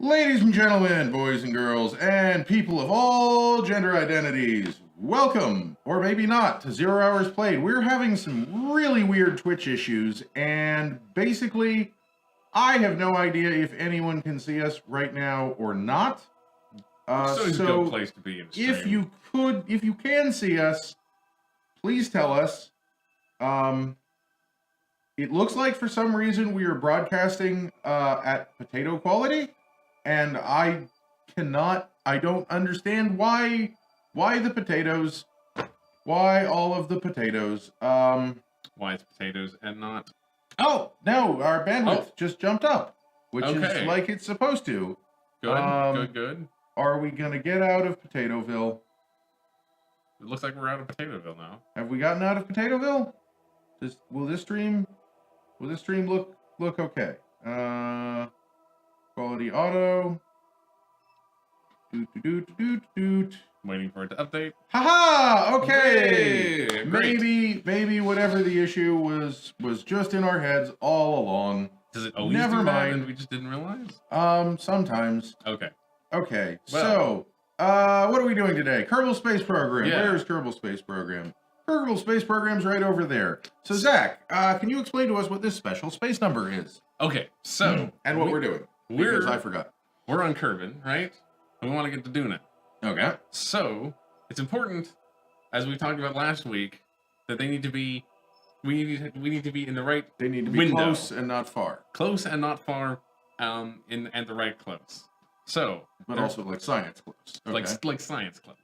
Ladies and gentlemen, boys and girls, and people of all gender identities, welcome, or maybe not, to 0 Hours Played. We're having some really weird Twitch issues, and basically, I have no idea if anyone can see us right now or not. So it's a good place to be in stream. If you can see us, please tell us. It looks like for some reason we are broadcasting at potato quality. And I don't understand why the potatoes, why all of the potatoes. Why it's potatoes and not? Oh, no, our bandwidth just jumped up, which is like it's supposed to. Good. Are we going to get out of Potatoville? It looks like we're out of Potatoville now. Have we gotten out of Potatoville? Will this stream look okay? Quality auto. Waiting for it to update. Haha! Okay. Hey, maybe whatever the issue was just in our heads all along. Does it always Never do that mind. and we just didn't realize? Sometimes. Okay. Okay. Well, what are we doing today? Kerbal Space Program. Yeah. Where is Kerbal Space Program? Kerbal Space Program's right over there. So Zach, can you explain to us what this special space number is? Okay. So and what we're doing. Because I forgot. We're on Kerbin, right? And we want to get to Duna. Okay. So it's important, as we talked about last week, that we need to be in the right. They need to be window. Close and not far. Close and not far, and the right close. So, but also like science close. Okay. Like science close.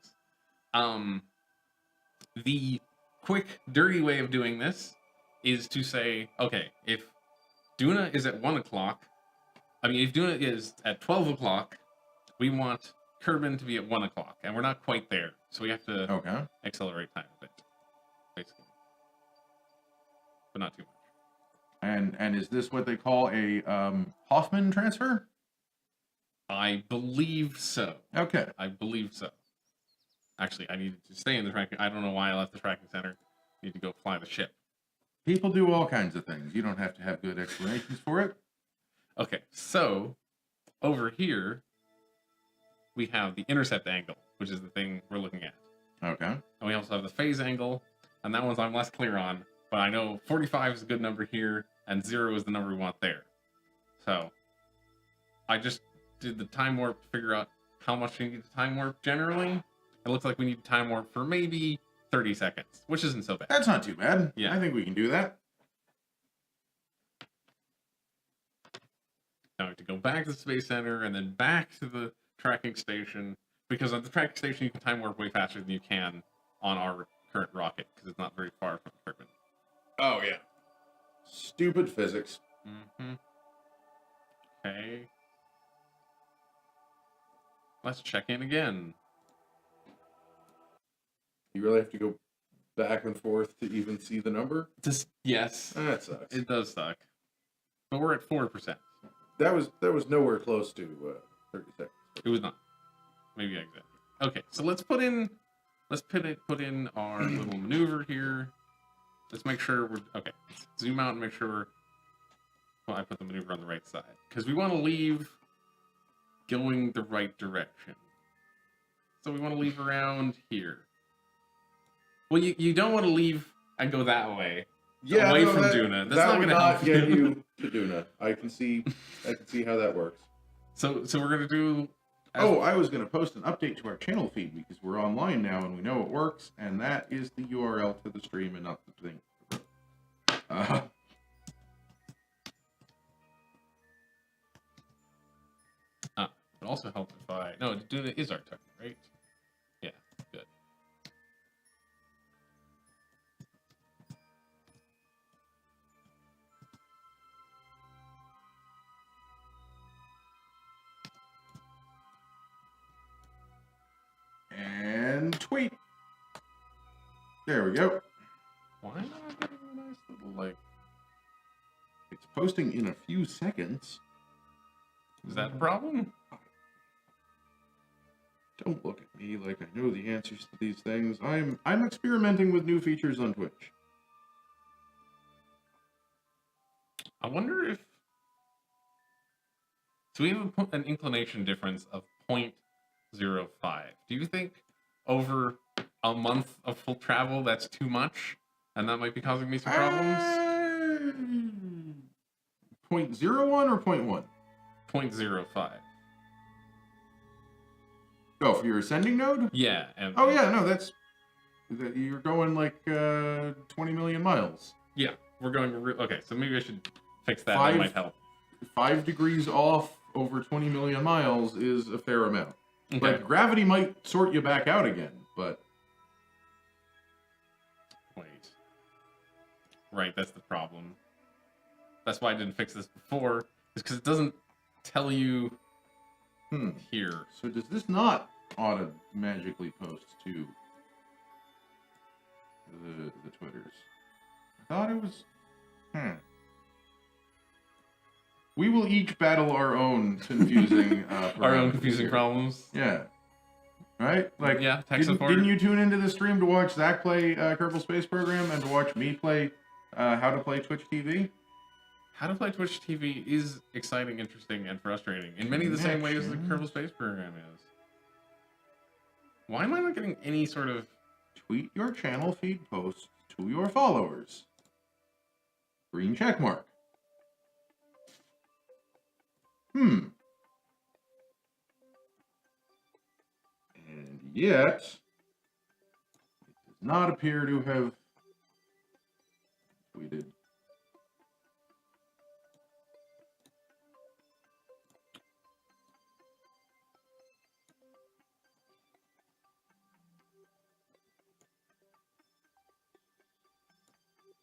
The quick, dirty way of doing this is to say, okay, if Duna is at 1 o'clock. If Duna is at 12 o'clock, we want Kerbin to be at 1 o'clock, and we're not quite there, so we have to accelerate time a bit, basically, but not too much. And is this what they call a Hoffman transfer? I believe so. Okay. I believe so. Actually, I needed to stay in the tracking. I don't know why I left the tracking center. I need to go fly the ship. People do all kinds of things. You don't have to have good explanations for it. Okay, so over here we have the intercept angle, which is the thing we're looking at. Okay. And we also have the phase angle, and that one's I'm less clear on, but I know 45 is a good number here, and 0 is the number we want there. So I just did the time warp to figure out how much we need to time warp generally. It looks like we need to time warp for maybe 30 seconds, which isn't so bad. That's not too bad. Yeah. I think we can do that. Now we have to go back to the Space Center and then back to the tracking station, because at the tracking station you can time warp way faster than you can on our current rocket, because it's not very far from Kerbin. Oh, yeah. Stupid physics. Mm-hmm. Okay. Let's check in again. You really have to go back and forth to even see the number? Yes. That sucks. It does suck. But we're at 4%. That was nowhere close to 30 seconds. It was not. Maybe exactly. Okay, so let's put in our little maneuver here. Let's make sure we're okay. Zoom out and make sure I put the maneuver on the right side, because we want to leave going the right direction. So we want to leave around here. Well, you don't want to leave and go that way. Yeah, away from Duna. That's not going to help get you to Duna. I can see how that works. So we're going to do. I was going to post an update to our channel feed, because we're online now and we know it works, and that is the URL to the stream and not the thing. It also helps if Duna is our target, right? Yeah, good. And tweet. There we go. Why not getting a nice little It's posting in a few seconds. Is that a problem? Don't look at me like I know the answers to these things. I'm experimenting with new features on Twitch. I wonder if So we have an inclination difference of 0.05. Do you think over a month of full travel that's too much, and that might be causing me some problems? 0.01 or 0.1? 0.05. Oh, for your ascending node? Yeah. Oh yeah, no, you're going like 20 million miles. Yeah, we're going. Okay, so maybe I should fix that. That might help. 5 degrees off over 20 million miles is a fair amount. Okay. Like, gravity might sort you back out again, but... Wait. Right, that's the problem. That's why I didn't fix this before, is because it doesn't tell you here. So does this not auto-magically post to the Twitters? I thought it was... We will each battle our own confusing problems. Yeah. Right? Like, yeah, didn't you tune into the stream to watch Zach play Kerbal Space Program and to watch me play How to Play Twitch TV? How to Play Twitch TV is exciting, interesting, and frustrating in many of the same ways the Kerbal Space Program is. Why am I not getting any sort of... Tweet your channel feed posts to your followers. Green check mark. And yet, it does not appear to have tweeted.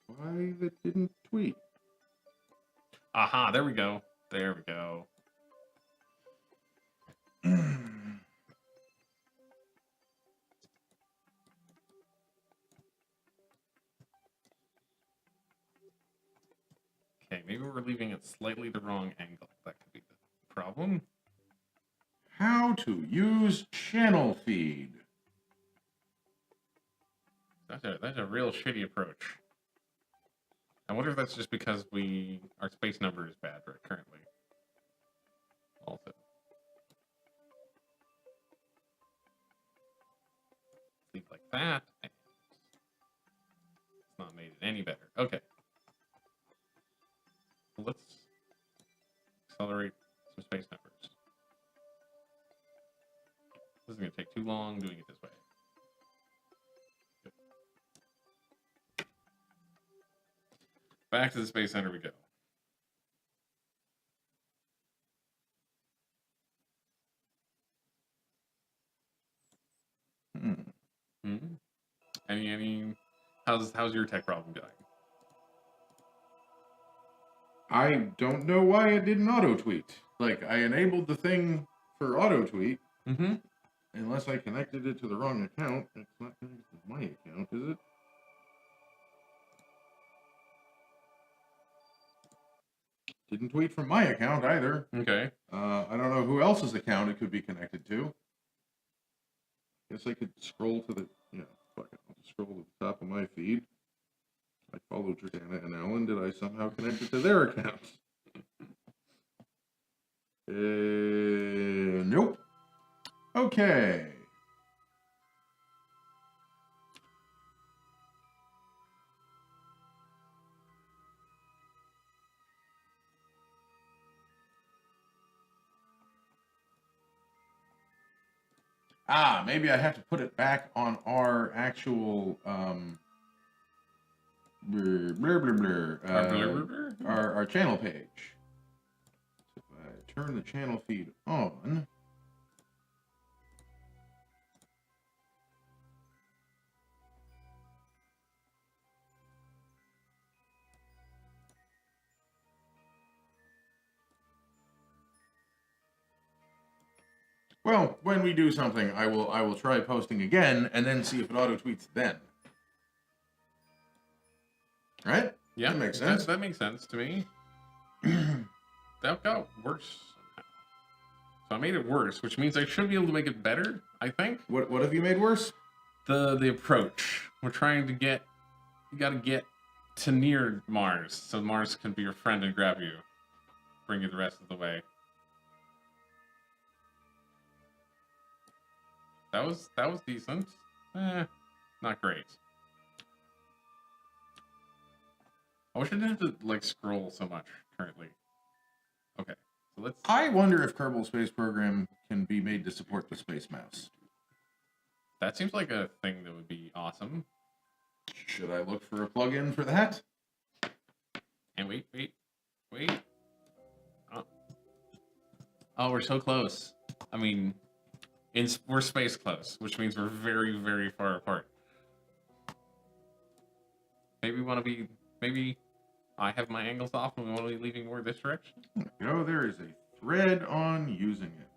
Why that didn't tweet? Aha, there we go. There we go. Okay, maybe we're leaving it slightly the wrong angle. That could be the problem. How to use channel feed. That's a real shitty approach. I wonder if that's just because our space number is bad currently. Also. Leave like that. And it's not made it any better. Okay. Let's accelerate some space numbers. This is going to take too long doing it this way. Good. Back to the Space Center we go. How's your tech problem going? I don't know why it didn't auto-tweet. Like, I enabled the thing for auto-tweet. Unless I connected it to the wrong account. It's not connected to my account, is it? Didn't tweet from my account either. Okay. I don't know who else's account it could be connected to. Guess I could scroll to the... Yeah, fuck it. I'll scroll to the top of my feed. I followed Jordana and Alan. Did I somehow connect it to their accounts? Nope. Okay. Maybe I have to put it back on our actual our channel page. So if I turn the channel feed on. Well, when we do something, I will try posting again and then see if it auto tweets then. Right? Yeah, that makes sense. That makes sense to me. That got worse somehow. So I made it worse, which means I should be able to make it better. I think. What have you made worse? The approach. We're trying to get. You got to get to near Mars, so Mars can be your friend and grab you, bring you the rest of the way. That was decent. Not great. I wish I didn't have to like scroll so much currently. Okay, so let's. I wonder if Kerbal Space Program can be made to support the Space Mouse. That seems like a thing that would be awesome. Should I look for a plugin for that? And wait. Oh, we're so close. I mean, we're space close, which means we're very, very far apart. Maybe we want to be. Maybe I have my angles off and we want to be leaving more this direction. Oh, there is a thread on using it.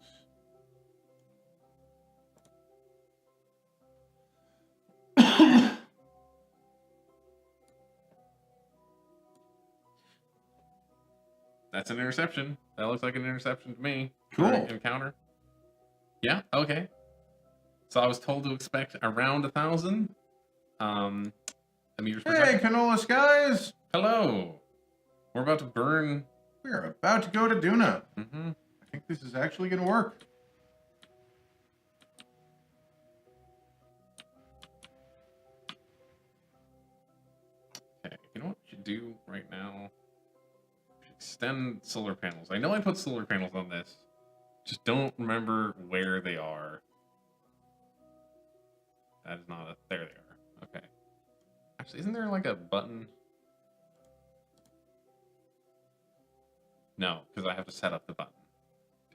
That's an interception. That looks like an interception to me. Cool. Encounter. Yeah. Okay. So I was told to expect around 1,000. Meters per Hey, second. Canola Skies! Hello. We're about to burn. We're about to go to Duna. Mm-hmm. I think this is actually going to work. Okay. You know what we should do right now? We should extend solar panels. I know I put solar panels on this. Just don't remember where they are. That is not a... There they are. Okay. Actually, isn't there like a button? No, because I have to set up the button.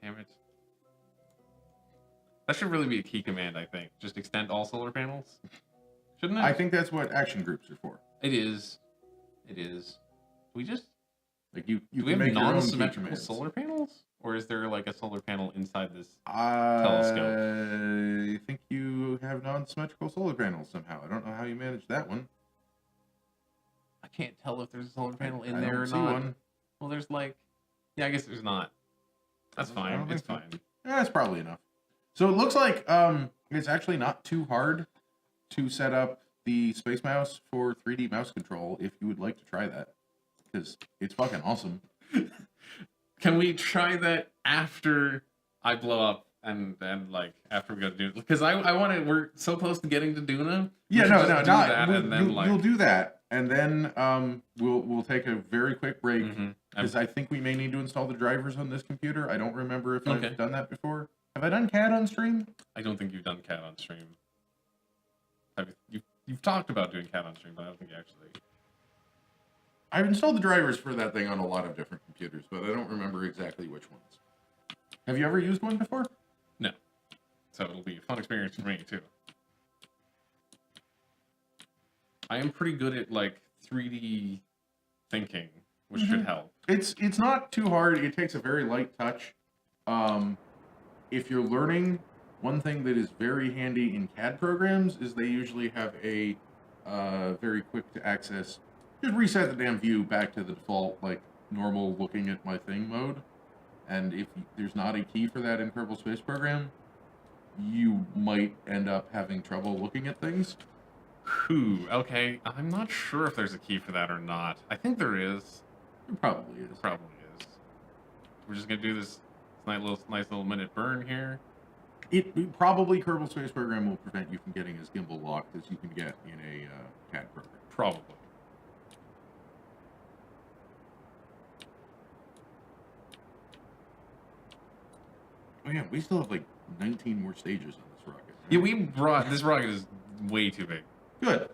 Damn it. That should really be a key command, I think. Just extend all solar panels. Shouldn't it? I think that's what action groups are for. It is. It is. We just... Like you Do we can have make your own key non-symmetrical commands. solar panels? Or is there like a solar panel inside this telescope? I think you have non-symmetrical solar panels somehow. I don't know how you manage that one. I can't tell if there's a solar panel in I there don't or see not. one. Well, there's like... Yeah, I guess there's not. That's I fine. don't It's think so. fine. Yeah, that's probably enough. So it looks like it's actually not too hard to set up the Space Mouse for 3D mouse control if you would like to try that. Because it's fucking awesome. Can we try that after I blow up and like after we go to Duna? Because I want to. We're so close to getting to Duna. Yeah, We no, should no, just do not. that and then You'll do that, and then we'll take a very quick break because I think we may need to install the drivers on this computer. I don't remember if Okay. I've done that before. Have I done CAD on stream? I don't think you've done CAD on stream. You've talked about doing CAD on stream, but I don't think you actually. I've installed the drivers for that thing on a lot of different computers, but I don't remember exactly which ones. Have you ever used one before? No. So it'll be a fun experience for me too. I am pretty good at like 3D thinking, which should help. It's not too hard. It takes a very light touch. If you're learning, one thing that is very handy in CAD programs is they usually have a very quick to access. Just reset the damn view back to the default, like normal looking at my thing mode. And if there's not a key for that in Kerbal Space Program, you might end up having trouble looking at things. Whew, okay. I'm not sure if there's a key for that or not. I think there is. It probably is. Probably is. We're just gonna do this nice little minute burn here. It probably Kerbal Space Program will prevent you from getting as gimbal locked as you can get in a CAD program. Probably. Oh yeah, we still have like 19 more stages on this rocket. Right? Yeah, we brought this rocket is way too big. Good.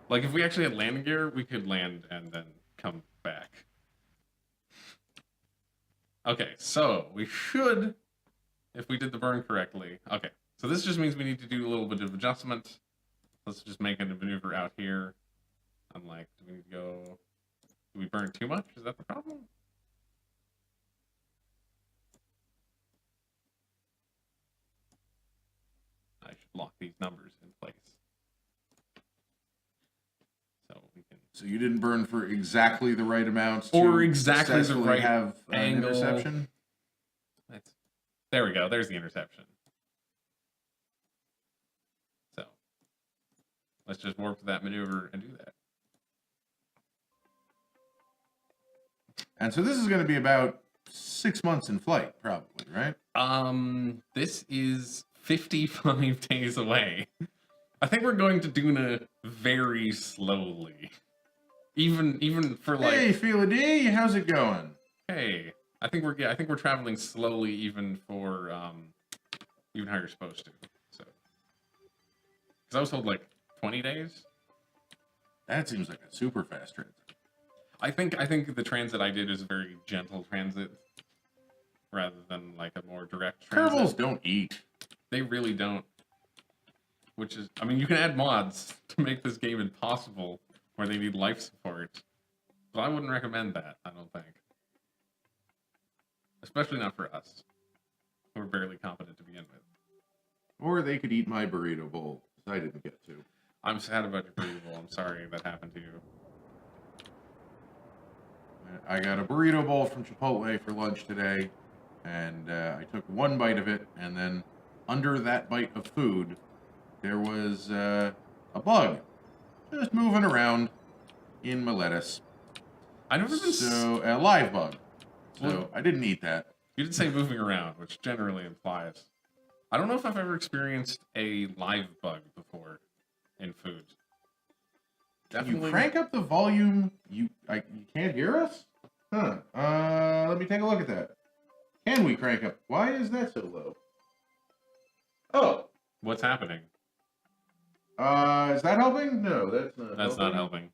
Like if we actually had landing gear, we could land and then come back. Okay, so we should, if we did the burn correctly. Okay, so this just means we need to do a little bit of adjustment. Let's just make a maneuver out here. I'm like, do we need to go? Do we burn too much? Is that the problem? I should lock these numbers in place. So we can. So you didn't burn for exactly the right amounts, Or to exactly the successfully right have an angle. interception. There we go. There's the interception. So let's just warp to that maneuver and do that. And so this is going to be about 6 months in flight, probably, right? This is 55 days away. I think we're going to Duna very slowly. Even for like, Hey, Fela D, how's it going? hey, I think we're traveling slowly even for even how you're supposed to. So, because I was told like 20 days. That seems like a super fast transit. I think the transit I did is a very gentle transit, rather than like a more direct transit. Kerbals don't eat. They really don't. Which is, I mean, you can add mods to make this game impossible, where they need life support, but I wouldn't recommend that. I don't think, especially not for us, who are barely competent to begin with. Or they could eat my burrito bowl, because I didn't get to. I'm sad about your burrito bowl. I'm sorry that happened to you. I got a burrito bowl from Chipotle for lunch today, and I took one bite of it, and then under that bite of food, there was a bug just moving around in my lettuce. I never been So, a live bug. So, Well- I didn't eat that. You did say moving around, which generally implies. I don't know if I've ever experienced a live bug before in food. You crank up the volume. You can't hear us? Huh. Let me take a look at that. Can we crank up? Why is that so low? Oh. What's happening? Is that helping? No, that's not. That's not helping.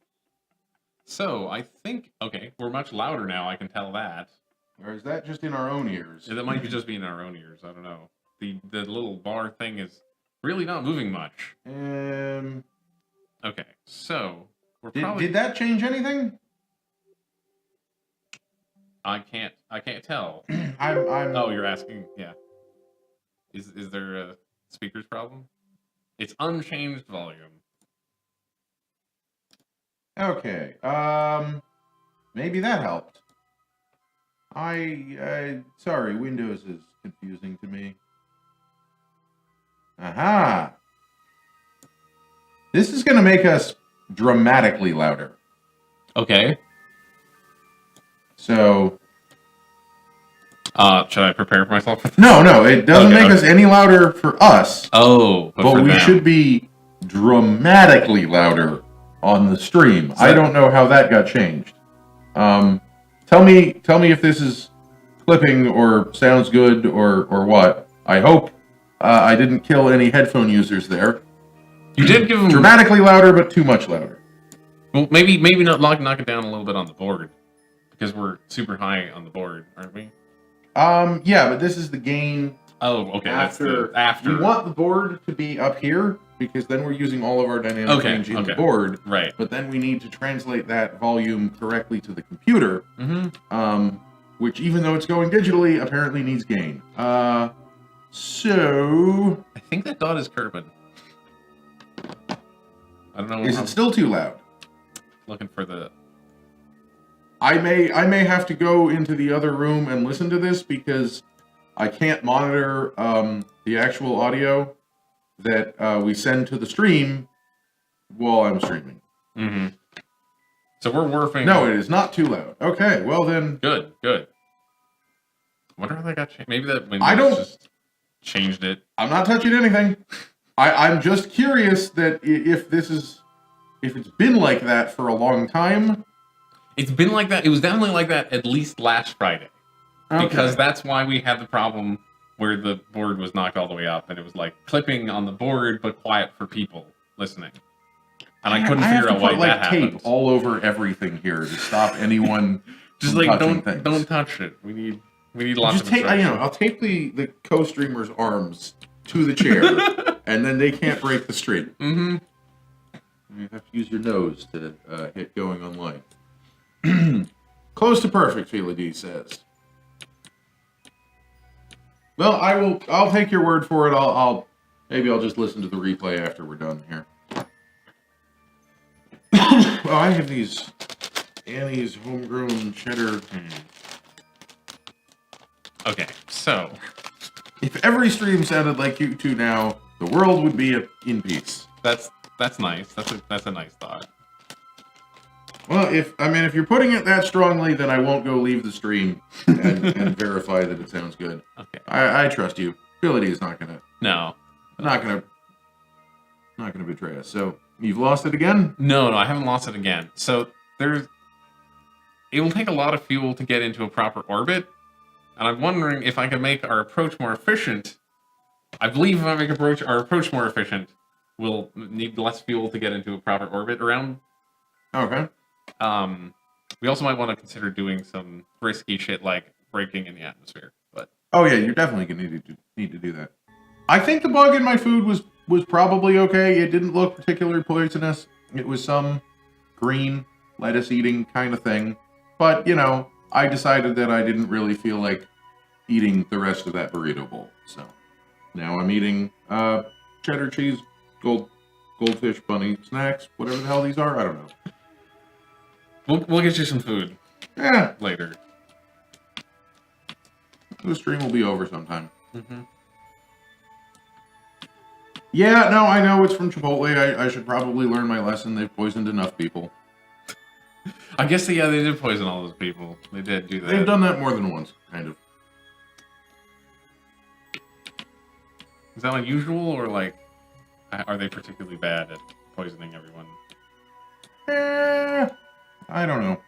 So I think we're much louder now. I can tell that. Or is that just in our own ears? That might be just being our own ears. I don't know. The little bar thing is really not moving much. Okay, so we're probably. Did that change anything? I can't tell. I'm. Oh, you're asking. Yeah. Is there a speaker's problem? It's unchanged volume. Okay. Maybe that helped. Sorry, Windows is confusing to me. Aha! This is going to make us dramatically louder. Okay. So... should I prepare myself? No, it doesn't make us any louder for us. Oh, but for we them. should be dramatically louder on the stream. I don't know how that got changed. Tell me if this is clipping or sounds good or what. I hope I didn't kill any headphone users there. You did give them Dramatically louder, but too much louder. Well, maybe not knock it down a little bit on the board, because we're super high on the board, aren't we? Yeah, but this is the gain. Oh, okay. After. We want the board to be up here, because then we're using all of our dynamic range in the board. Right. But then we need to translate that volume correctly to the computer. Mm-hmm. Which, even though it's going digitally, apparently needs gain. So... I think that dot is Kerbin. I don't know. Is it still too loud? Looking for the... I may have to go into the other room and listen to this, because I can't monitor the actual audio that we send to the stream while I'm streaming. Mm-hmm. So we're warping... No, it is not too loud. Okay, well then... Good. I wonder how that got changed. Maybe that Windows just changed it. I'm not touching anything. I'm just curious that if it's been like that for a long time. It's been like that. It was definitely like that at least last Friday. Okay. Because that's why we had the problem where the board was knocked all the way up, and it was like clipping on the board, but quiet for people listening. And I couldn't figure out why that happened. Tape all over everything here to stop anyone just from like touching things. don't touch it. We need lots just of tape. instruction. I'll tape the co-streamer's arms to the chair, and then they can't break the stream. Mm-hmm. You have to use your nose to hit going online. Close to perfect, Fela D says. Well, I'll take your word for it. Maybe I'll just listen to the replay after we're done here. Oh, I have these Annie's homegrown cheddar. Okay, so if every stream sounded like you two now, the world would be in peace. that's nice. That's a nice thought. Well, if you're putting it that strongly, then I won't go leave the stream and verify that it sounds good. Okay. I trust you. Ability is not gonna betray us. So you've lost it again? No, I haven't lost it again. So it will take a lot of fuel to get into a proper orbit, and I'm wondering if I can make our approach more efficient. I believe if I make our approach more efficient, we'll need less fuel to get into a proper orbit around. Okay. We also might want to consider doing some risky shit like breaking in the atmosphere. But oh yeah, you're definitely gonna need to do that. I think the bug in my food was probably okay. It didn't look particularly poisonous. It was some green lettuce eating kind of thing. But I decided that I didn't really feel like eating the rest of that burrito bowl. So now I'm eating cheddar cheese, goldfish bunny snacks, whatever the hell these are. I don't know. We'll get you some food. Yeah. Later. The stream will be over sometime. Mm-hmm. Yeah, no, I know it's from Chipotle. I should probably learn my lesson. They've poisoned enough people. I guess, they did poison all those people. They did do that. They've done that more than once, kind of. Is that unusual, or, are they particularly bad at poisoning everyone? I don't know.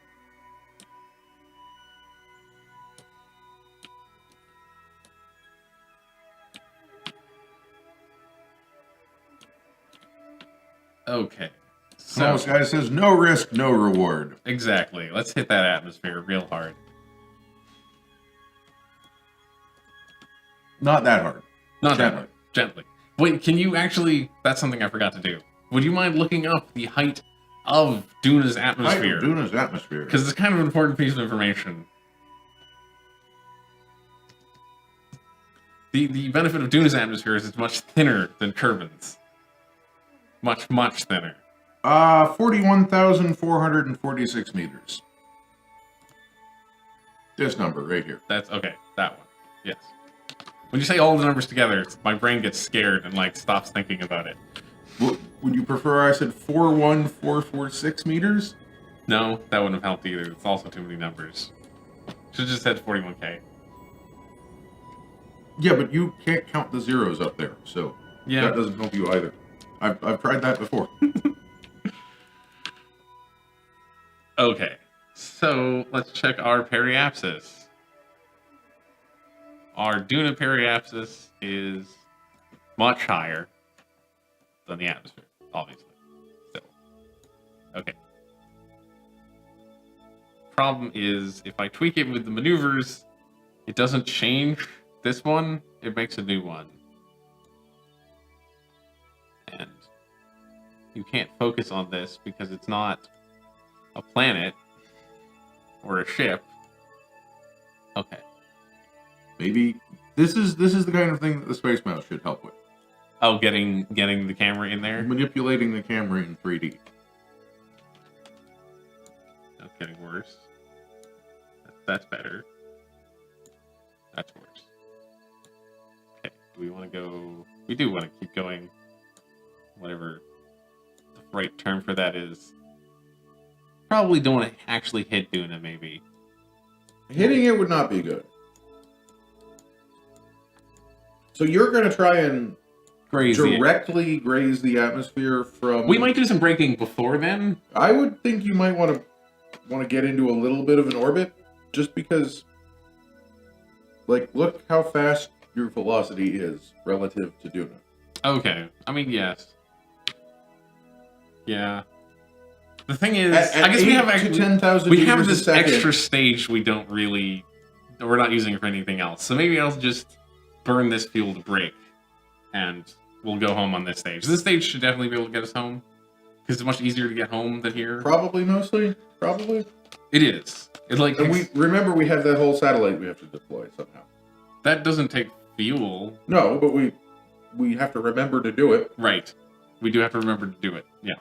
Okay. So, this guy says, no risk, no reward. Exactly. Let's hit that atmosphere real hard. Not that hard. Not that hard. Gently. Wait, can you actually... That's something I forgot to do. Would you mind looking up the height of Duna's atmosphere? Height of Duna's atmosphere. Because it's kind of an important piece of information. The benefit of Duna's atmosphere is it's much thinner than Kerbin's. Much, much thinner. 41,446 meters. This number right here. That's okay. That one. Yes. When you say all the numbers together, my brain gets scared and stops thinking about it. Would you prefer I said 41446 meters? No, that wouldn't have helped either. It's also too many numbers. Should have just said 41K. Yeah, but you can't count the zeros up there, so that doesn't help you either. I've tried that before. Okay, so let's check our periapsis. Our Duna periapsis is much higher than the atmosphere, obviously. Still. Okay. Problem is, if I tweak it with the maneuvers, it doesn't change this one, it makes a new one. And you can't focus on this because it's not a planet or a ship. Okay. Maybe this is the kind of thing that the Space Mouse should help with. Oh, getting the camera in there? Manipulating the camera in 3D. That's getting worse. That's better. That's worse. Okay, do we want to go... We do want to keep going. Whatever the right term for that is. Probably don't want to actually hit Duna, maybe. Hitting it would not be good. So you're going to try and directly graze the atmosphere from... We might do some braking before then. I would think you might want to get into a little bit of an orbit, just because, look how fast your velocity is relative to Duna. Okay. I mean, yes. Yeah. The thing is, I guess we have actually 10,000 we have this extra stage we're not using it for anything else. So maybe I'll just burn this fuel to brake, and we'll go home on this stage. This stage should definitely be able to get us home, because it's much easier to get home than here. Probably, mostly. Probably. It is. It's and we have that whole satellite we have to deploy somehow. That doesn't take fuel. No, but we have to remember to do it. Right. We do have to remember to do it. Yeah.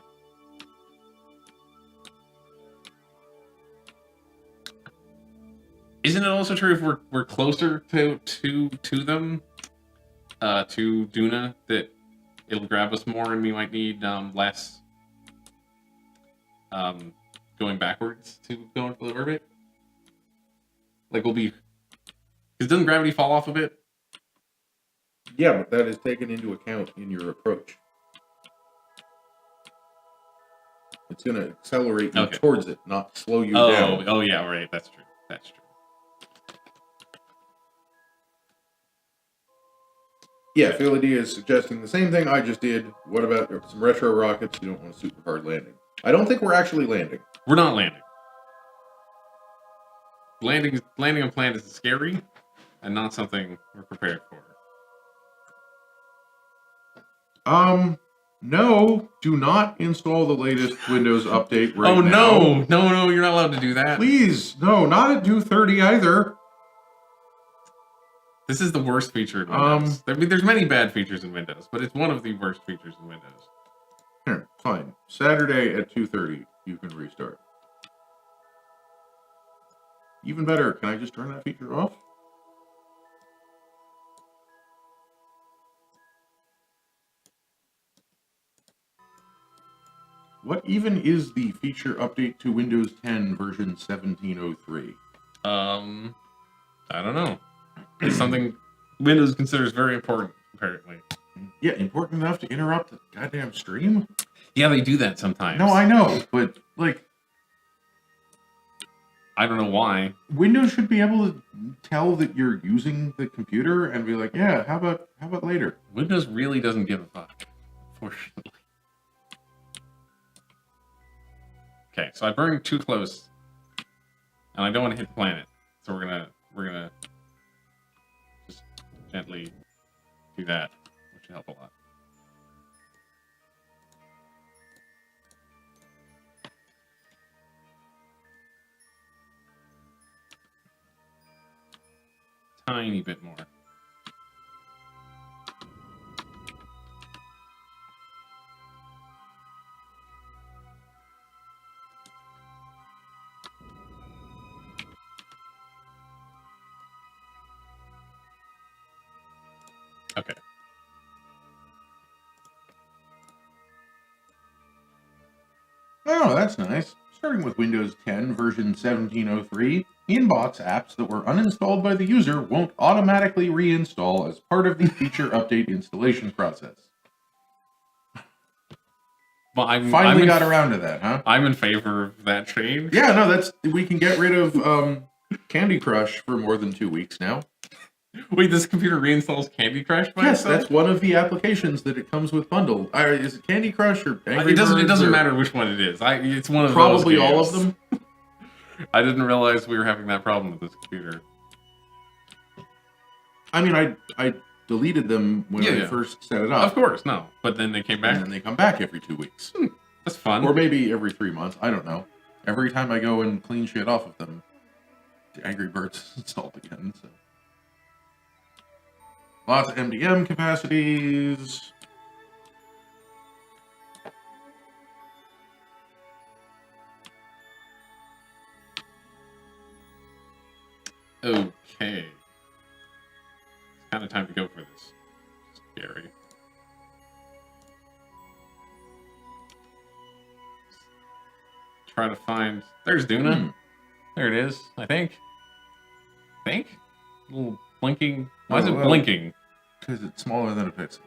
Isn't it also true if we're closer to them, to Duna, that it'll grab us more and we might need less going backwards to go into the orbit. Like we'll be, because doesn't gravity fall off a bit? Yeah, but that is taken into account in your approach. It's going to accelerate you towards it, not slow you down. Oh, yeah, right. That's true. That's true. Yeah, Philadelphia is suggesting the same thing I just did. What about some retro rockets? You don't want a super hard landing. I don't think we're actually landing. We're not landing. Landing on planet is scary and not something we're prepared for. No, do not install the latest Windows update right now. Oh, no, you're not allowed to do that. Please, no, not at 2:30 either. This is the worst feature in Windows. I mean, there's many bad features in Windows, but it's one of the worst features in Windows. Here, fine. Saturday at 2:30, you can restart. Even better, can I just turn that feature off? What even is the feature update to Windows 10 version 1703? I don't know. It's something Windows considers very important, apparently. Yeah, important enough to interrupt the goddamn stream? Yeah, they do that sometimes. No, I know, but, like... I don't know why. Windows should be able to tell that you're using the computer and be like, yeah, how about later? Windows really doesn't give a fuck, fortunately. Okay, so I burned too close, and I don't want to hit the planet, so we're gonna just gently do that, which should help a lot. Tiny bit more. Okay. Oh, that's nice. Starting with Windows 10 version 1703, inbox apps that were uninstalled by the user won't automatically reinstall as part of the feature update installation process. But I'm Finally got around to that, huh? I'm in favor of that change. Yeah, no, we can get rid of Candy Crush for more than 2 weeks now. Wait, this computer reinstalls Candy Crush by Yes, itself? that's one of the applications that it comes with bundled. Is it Candy Crush or Angry Birds? It doesn't matter which one it is. It's one of probably those all games. of them. I didn't realize we were having that problem with this computer. I mean, I deleted them when I first set it up. Of course, no. But then they came back. And then they come back every 2 weeks. That's fun. Or maybe every 3 months. I don't know. Every time I go and clean shit off of them, the Angry Birds is installed again. So lots of MDM capacities. Okay. It's kind of time to go for this. Scary. Try to find... There's Duna. There it is, I think. A little blinking... Why is it blinking? Because it's smaller than a pixel.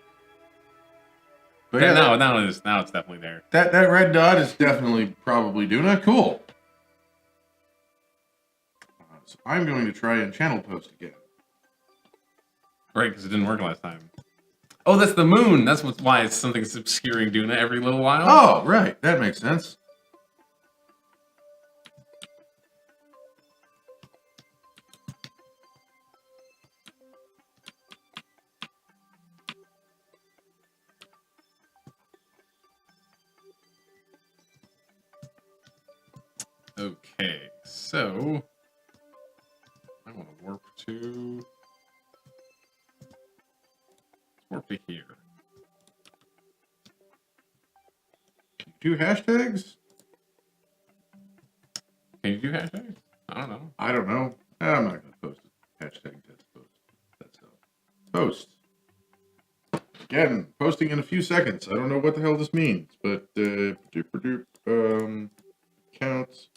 But yeah, now it's definitely there. That red dot is definitely probably Duna. Cool. So I'm going to try and channel post again. Right, because it didn't work last time. Oh, that's the moon. That's why it's something's obscuring Duna every little while. Oh, right. That makes sense. Okay, so I want to warp to here. Do hashtags? Can you do hashtags? I don't know. I don't know. I'm not going to post it. Hashtag test post. That's how. Post. Again, posting in a few seconds. I don't know what the hell this means, but counts.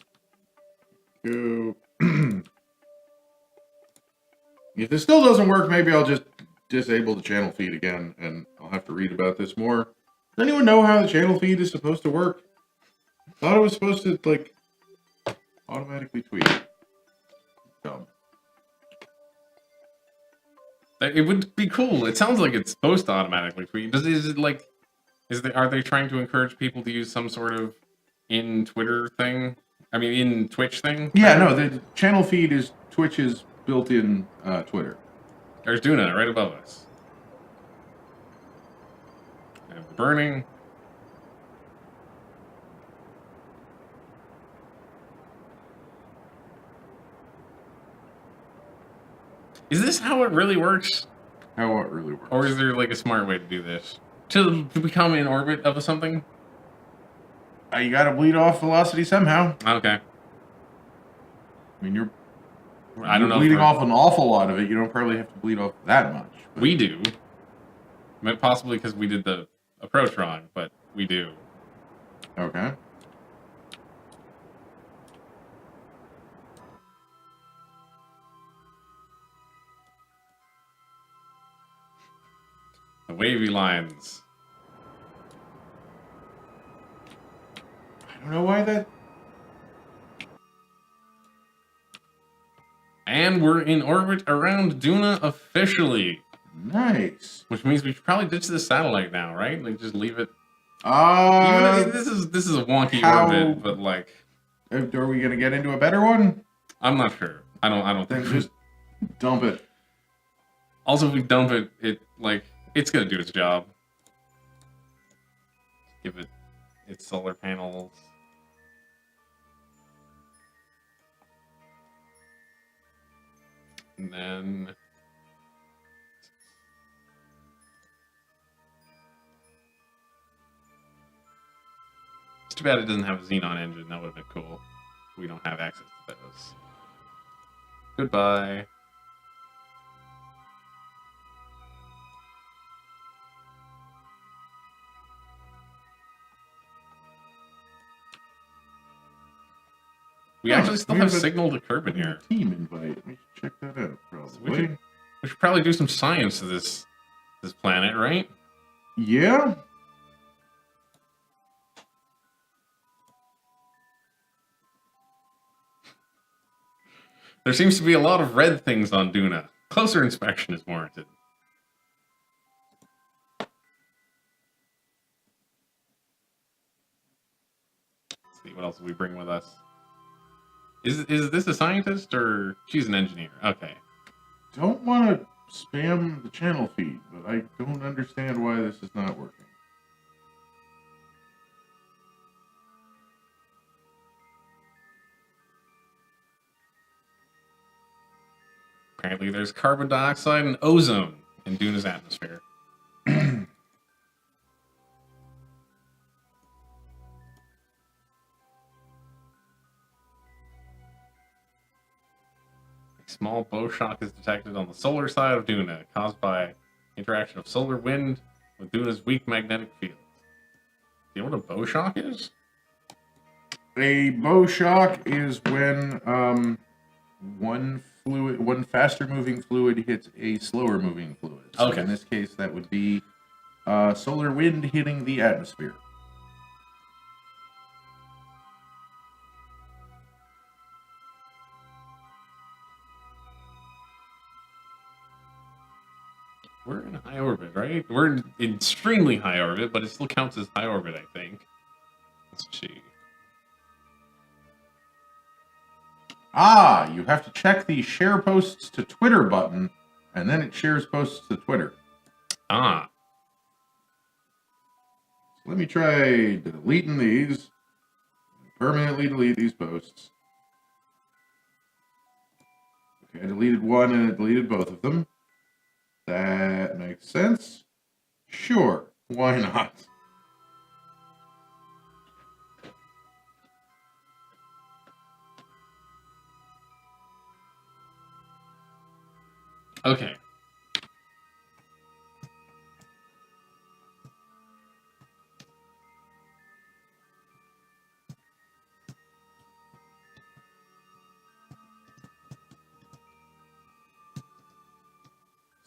If this still doesn't work, maybe I'll just disable the channel feed again, and I'll have to read about this more. Does anyone know how the channel feed is supposed to work? I thought it was supposed to, like, automatically tweet. Dumb. It would be cool. It sounds like it's supposed to automatically tweet. Are they trying to encourage people to use some sort of in Twitch thing? Yeah, no, the channel feed is Twitch's built-in Twitter. There's Duna right above us. And burning. Is this how it really works? How it really works. Or is there like a smart way to do this? To become in orbit of something? You gotta bleed off velocity somehow. Okay. I mean, I don't know. Bleeding off an awful lot of it. You don't probably have to bleed off that much. But we do. Possibly because we did the approach wrong, but we do. Okay. The wavy lines. I don't know why that... And we're in orbit around Duna officially. Nice. Which means we should probably ditch the satellite now, right? Like just leave it. This is a wonky orbit, but like, are we gonna get into a better one? I'm not sure. I don't Then think. just dump it. Also, if we dump it, it's gonna do its job. Give it its solar panels. And then it's too bad it doesn't have a xenon engine. That would have been cool. We don't have access to those. Goodbye. We actually still have signal to Kerbin here. Team invite. We should check that out, probably. We should probably do some science to this planet, right? Yeah. There seems to be a lot of red things on Duna. Closer inspection is warranted. Let's see, what else do we bring with us? Is this a scientist or she's an engineer? Okay. Don't want to spam the channel feed, but I don't understand why this is not working. Apparently there's carbon dioxide and ozone in Duna's atmosphere. A small bow shock is detected on the solar side of Duna, caused by interaction of solar wind with Duna's weak magnetic field. Do you know what a bow shock is? A bow shock is when one faster moving fluid hits a slower moving fluid. So okay. In this case, that would be solar wind hitting the atmosphere. We're in high orbit, right? We're in extremely high orbit, but it still counts as high orbit, I think. Let's see. Ah, you have to check the share posts to Twitter button, and then it shares posts to Twitter. Ah. So let me try deleting these. Permanently delete these posts. Okay, I deleted one and I deleted both of them. That makes sense. Sure, why not? Okay.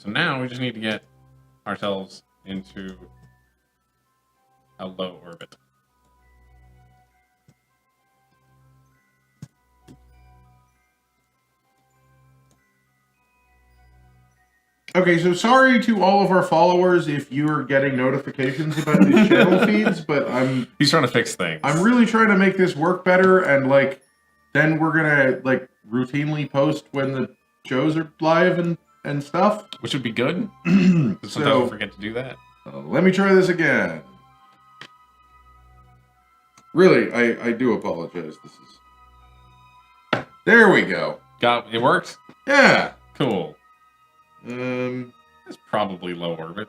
So now we just need to get ourselves into a low orbit. Okay, so sorry to all of our followers if you're getting notifications about these channel feeds, but He's trying to fix things. I'm really trying to make this work better, and like then we're gonna like routinely post when the shows are live and stuff. Which would be good. Sometimes So we forget to do that. let me try this again. Really, I do apologize. This is there we go. Got it worked? Yeah. Cool. It's probably low orbit.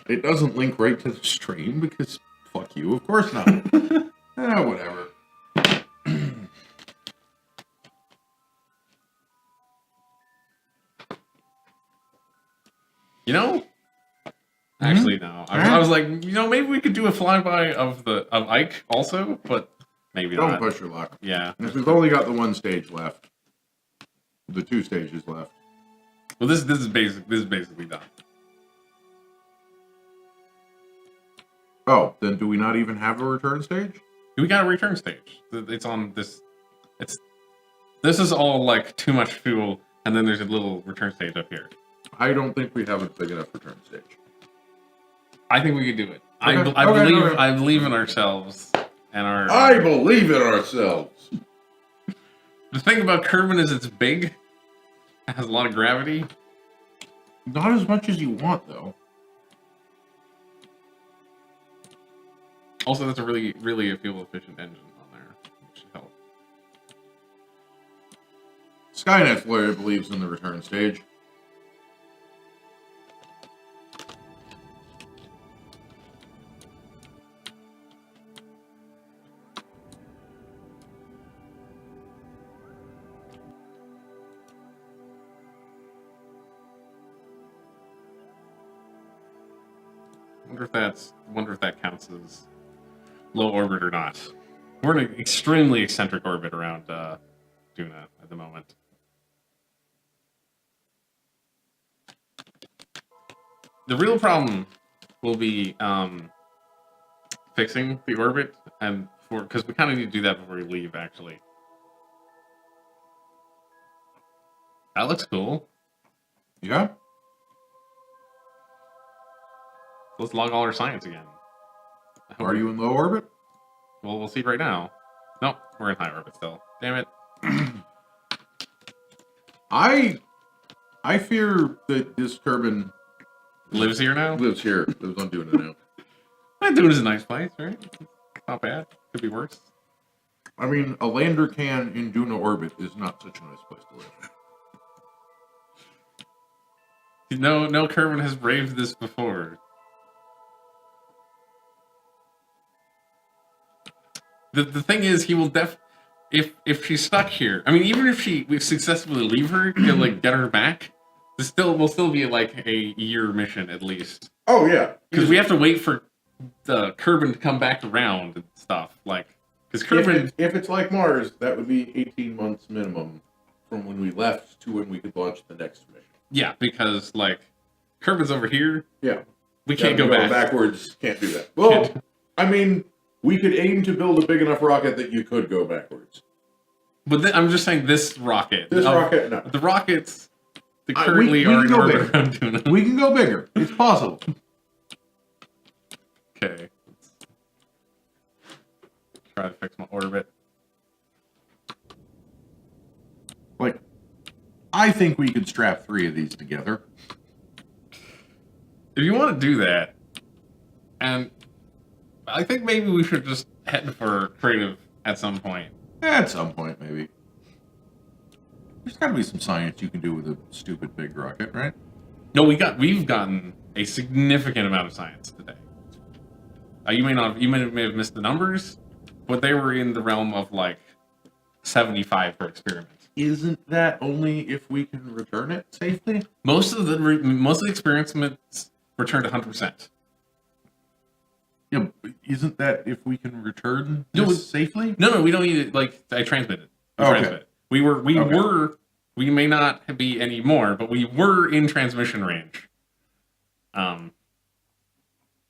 It doesn't link right to the stream because fuck you, of course not. Whatever. You know? Actually, no. I was like, maybe we could do a flyby of Ike also, but maybe Don't not. push your luck. Yeah. We've only got the one stage left. The 2 stages left. Well, this is basically done. Oh, then do we not even have a return stage? We got a return stage. It's on this. This is all like too much fuel, and then there's a little return stage up here. I don't think we have a big enough return stage. I think we could do it. Okay. I believe in ourselves and our. I believe in ourselves. The thing about Kerbin is it's big. It has a lot of gravity. Not as much as you want, though. Also, that's a really, really fuel efficient engine on there, which should help. Skynet's lawyer believes in the return stage. Wonder if that counts as low orbit or not. We're in an extremely eccentric orbit around Duna at the moment. The real problem will be fixing the orbit, and because we kind of need to do that before we leave. Actually, that looks cool. Yeah. Let's log all our science again. Are you in low orbit? Well, we'll see right now. Nope, we're in high orbit still. Damn it. I fear that this Kerbin Lives here now? lives here. Lives on Duna now. Duna's a nice place, right? Not bad. Could be worse. I mean, a lander can in Duna orbit is not such a nice place to live. No Kerbin has braved this before. The thing is, he will if she's stuck here. I mean, even if we successfully leave her to like get her back, will still be like a year mission at least. Oh yeah, because we have to wait for the Kerbin to come back around and stuff. Like, because Kerbin, if it's like Mars, that would be 18 months minimum from when we left to when we could launch the next mission. Yeah, because like Kerbin's over here. Yeah, we can't go back backwards. Can't do that. Well, I mean. We could aim to build a big enough rocket that you could go backwards. But I'm just saying this rocket. Rocket, no. The rockets that currently are in orbit around Duna. We can go bigger. It's possible. Okay. Let's try to fix my orbit. Like, I think we could strap 3 of these together. If you want to do that, and I think maybe we should just head for creative at some point. At some point, maybe. There's got to be some science you can do with a stupid big rocket, right? No, we've gotten a significant amount of science today. You may have missed the numbers, but they were in the realm of like 75 per experiment. Isn't that only if we can return it safely? Most of the experiments returned 100%. Yeah, but isn't that if we can return this safely? No, we don't need it. Like, I transmit it. Okay. We Okay. were, we may not be anymore, but we were in transmission range.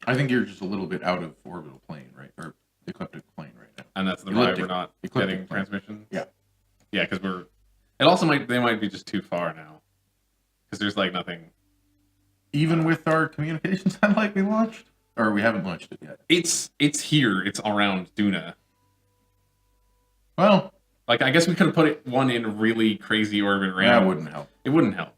I think you're just a little bit out of orbital plane, right? Or ecliptic plane right now. And that's the why we're not Ecliptic getting plane. transmission. Yeah. Yeah, because we're. It also they might be just too far now, because there's like nothing. Even with our communication satellite we launched, or we haven't launched it yet. It's here. It's around Duna. Well, Like I guess we could have put one in really crazy orbit around. that wouldn't help. It wouldn't help.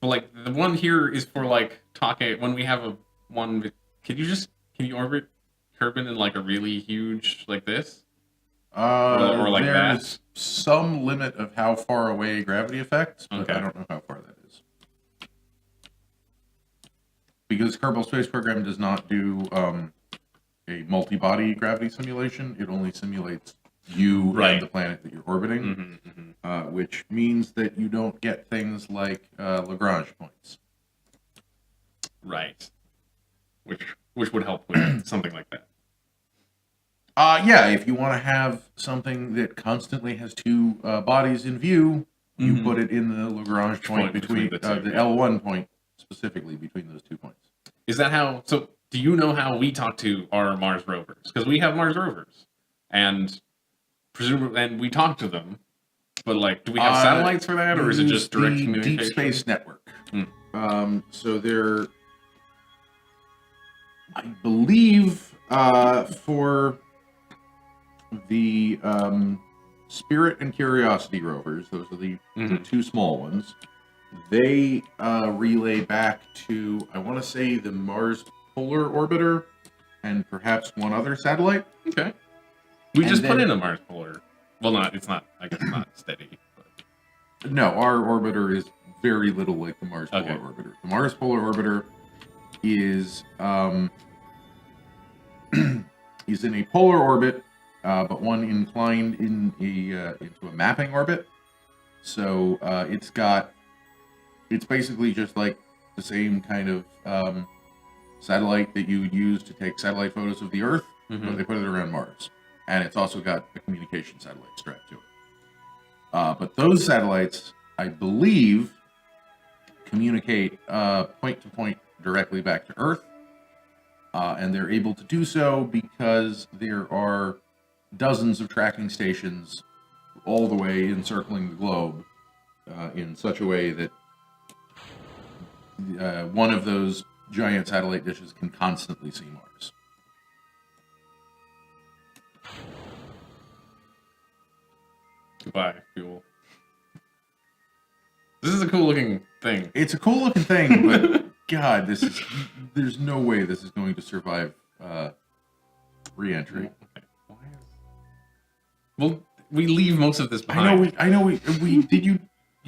But like the one here is for like talking when we have a one. Can you orbit Kerbin in like a really huge like this? Or like there's some limit of how far away gravity affects, but Okay. I don't know how far that is. Because Kerbal Space Program does not do a multi-body gravity simulation. It only simulates you Right. and the planet that you're orbiting, which means that you don't get things like Lagrange points. Right. Which would help with something like that. Yeah, if you want to have something that constantly has two bodies in view, you put it in the Lagrange point between the two, the yeah. L1 point specifically between those 2 points. Is that how? So, do you know how we talk to our Mars rovers? Because we have Mars rovers, and presumably, and we talk to them. But like, do we have satellites for that, or is it Use just direct the communication? Deep Space Network. So they're, I believe, for the Spirit and Curiosity rovers. Those are the two small ones. They relay back to, I want to say, the Mars Polar Orbiter and perhaps one other satellite. Okay. We And just put then- in a Mars polar. Well, it's not. I guess not steady. But. No, our orbiter is very little like the Mars Polar Okay. Orbiter. The Mars Polar Orbiter is is in a polar orbit, but one inclined in into a mapping orbit. So it's basically just like the same kind of satellite that you would use to take satellite photos of the Earth, but they put it around Mars. And it's also got a communication satellite strapped to it. But those satellites, I believe, communicate point to point directly back to Earth. And they're able to do so because there are dozens of tracking stations all the way encircling the globe in such a way that one of those giant satellite dishes can constantly see Mars. Goodbye, fuel. This is a cool looking thing. It's a cool looking thing, but God, there's no way this is going to survive re-entry. Okay. Why is... Well, we leave most of this behind. I know we did you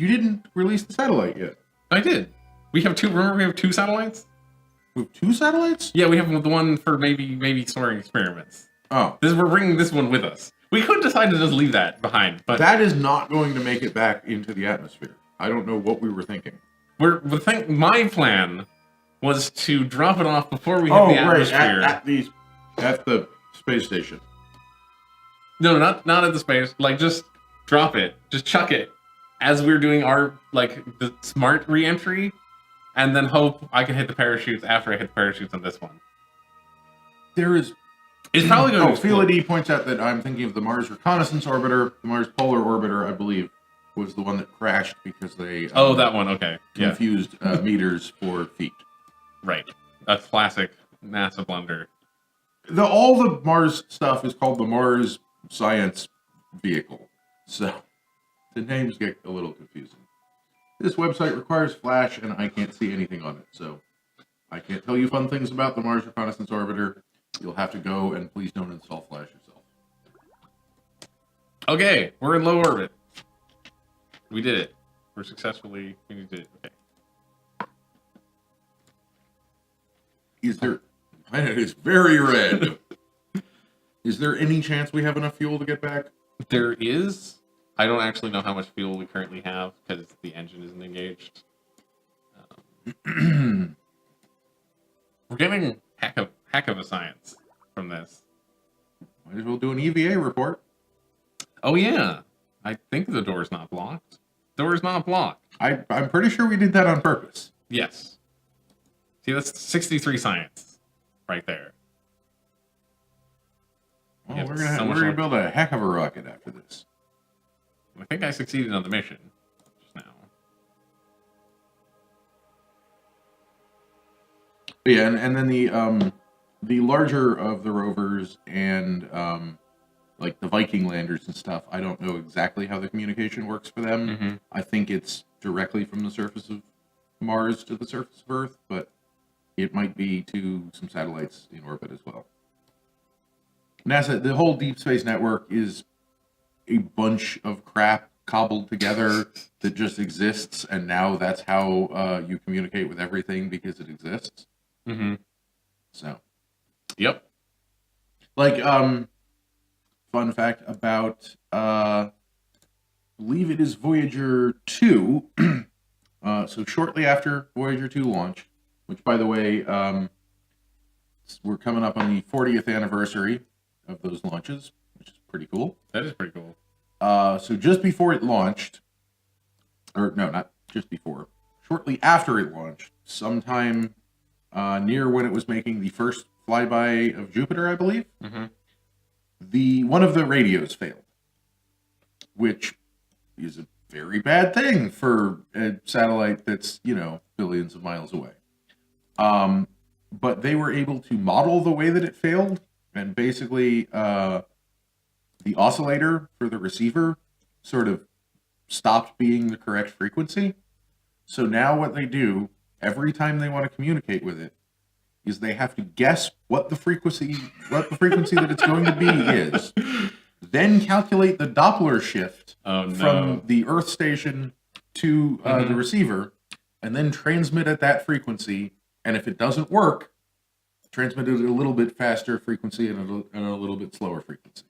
didn't release the satellite yet. I did. We have two. Remember, we have two satellites. We have 2 satellites? Yeah, we have the one for maybe soaring experiments. Oh, We're bringing this one with us. We could decide to just leave that behind, but that is not going to make it back into the atmosphere. I don't know what we were thinking. my plan was to drop it off before we hit the atmosphere. at the space station. No, not at the space. Like, just drop it. Just chuck it as we're doing our, like, the smart re-entry, and then hope I can hit the parachutes after I hit the parachutes on this one. There is... It's probably going to explode. Felady points out that I'm thinking of the Mars Reconnaissance Orbiter. The Mars Polar Orbiter, I believe, was the one that crashed because they... Oh, that one. Okay. Yeah. confused meters for feet. Right. A classic NASA blunder. All the Mars stuff is called the Mars Science Vehicle, so the names get a little confusing. This website requires Flash, and I can't see anything on it, so I can't tell you fun things about the Mars Reconnaissance Orbiter. You'll have to go, and please don't install Flash yourself. Okay, we're in low orbit. We did it. We did it. Okay. Is there... It is very red. Is there any chance we have enough fuel to get back? There is. I don't actually know how much fuel we currently have because the engine isn't engaged. We're getting heck of a science from this. Might as well do an EVA report. Oh yeah, I think the door's not blocked. Door's not blocked. I'm pretty sure we did that on purpose. Yes. See, that's 63 science right there. Well, Yeah, we're so gonna much like- build a heck of a rocket after this. I think I succeeded on the mission just now. But yeah, and then the larger of the rovers and like the Viking landers and stuff, I don't know exactly how the communication works for them. Mm-hmm. I think it's directly from the surface of Mars to the surface of Earth, but it might be to some satellites in orbit as well. NASA, the whole Deep Space Network is a bunch of crap cobbled together that just exists, and now that's how you communicate with everything because it exists. Mm-hmm. So, Yep. like, fun fact about, I believe it is Voyager 2. So shortly after Voyager 2 launch, which, by the way, we're coming up on the 40th anniversary of those launches, which is pretty cool. That is pretty cool. So just before it launched, or no, not just before, shortly after it launched, sometime near when it was making the first flyby of Jupiter, I believe, Mm-hmm. one of the radios failed, which is a very bad thing for a satellite that's, billions of miles away. But they were able to model the way that it failed, and basically the oscillator for the receiver sort of stopped being the correct frequency. So now what they do, every time they want to communicate with it, is they have to guess what the frequency that it's going to be is, then calculate the Doppler shift from the Earth station to the receiver, and then transmit at that frequency. And if it doesn't work, transmit it at a little bit faster frequency and a little bit slower frequency.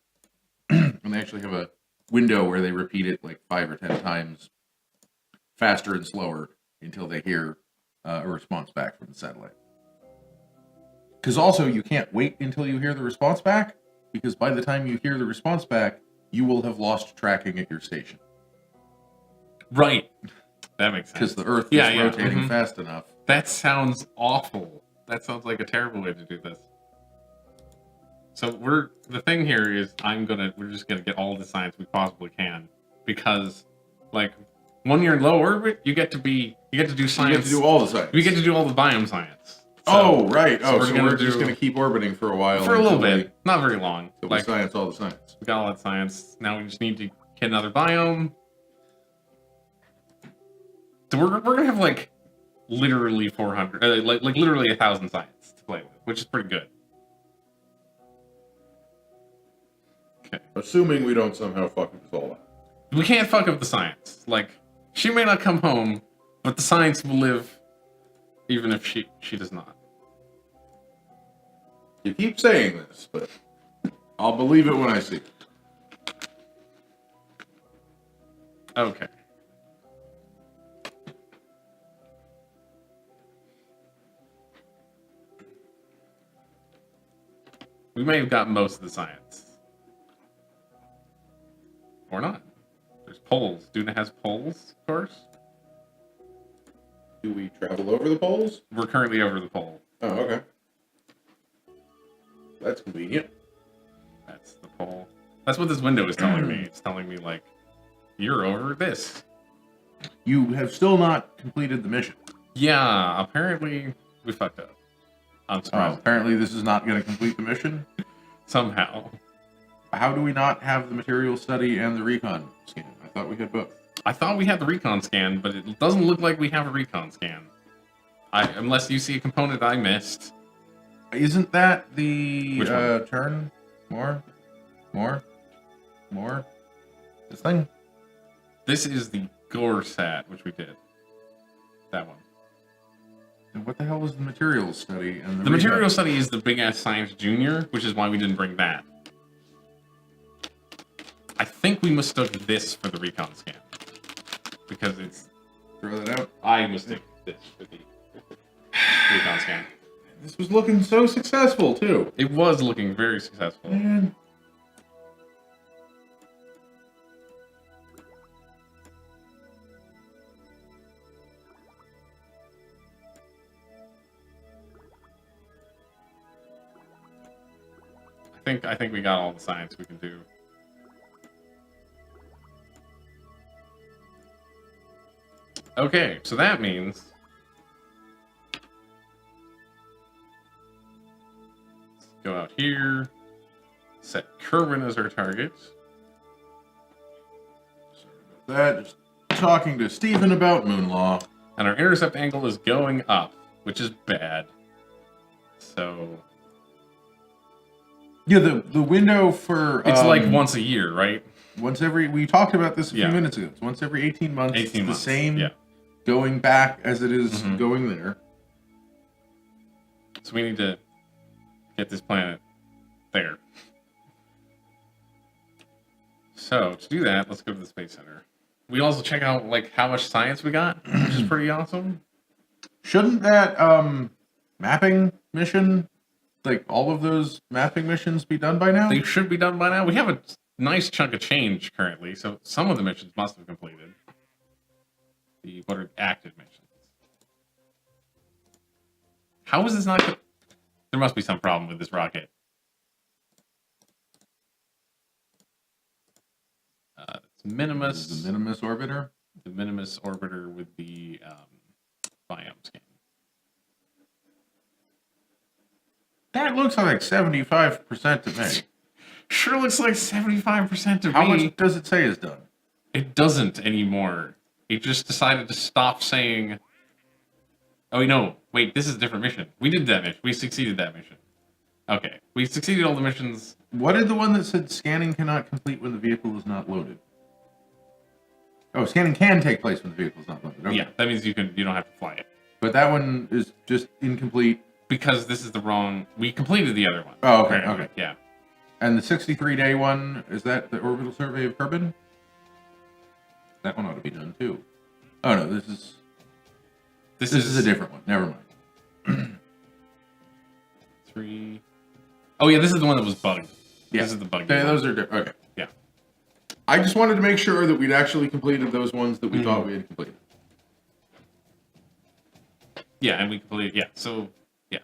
And they actually have a window where they repeat it like 5 or 10 times faster and slower until they hear a response back from the satellite. Because also, you can't wait until you hear the response back, because by the time you hear the response back, you will have lost tracking at your station. Right. That makes sense. Because the Earth is rotating fast enough. That sounds awful. That sounds like a terrible way to do this. So the thing here is we're just gonna get all the science we possibly can, because like when you're in low orbit, you get to do science. You get to do all the science. We get to do all the biome science. So, right. So we're just going to keep orbiting for a while. For a little bit. Not very long. We science all the science. We got all that science. Now we just need to get another biome. So we're going to have like literally 400, like literally 1,000 science to play with, which is pretty good. Okay. Assuming we don't somehow fuck this all up. We can't fuck up the science. Like, she may not come home, but the science will live even if she does not. You keep saying this, but I'll believe it when I see it. Okay. We may have got most of the science. Or not. There's poles. Duna has poles, of course. Do we travel over the poles? We're currently over the pole. Oh, okay. That's convenient. That's the pole. That's what this window is telling me. It's telling me, like, you're over this. You have still not completed the mission. Yeah, apparently we fucked up. Unsurprisingly. Apparently this is not going to complete the mission? Somehow. How do we not have the material study and the recon scan? I thought we had both. I thought we had the recon scan, but it doesn't look like we have a recon scan. Unless you see a component I missed. Isn't that the Which one? turn? More? This thing? This is the Gore sat, which we did. That one. And what the hell was the materials study? And The material study is the Big Ass Science Junior, which is why we didn't bring that. I think we mistook this for the recon scan. Because it's... Throw that out. I mistook this for the recon scan. This was looking so successful, too. It was looking very successful. Man. think we got all the science we can do. Okay, so that means let's go out here, set Kerbin as our target. Sorry about that. Just talking to Stephen about Moonlaw. And our intercept angle is going up, which is bad. So Yeah, the window for it's like once a year, right? Once every. We talked about this a few Yeah. minutes ago. It's once every 18 months. 18 it's months, the same yeah. going back as it is Mhm. going there. So we need to get this planet there. So to do that, let's go to the Space Center. We also check out like how much science we got, which is pretty awesome. Shouldn't that mapping mission, like all of those mapping missions, be done by now? They should be done by now. We have a nice chunk of change currently, so some of the missions must have completed. What are active missions? How is this not? There must be some problem with this rocket. It's Minimus. This is the Minimus orbiter. The Minimus orbiter with the biome scan. That looks like 75% to me. Sure looks like 75% to How me. much does it say is done? It doesn't anymore. It just decided to stop saying... Oh, no. Wait, this is a different mission. We did that mission. We succeeded that mission. Okay. We succeeded all the missions. What did the one that said scanning cannot complete when the vehicle is not loaded? Oh, scanning can take place when the vehicle is not loaded. Okay. Yeah, that means you don't have to fly it. But that one is just incomplete. Because this is the wrong... We completed the other one. Oh, okay, apparently. okay. Yeah. And the 63-day one, is that the orbital survey of Kerbin? That one ought to be done too. Oh no, this is a different one. Never mind. 3... Oh yeah, this is the one that was bugged. Yeah. This is the bug. Okay, those are different. Okay. Yeah. I just wanted to make sure that we'd actually completed those ones that we thought we had completed. Yeah, and we completed... Yeah, so... Yeah.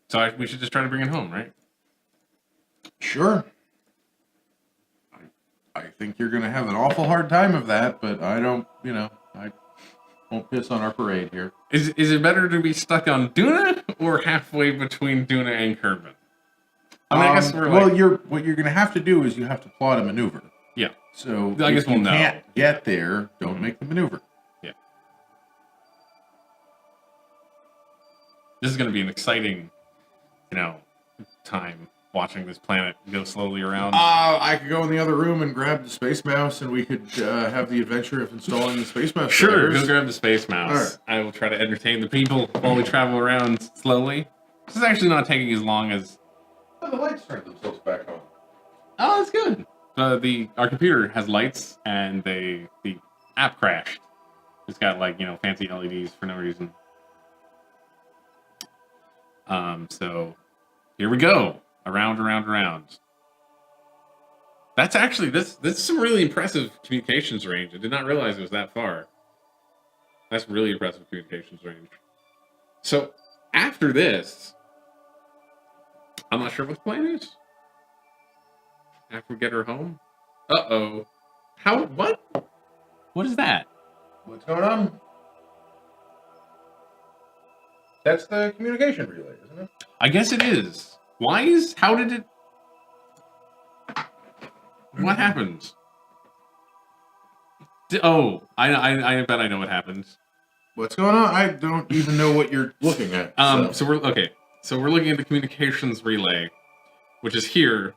So we should just try to bring it home, right? Sure. I think you're going to have an awful hard time of that, but I don't, I won't piss on our parade here. Is it better to be stuck on Duna or halfway between Duna and Kerbin? I mean, I guess we're well, like... what you're going to have to do is you have to plot a maneuver. Yeah. So I guess if we'll you know. can't get there, don't make the maneuver. Yeah. This is going to be an exciting, time watching this planet go slowly around. I could go in the other room and grab the space mouse, and we could have the adventure of installing the space mouse. Sure, drivers. go grab the space mouse. Right. I will try to entertain the people while we travel around slowly. This is actually not taking as long as... Oh, the lights turned themselves back on. Oh, that's good. Our computer has lights, and the app crashed. It's got fancy LEDs for no reason. So here we go. Around. That's actually this is some really impressive communications range. I did not realize it was that far. That's really impressive communications range. So after this, I'm not sure what the plan is. After we get her home? Uh-oh. What? What is that? What's going on? That's the communication relay, isn't it? I guess it is. How did it... What happened? I bet I know what happened. What's going on? I don't even know what you're looking at. So we're looking at the communications relay, which is here,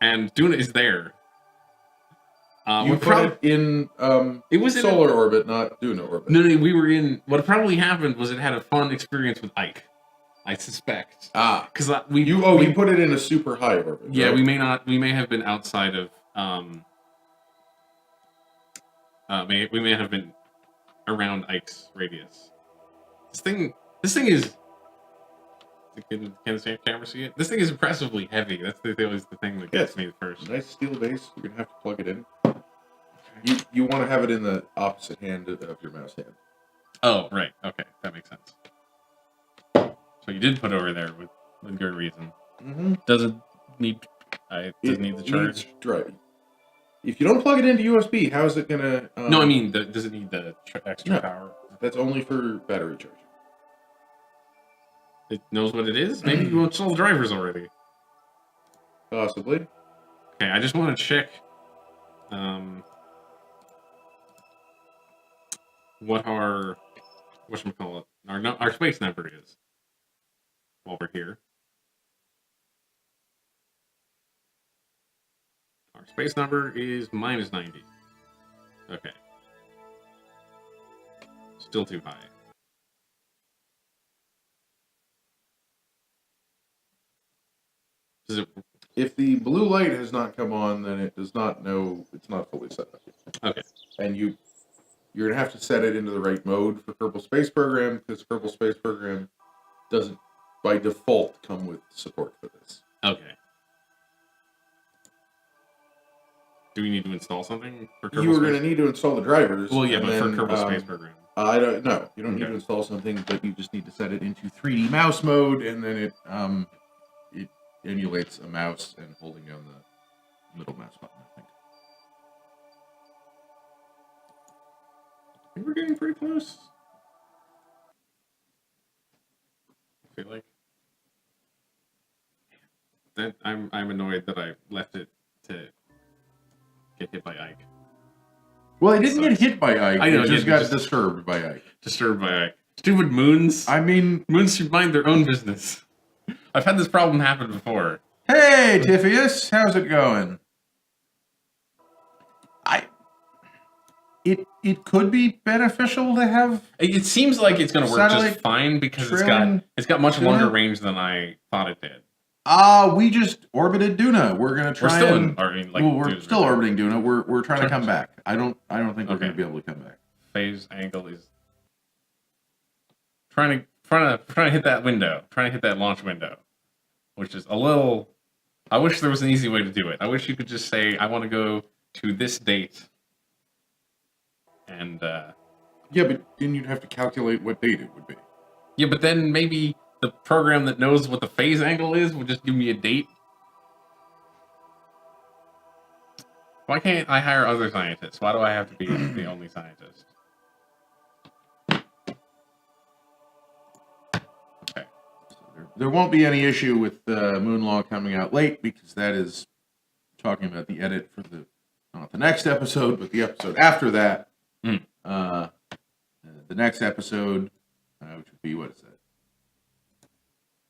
and Duna is there. You put it in it was solar orbit, not Duna orbit. No, we were in... What probably happened was it had a fun experience with Ike, I suspect. Because we put it in a super high orbit. Yeah, right? we may have been outside of... we may have been around Ike's radius. This thing is... Can the camera see it? This thing is impressively heavy. That's always the thing that gets me first. Nice steel base. You're gonna have to plug it in. You want to have it in the opposite hand of your mouse hand. Oh, right. Okay, that makes sense. So you did put over there with with good reason. Mm-hmm. Does it need? Does it need the charge? Needs drive. If you don't plug it into USB, how is it gonna? No, I mean, does it need the extra power? That's only for battery charging. It knows what it is. Maybe you installed drivers already. Possibly. Okay, I just want to check. What our whatchamacallit, our space number is while we're here. Our space number is -90. Okay. Still too high. Does it? If the blue light has not come on, then it does not know it's not fully set up. Okay. And you're gonna have to set it into the right mode for Kerbal Space Program, because Kerbal Space Program doesn't by default come with support for this. Okay. Do we need to install something for Kerbal You were Space? going to need to install the drivers. Well, yeah, and but then, for Kerbal Space Program. I don't know. You don't need to install something, but you just need to set it into 3D mouse mode, and then it emulates a mouse and holding down the middle mouse button, I think. We're getting pretty close. I feel like that I'm annoyed that I left it to get hit by Ike. Well, it didn't get hit by Ike. I know, it just got disturbed by Ike. Disturbed by Ike. Stupid moons. I mean, Moons should mind their own business. I've had this problem happen before. Hey, Tiffius, how's it going? It could be beneficial to have. It seems like it's going to work Satellite just fine because trailing it's got much longer Duna? range than I thought it did. We just orbited Duna. We're gonna try. We're still orbiting Duna. We're trying to come back. I don't think we're gonna be able to come back. Phase angle is trying to hit that window, trying to hit that launch window, which is a little. I wish there was an easy way to do it. I wish you could just say, "I want to go to this date," and yeah, but then you'd have to calculate what date it would be. Yeah, but then maybe the program that knows what the phase angle is would just give me a date. Why can't I hire other scientists? Why do I have to be the only scientist? Okay. So there won't be any issue with Moon Law coming out late, because that is talking about the edit for not the next episode, but the episode after that. The next episode, which would be, what is that?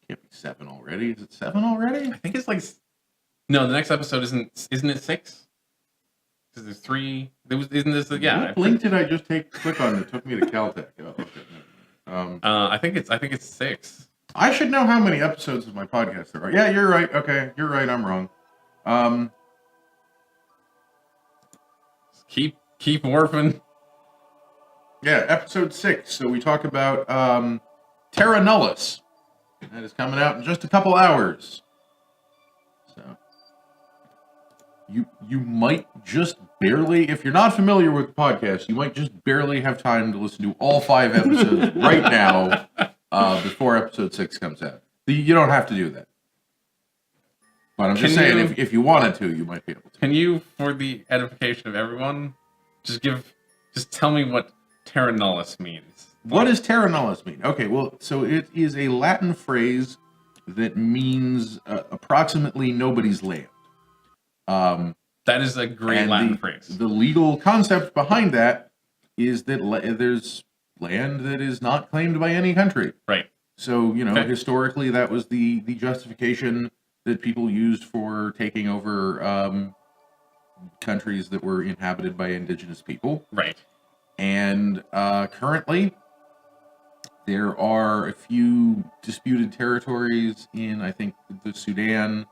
Can't be 7 already. Is it 7 already? I think it's like... No, the next episode isn't it 6? Because there's 3... Isn't this... Yeah. What link did I just click on that took me to Caltech? Oh, okay. I think it's 6. I should know how many episodes of my podcast there are. Yeah, you're right. Okay, you're right. I'm wrong. Keep warping. Yeah, episode 6. So we talk about Terra Nullis. That is coming out in just a couple hours. So you might just barely, if you're not familiar with the podcast, you might just barely have time to listen to all 5 episodes right now before episode 6 comes out. You don't have to do that. But I'm just saying, if you wanted to, you might be able to. Can you, for the edification of everyone, just tell me what Terra Nullis means? What does Terra Nullis mean? Okay, well, so it is a Latin phrase that means approximately nobody's land. That is a great Latin phrase. The legal concept behind that is that there's land that is not claimed by any country. Right. So, historically, that was the justification that people used for taking over countries that were inhabited by indigenous people. Right. And currently, there are a few disputed territories in, I think, the Sudan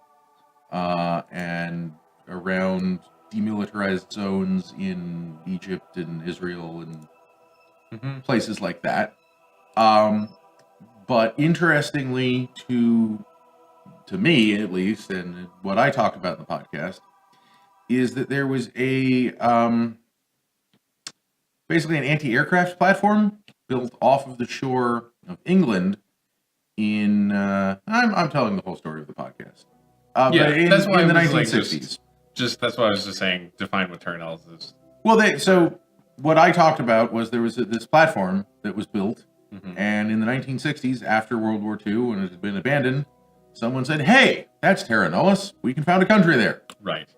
and around demilitarized zones in Egypt and Israel and places like that. But interestingly, to me at least, and what I talked about in the podcast, is that there was a basically an anti-aircraft platform built off of the shore of England in I'm telling the whole story of the podcast. Yeah, but that's why in the I was, like, 1960s. just that's why I was just saying define what terminals is. Well, so what I talked about was there was this platform that was built, and in the 1960s, after World War II, when it had been abandoned, someone said, "Hey, that's Terra Nullis. We can found a country there." Right.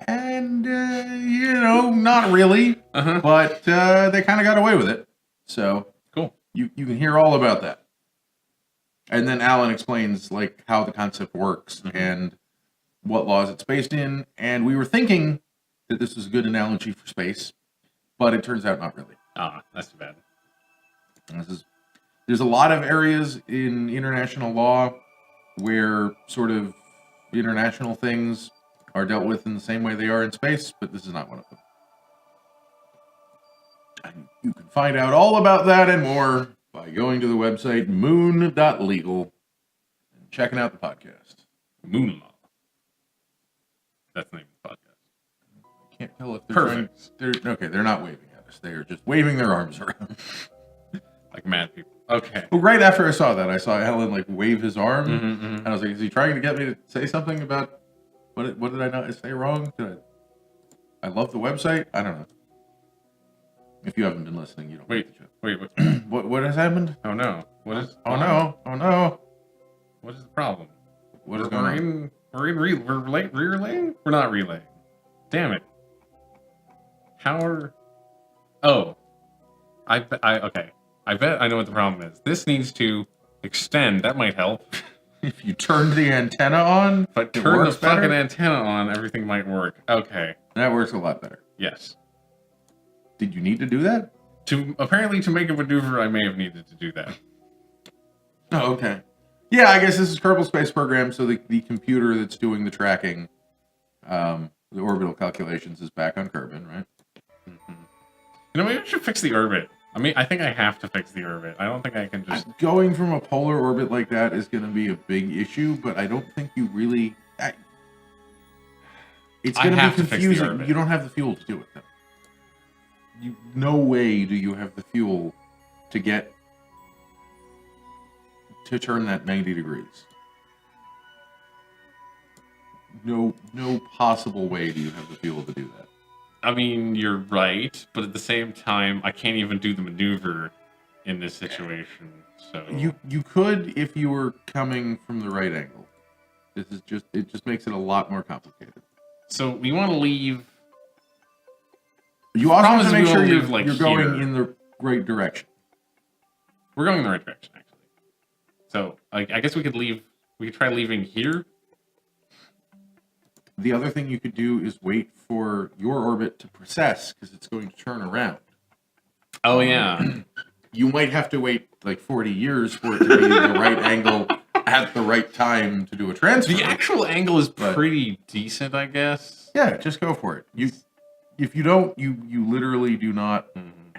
And not really, but they kind of got away with it. So cool. You can hear all about that. And then Alan explains like how the concept works and what laws it's based in. And we were thinking that this was a good analogy for space, but it turns out not really. Ah, that's too bad. There's a lot of areas in international law where sort of international things are dealt with in the same way they are in space, but this is not one of them. And you can find out all about that and more by going to the website moon.legal and checking out the podcast. Moon Law. That's the name of the podcast. I can't tell if they're perfect. They're not waving at us. They are just waving their arms around. Like mad people. Okay. Well, right after I saw that, I saw Alan like wave his arm, and I was like, "Is he trying to get me to say something about what did I not say wrong? I love the website. I don't know. If you haven't been listening, you don't. Wait. What has happened? Oh no. What is? Oh no. What is the problem? What is going on? We're relaying? We're not relaying. Damn it. How are? Oh. Okay. I bet I know what the problem is. This needs to extend. That might help. If you turn the antenna on, but turn the fucking antenna on, everything might work. Okay. That works a lot better. Yes. Did you need to do that? Apparently to make a maneuver, I may have needed to do that. Oh, okay. Yeah, I guess this is Kerbal Space Program, so the computer that's doing the tracking, the orbital calculations is back on Kerbin, right? Maybe I should fix the orbit. I think I have to fix the orbit. I don't think I can just... Going from a polar orbit like that is going to be a big issue, but I don't think you really... It's going to be confusing. You don't have the fuel to do it, though. No way do you have the fuel to turn that 90 degrees. No possible way do you have the fuel to do that. You're right, but at the same time, I can't even do the maneuver in this situation. So you could if you were coming from the right angle. It just makes it a lot more complicated. So we want to leave. You also have to make sure you're going in the right direction. We're going in the right direction, actually. So I guess we could leave. We could try leaving here. The other thing you could do is wait for your orbit to precess, because it's going to turn around. Oh, yeah. You might have to wait like 40 years for it to be the right angle at the right time to do a transfer. The actual angle is pretty decent, I guess. Yeah, just go for it. If you don't, you literally do not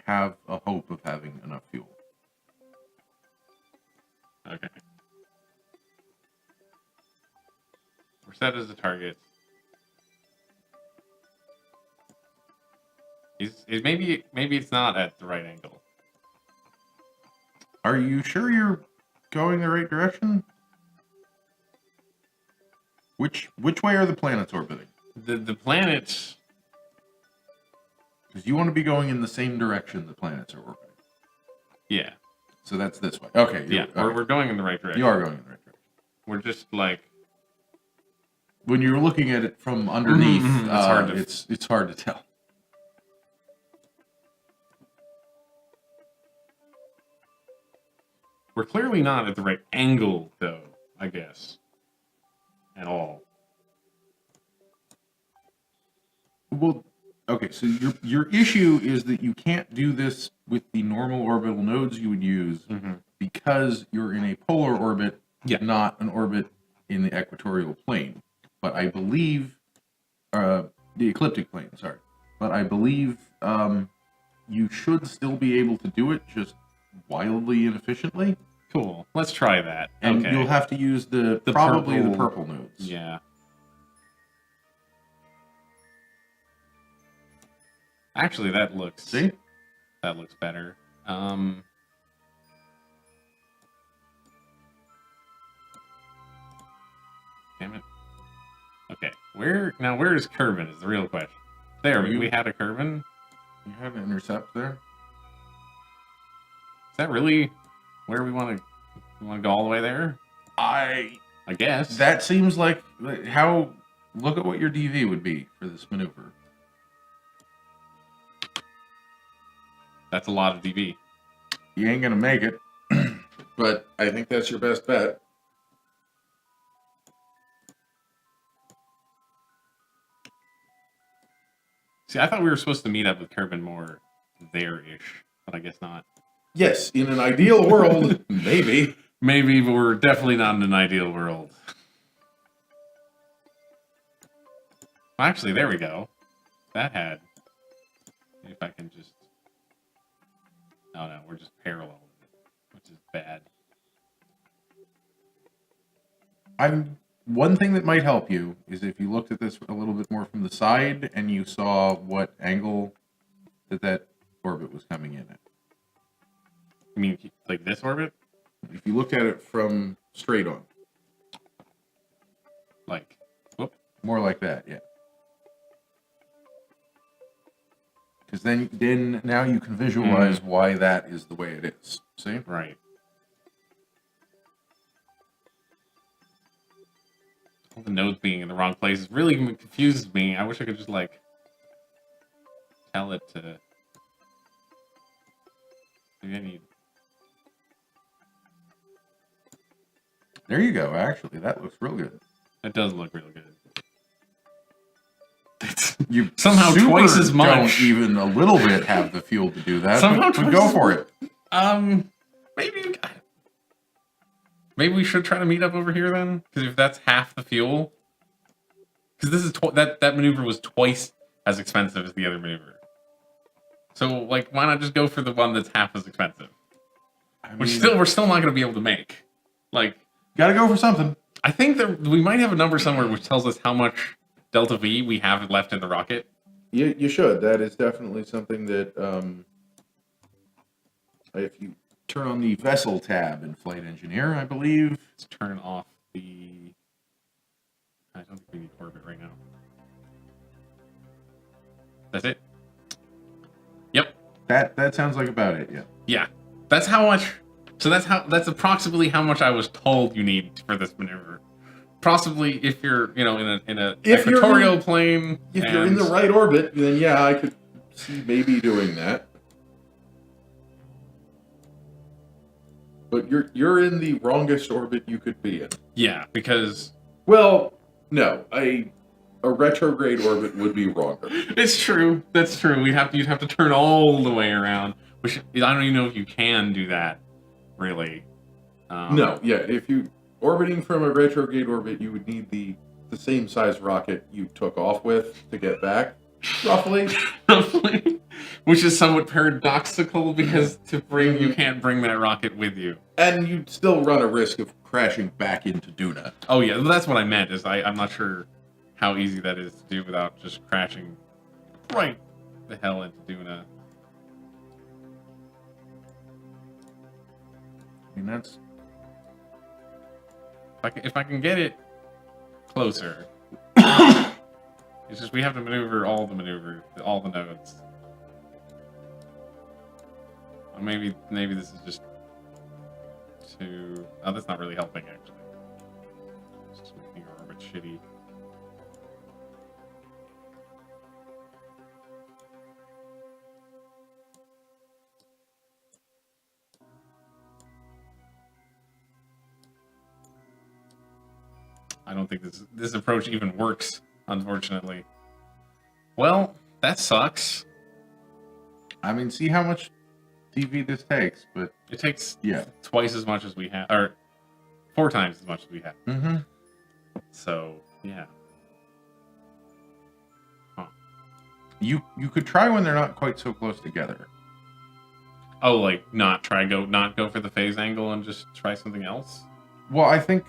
have a hope of having enough fuel. Okay. We're set as a target. Maybe it's not at the right angle. Are you sure you're going the right direction? Which way are the planets orbiting? The planets... Because you want to be going in the same direction the planets are orbiting. Yeah. So that's this way. Okay. Yeah, we're going in the right direction. You are going in the right direction. We're just like... When you're looking at it from underneath, it's hard to tell. We're clearly not at the right angle, though, I guess. At all. Well, okay, so your issue is that you can't do this with the normal orbital nodes you would use because you're in a polar orbit, not an orbit in the equatorial plane. But I believe, the ecliptic plane, sorry. But I believe you should still be able to do it, just wildly inefficiently. Cool. Let's try that. And you'll have to use probably the purple nodes. Yeah. Actually, that looks... See? That looks better. Damn it. Okay, where is Kerbin is the real question. There, we had a Kerbin. You have an intercept there? Is that really where we want to go all the way there? I guess. That seems like how... Look at what your DV would be for this maneuver. That's a lot of DV. You ain't gonna make it. But I think that's your best bet. See, I thought we were supposed to meet up with Kerbin more there-ish, but I guess not. Yes, in an ideal world, maybe. Maybe, but we're definitely not in an ideal world. Actually, there we go. That had... If I can just... Oh no, we're just parallel with it, which is bad. One thing that might help you is if you looked at this a little bit more from the side and you saw what angle that orbit was coming in at. You mean like this orbit? If you looked at it from straight on. Like, whoop. More like that, yeah. Because then now you can visualize why that is the way it is. See? Right. All the nodes being in the wrong place really confuses me. I wish I could just, like, tell it to... Maybe I need... There you go, actually. That looks real good. It does look real good. You somehow twice as much. Don't even a little bit have the fuel to do that. Somehow but go for it. Maybe we should try to meet up over here then, because if that's half the fuel, because this is that maneuver was twice as expensive as the other maneuver. So like, why not just go for the one that's half as expensive? We're still not going to be able to make. Like, gotta go for something. I think that we might have a number somewhere which tells us how much Delta V we have left in the rocket. You should. That is definitely something that, if you turn on the vessel tab in Flight Engineer, I believe. Let's turn off the... I don't think we need orbit right now. That's it? Yep. That sounds like about it, yeah. Yeah. That's how much... So that's approximately how much I was told you need for this maneuver. Possibly if you're, in a equatorial plane. If you're in the right orbit, then yeah, I could see maybe doing that. But you're in the wrongest orbit you could be in. Yeah, because... Well, no. A retrograde orbit would be wronger. It's true. That's true. You'd have to turn all the way around. Which, I don't even know if you can do that, really. No, yeah. If you... Orbiting from a retrograde orbit, you would need the same size rocket you took off with to get back, roughly. Roughly. Which is somewhat paradoxical because you can't bring that rocket with you. And you'd still run a risk of crashing back into Duna. Oh yeah, that's what I meant, is I'm not sure how easy that is to do without just crashing right the hell into Duna. I mean, that's... If I can get it closer. It's just we have to maneuver all the nodes. Or maybe this is just too... Oh, that's not really helping, actually. It's just making our orbit shitty. I don't think this approach even works, unfortunately. Well, that sucks. I mean, see how much DV this takes, but... It takes twice as much as we have, or 4 times as much as we have. Mm-hmm. So, yeah. Huh. You could try when they're not quite so close together. Oh, like, not go for the phase angle and just try something else? Well, I think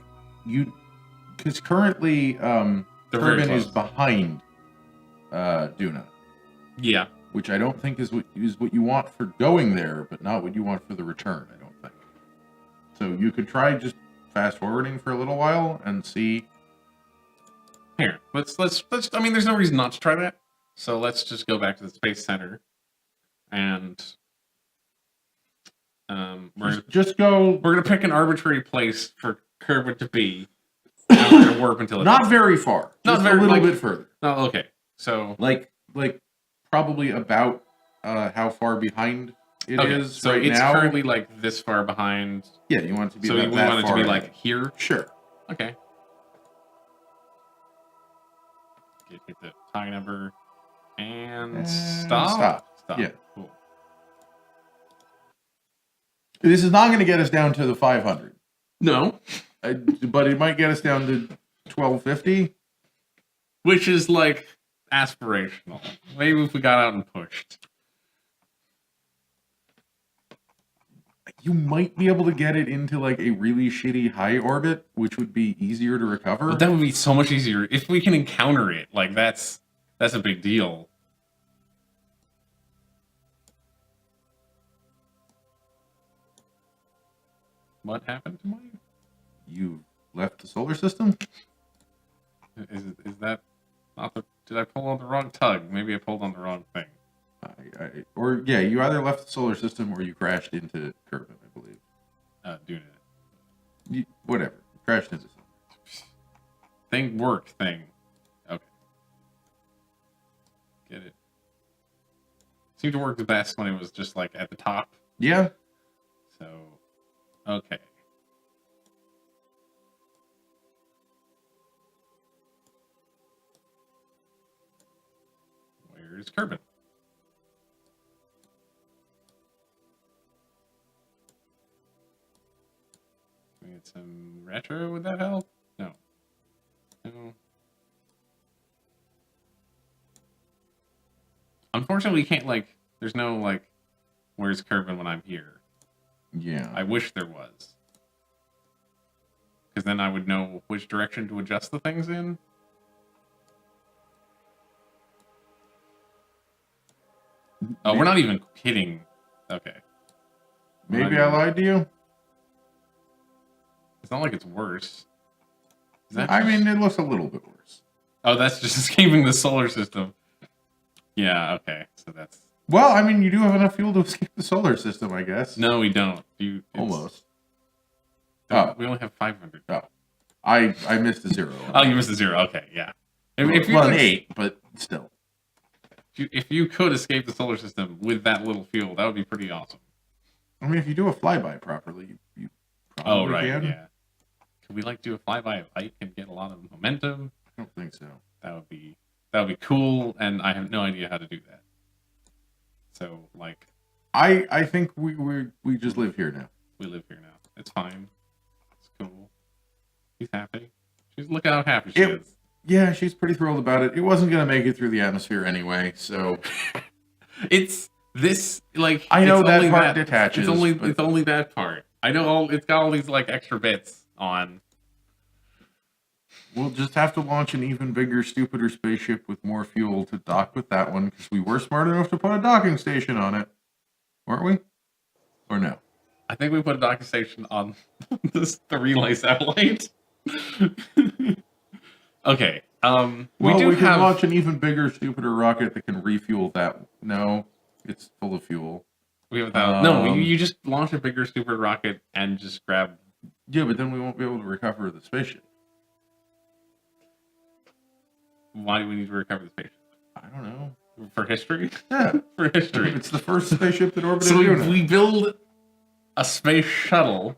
because currently, Kerbin is behind Duna. Yeah. Which I don't think is what you want for going there, but not what you want for the return, I don't think. So you could try just fast forwarding for a little while and see Here, let's. I mean, there's no reason not to try that. So let's just go back to the Space Center, and just go. We're gonna pick an arbitrary place for Kerbal to be, and we're gonna warp until it not very far. Not just very, a little like, bit further. Oh, okay. So like probably about how far behind it is so right it's now. currently like this far behind. Yeah, you want it to be. So about we that want it to far be ahead. like here. Sure. Okay. Hit the tie number and stop. Yeah. Cool. This is not going to get us down to the 500. No. But it might get us down to 1250. Which is like aspirational. Maybe if we got out and pushed. You might be able to get it into like a really shitty high orbit, which would be easier to recover. But that would be so much easier if we can encounter it. Like that's a big deal. What happened to mine? You left the solar system? Is that not the? Did I pull on the wrong tug? Maybe I pulled on the wrong thing. You either left the solar system or you crashed into Kerbal, I believe. Doing it. Whatever. Crashed into something. Thing worked. Thing. Okay. Get it. Seemed to work the best when it was just like at the top. Yeah. So, okay. Where's Kerbal? We get some retro. Would that help? No. No. Unfortunately, we can't like. There's no like. Where's Kerbal when I'm here? Yeah. I wish there was. Because then I would know which direction to adjust the things in. Oh, we're not even kidding. Okay. Maybe I lied to you? It's not like it's worse. I mean, it looks a little bit worse. Oh, that's just escaping the solar system. Yeah, okay. So that's... Well, I mean, you do have enough fuel to escape the solar system, I guess. No, we don't. Almost. We only have 500. Oh. I missed a zero. Oh, you missed a zero. Okay, yeah. If you well, could, an 8, but still. If you could escape the solar system with that little fuel, that would be pretty awesome. I mean, if you do a flyby properly, you probably can. Yeah. Could we like do a flyby of Ike and get a lot of momentum? I don't think so. That would be cool, and I have no idea how to do that. So like, I think we just live here now. We live here now. It's fine. It's cool. She's happy. Look at how happy she is. Yeah, she's pretty thrilled about it. It wasn't going to make it through the atmosphere anyway, so it's this like I know that part detaches. It's only that part. I know it's got all these like extra bits on. We'll just have to launch an even bigger, stupider spaceship with more fuel to dock with that one, because we were smart enough to put a docking station on it, weren't we? Or no? I think we put a docking station on the relay satellite. Okay. We can launch an even bigger, stupider rocket that can refuel that. No, it's full of fuel. We have no. You just launch a bigger, stupider rocket and just grab. Yeah, but then we won't be able to recover the spaceship. Why do we need to recover the spaceship? I don't know. For history? Yeah, for history. It's the first spaceship that orbited. So we build a space shuttle.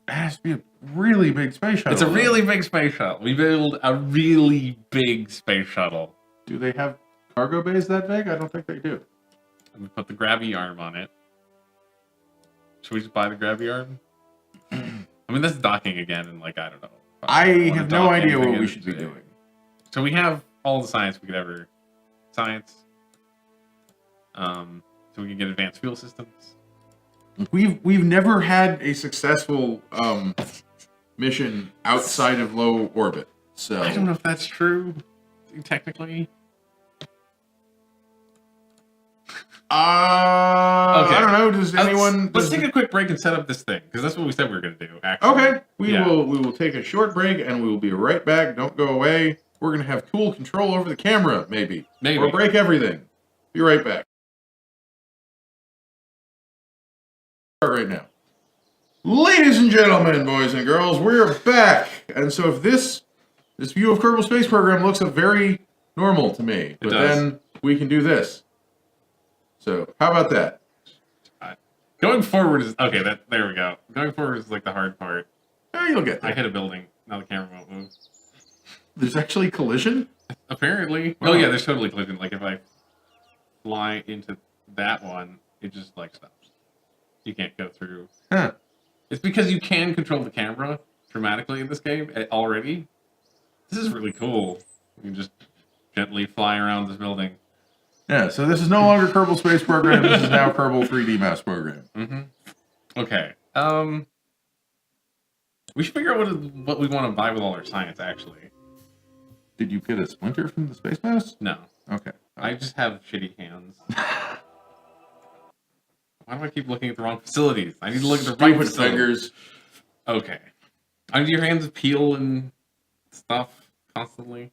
It has to be a really big space shuttle. It's a really big space shuttle. We build a really big space shuttle. Do they have cargo bays that big? I don't think they do. And we put the gravity arm on it. Should we just buy the gravity arm? I mean, that's docking again, and like, I don't know. I have no idea what we should be doing. So we have all the science we could ever... Science. So we can get advanced fuel systems. We've never had a successful mission outside of low orbit. So I don't know if that's true, technically. Okay. I don't know. Does anyone? Let's take a quick break and set up this thing, because that's what we said we were going to do. Actually. Okay. We will take a short break and we will be right back. Don't go away. We're going to have cool control over the camera, maybe. Maybe. Or break everything. Be right back. Start right now. Ladies and gentlemen, boys and girls, we're back. And so if this view of Kerbal Space Program looks very normal to me, but then we can do this. So how about that? Going forward is okay. There we go. Going forward is like the hard part. You'll get there. I hit a building. Now the camera won't move. There's actually collision? Apparently. Wow. Oh yeah, there's totally collision. Like if I fly into that one, it just like stops. You can't go through. Huh. It's because you can control the camera dramatically in this game already. This is really cool. You can just gently fly around this building. Yeah, so this is no longer Kerbal Space Program. This is now Kerbal 3D Mouse Program. Mm-hmm. Okay. We should figure out what we want to buy with all our science, actually. Did you get a splinter from the Space Mouse? No. Okay. I just have shitty hands. Why do I keep looking at the wrong facilities? I need to look at the right facilities. Fingers. Okay. Do your hands peel and stuff constantly?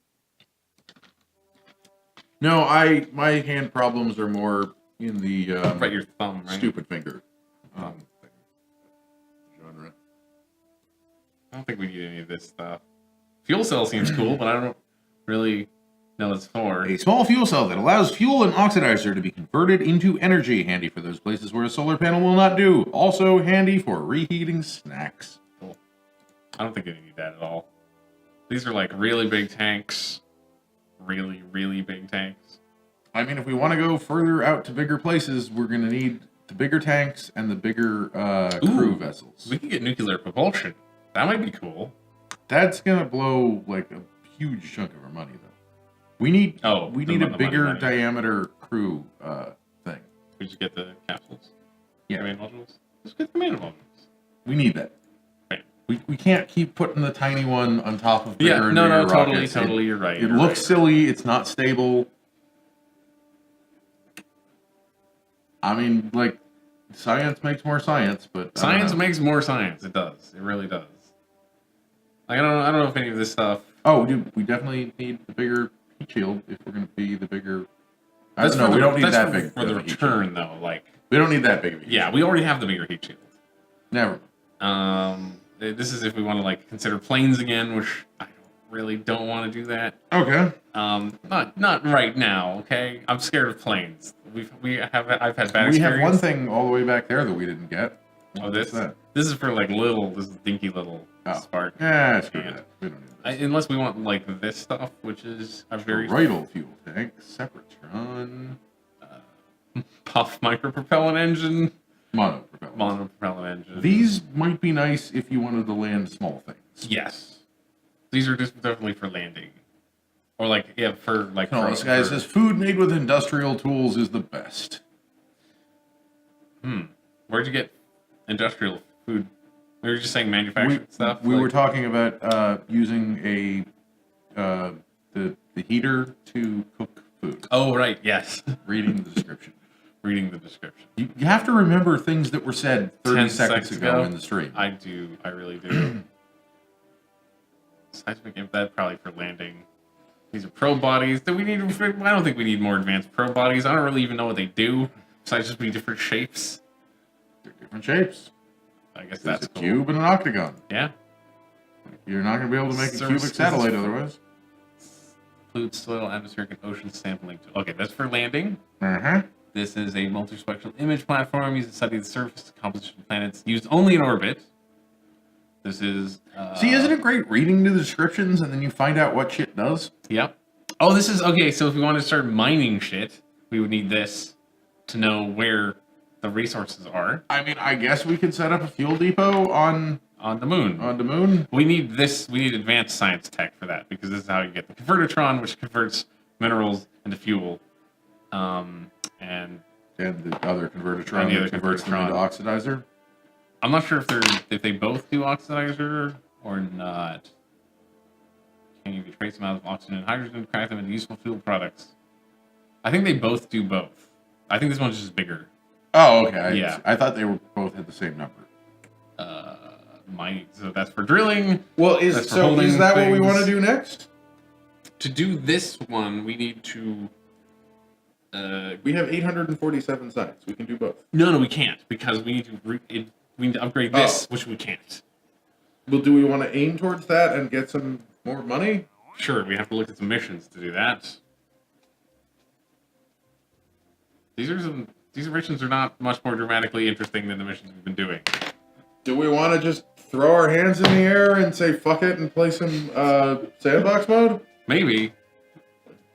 No, my hand problems are more in the right, your thumb, right? Stupid finger Thumb. genre. I don't think we need any of this stuff. Fuel cell seems cool, but I don't really know what it's for. A small fuel cell that allows fuel and oxidizer to be converted into energy, handy for those places where a solar panel will not do. Also handy for reheating snacks. Cool. I don't think we need that at all. These are like really big tanks. Really, really big tanks. I mean, if we want to go further out to bigger places, we're going to need the bigger tanks and the bigger crew vessels. We can get nuclear propulsion. That might be cool. That's going to blow like a huge chunk of our money, though. We need a bigger diameter crew thing. We just get the capsules. Yeah. Command modules. Let's get command modules. We need that. Right. We can't keep putting the tiny one on top of bigger and bigger rockets. Totally, you're right. It looks silly. It's not stable. I mean, like, science makes more science, but science makes more science. It does. It really does. Like, I don't know if any of this stuff. Oh, dude, we definitely need the bigger heat shield if we're going to be the bigger. I don't know. We don't need that big for the return, though. Like, we don't need that big of a heat shield. We already have the bigger heat shield. Never. This is if we want to like consider planes again, which I really don't want to do that. Okay. Not right now. Okay, I'm scared of planes. I've had bad experience. We have one thing all the way back there that we didn't get. Oh, this is for like this is dinky little spark. Yeah, screw that. We don't need this. Unless we want like this stuff, which is a very toroidal fuel tank, Separatron, puff micropropellant engine. Monopropellant engine. These might be nice if you wanted to land small things. Yes. These are just definitely for landing. Or like, for like... No, this guy says food made with industrial tools is the best. Where'd you get industrial food? We were just saying manufactured stuff? We were talking about using the heater to cook food. Oh, right, yes. Reading the description. You have to remember things that were said 30 seconds ago in the stream. I do. I really do. Seismic impact, probably for landing. These are probe bodies. I don't think we need more advanced probe bodies. I don't really even know what they do. Besides just be different shapes. They're different shapes. I guess that's a cube and an octagon. Yeah. You're not going to be able to make a cubic satellite otherwise. Fluid, soil, atmospheric, and ocean sampling. Okay, that's for landing. This is a multispectral image platform used to study the surface composition of planets, used only in orbit. This is... See, isn't it great reading the descriptions and then you find out what shit does? Yep. Oh, this is... Okay, so if we want to start mining shit, we would need this to know where the resources are. I mean, I guess we could set up a fuel depot on the moon. On the moon? We need this. We need advanced science tech for that, because this is how you get the convertitron, which converts minerals into fuel. And the other convertitron that converts them into oxidizer. I'm not sure if they both do oxidizer or not. Can you trace amounts of oxygen and hydrogen to crack them into useful fuel products? I think they both do both. I think this one's just bigger. Oh, okay. I thought they were both had the same number. So that's for drilling. Well, is that what we want to do next? to do this one, we need to. We have 847 sites. We can do both. No, we can't because we need to we need to upgrade this, which we can't. Well, do we want to aim towards that and get some more money? Sure, we have to look at some missions to do that. These missions are not much more dramatically interesting than the missions we've been doing. Do we want to just throw our hands in the air and say fuck it and play some sandbox mode? Maybe.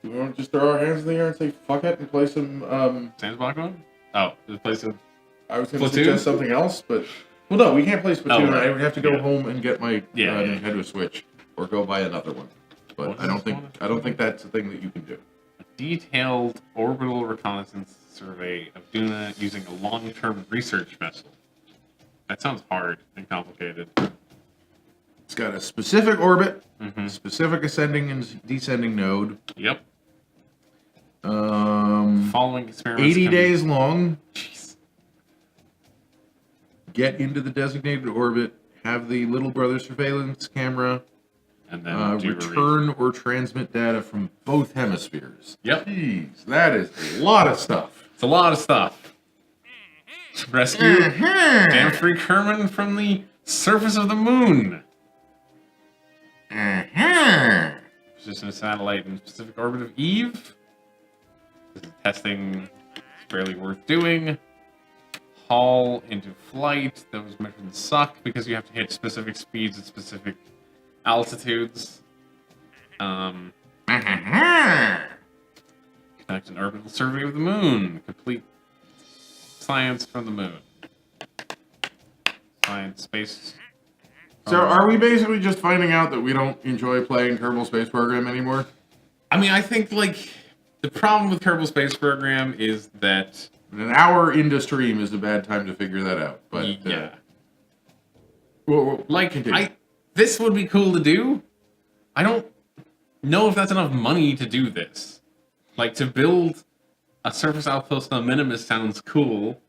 Do we want to just throw our hands in the air and say fuck it and play some Sandbox mode? Oh, play some. I was going to suggest something else, but well, no, we can't play Splatoon. Oh, right. I would have to go home and get my Yeah. Nintendo Switch or go buy another one. But I don't think that's a thing that you can do. A detailed orbital reconnaissance survey of Duna using a long-term research vessel. That sounds hard and complicated. It's got a specific orbit, Mm-hmm. specific ascending and descending node. Yep. 80 Following experiments. days long. Jeez. Get into the designated orbit. Have the little brother surveillance camera. And then Return or transmit data from both hemispheres. Yep. Jeez, that is a lot of stuff. It's a lot of stuff. Rescue Dan Freak Herman from the surface of the moon. Position a satellite in specific orbit of Eve. This is testing. It's barely worth doing. Haul into flight. Those missions suck because you have to hit specific speeds at specific altitudes. Conduct an orbital survey of the moon. Complete science from the moon. Science, space. So are we basically just finding out that we don't enjoy playing Kerbal Space Program anymore? I mean, I think, like, the problem with Kerbal Space Program is that... An hour into stream is a bad time to figure that out, but... yeah. Well, Like, continue. this would be cool to do. I don't know if that's enough money to do this. Like, to build a surface outpost on Minimus sounds cool.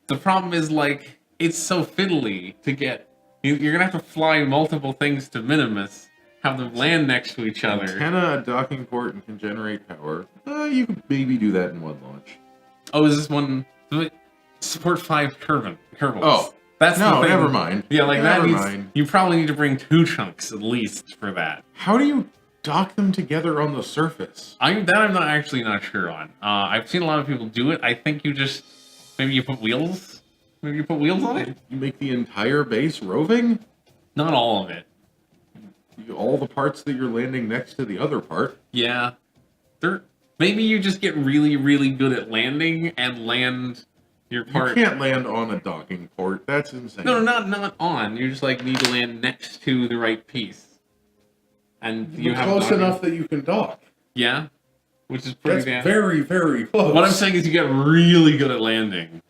The problem is, like, it's so fiddly to get... You're gonna have to fly multiple things to Minimus, have them land next to each other. Antenna, a docking port, and can generate power. You could maybe do that in one launch. Oh, is this one... Support 5 Kerbals. Oh. That's No, the thing. never mind. Yeah, like Never that mind. needs... You probably need to bring 2 chunks, at least, for that. How do you dock them together on the surface? I'm not sure on. I've seen a lot of people do it. I think you just... Maybe you put wheels? Maybe you put wheels on it? You make the entire base roving? Not all of it. All the parts that you're landing next to the other part? Yeah. Maybe you just get really, really good at landing and land your part... You can't land on a docking port. That's insane. No, not on. You just, like, need to land next to the right piece. And you have close docking. enough that you can dock. Yeah. Which is pretty That's damn... very, very close. What I'm saying is you get really good at landing.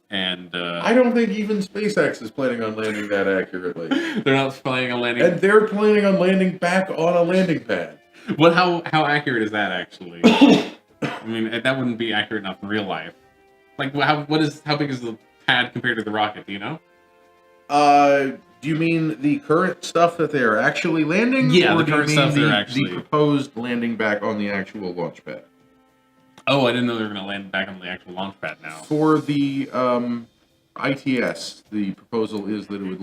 And, I don't think even SpaceX is planning on landing that accurately. they're not planning on landing... And they're planning on landing back on a landing pad. How accurate is that, actually? I mean, that wouldn't be accurate enough in real life. Like, how big is the pad compared to the rocket, do you know? Do you mean the current stuff that they are actually landing? Yeah, or the current stuff they're actually... the proposed landing back on the actual launch pad? Oh, I didn't know they were going to land back on the actual launch pad now. For the ITS, the proposal is that it would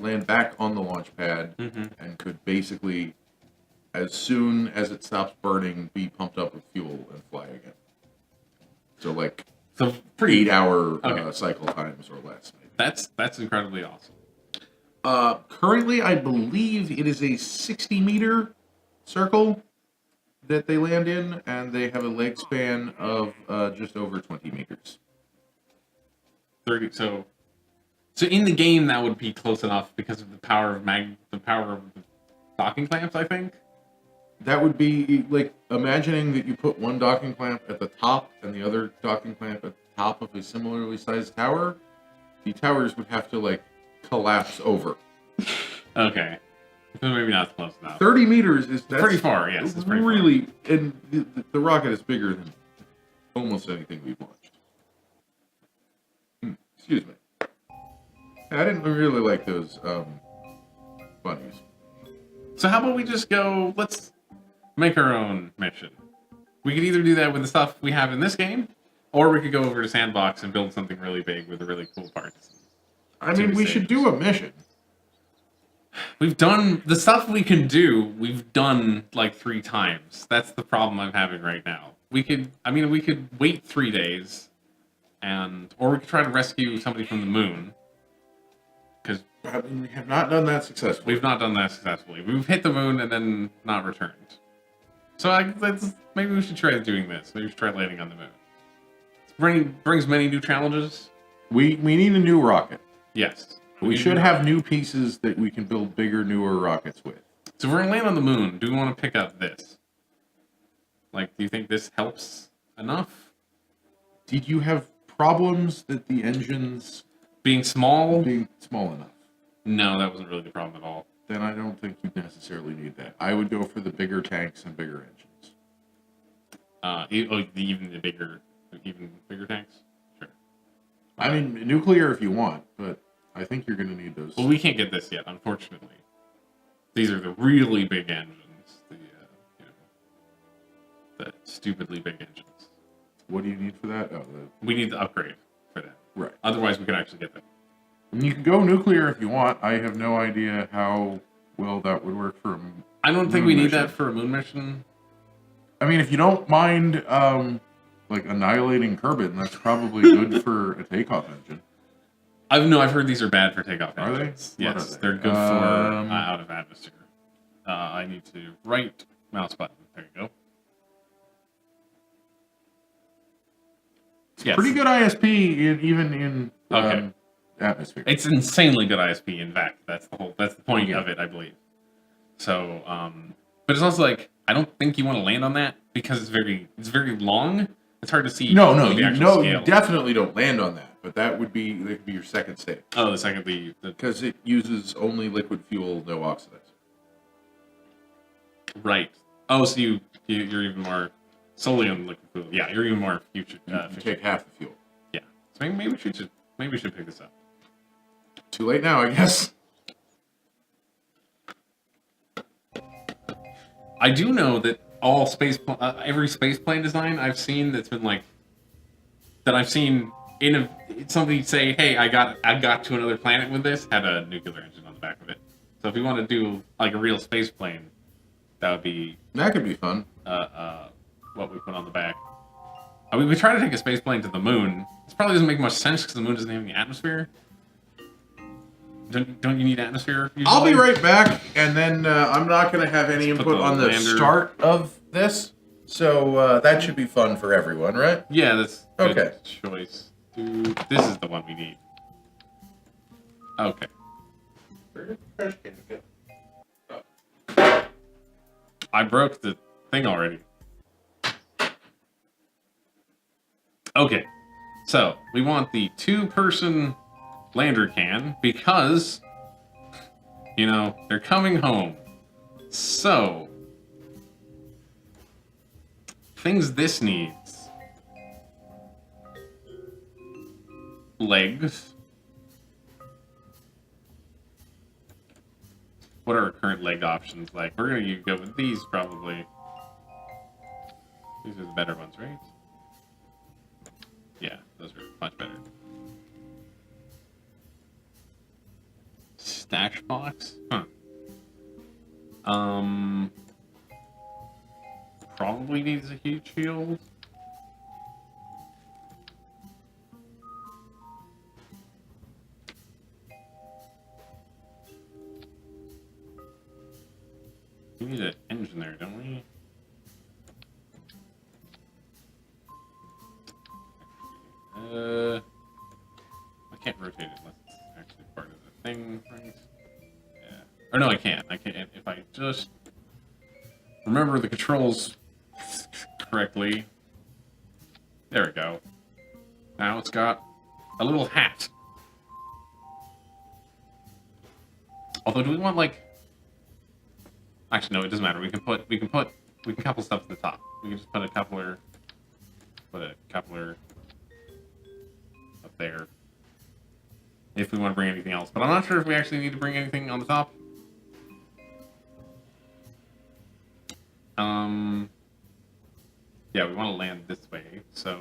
land back on the launch pad, and could basically, as soon as it stops burning, be pumped up with fuel and fly again. So like, pretty 8-hour cycle times or less. Maybe. That's incredibly awesome. Currently, I believe it is a 60-meter circle that they land in, and they have a leg span of just over 20 meters. 30. So in the game that would be close enough because of the power of the docking clamps, I think. That would be like imagining that you put one docking clamp at the top and the other docking clamp at the top of a similarly sized tower. The towers would have to like collapse over. Okay. Maybe not close enough. 30 meters is pretty far, yes. It's pretty really far. And the rocket is bigger than almost anything we've launched. Excuse me. I didn't really like those bunnies. So how about we just go, let's make our own mission. We could either do that with the stuff we have in this game, or we could go over to Sandbox and build something really big with the really cool parts. I mean, we should do a mission. We've done the stuff we can do. We've done like 3 times. That's the problem I'm having right now. We could wait 3 days, or we could try to rescue somebody from the moon. Because we have not done that successfully. We've not done that successfully. We've hit the moon and then not returned. So maybe we should try doing this. Maybe we should try landing on the moon. It brings many new challenges. We need a new rocket. Yes. We should have new pieces that we can build bigger, newer rockets with. So if we're going to land on the moon, do we want to pick up this? Like, do you think this helps enough? Did you have problems that the engines... Being small enough? No, that wasn't really the problem at all. Then I don't think you necessarily need that. I would go for the bigger tanks and bigger engines. Even bigger tanks? Sure. I mean, nuclear if you want, but I think you're going to need those. Well, we can't get this yet, unfortunately. These are the really big engines. The stupidly big engines. What do you need for that? We need the upgrade for that. Right. Otherwise, we could actually get them. You can go nuclear if you want. I have no idea how well that would work for a moon I don't think we need mission. that for a moon mission. I mean, if you don't mind, like annihilating Kerbin, that's probably good for a takeoff engine. I've heard these are bad for takeoff Are engines. they? Yes, they're good for out of atmosphere. I need to right mouse button. There you go. Yes. Pretty good ISP even in atmosphere. It's insanely good ISP. In fact, that's the point Yeah. of it, I believe. So, but it's also like I don't think you want to land on that because it's very long. It's hard to see. No, scale. you definitely don't land on that. But that could be your second stage. Oh, the second because it uses only liquid fuel, no oxidizer. Right. Oh, so you're even more solely on liquid fuel. Yeah, you're even more future. You take half the fuel. Yeah. So maybe we should pick this up. Too late now, I guess. I do know that all every space plane design I've seen I've seen somebody say, "Hey, I got to another planet with this," had a nuclear engine on the back of it. So if you want to do like a real space plane, that could be fun. What we put on the back. I mean, we try to take a space plane to the moon. This probably doesn't make much sense because the moon doesn't have any atmosphere. Don't you need atmosphere? Usually? I'll be right back, and then I'm not going to have any input on the lander. start of this, so that should be fun for everyone, right? Yeah, that's a good Okay. choice. Dude, this is the one we need. Okay. Where did the trash can go? I broke the thing already. Okay, so we want the 2-person lander can because, they're coming home. So, things this needs. Legs. What are our current leg options like? We're going to go with these probably. These are the better ones, right? Yeah, those are much better. Stash box? Huh. Probably needs a heat shield. We need an engine there, don't we? I can't rotate it unless it's actually part of the thing, right? Yeah. Or no, I can't. I can't. If I just remember the controls correctly. There we go. Now it's got a little hat. Although, do we want like? Actually, no. It doesn't matter. We can couple stuff to the top. We can just put a coupler up there. If we want to bring anything else, but I'm not sure if we actually need to bring anything on the top. Yeah, we want to land this way. So,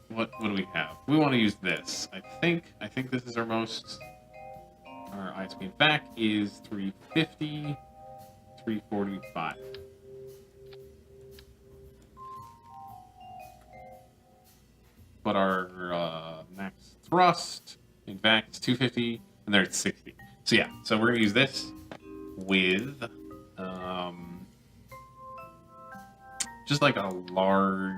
what do we have? We want to use this. I think this is our ISP back is 350, 345. But our max thrust, in fact, is 250, and there it's 60. So yeah, so we're gonna use this with just like a large.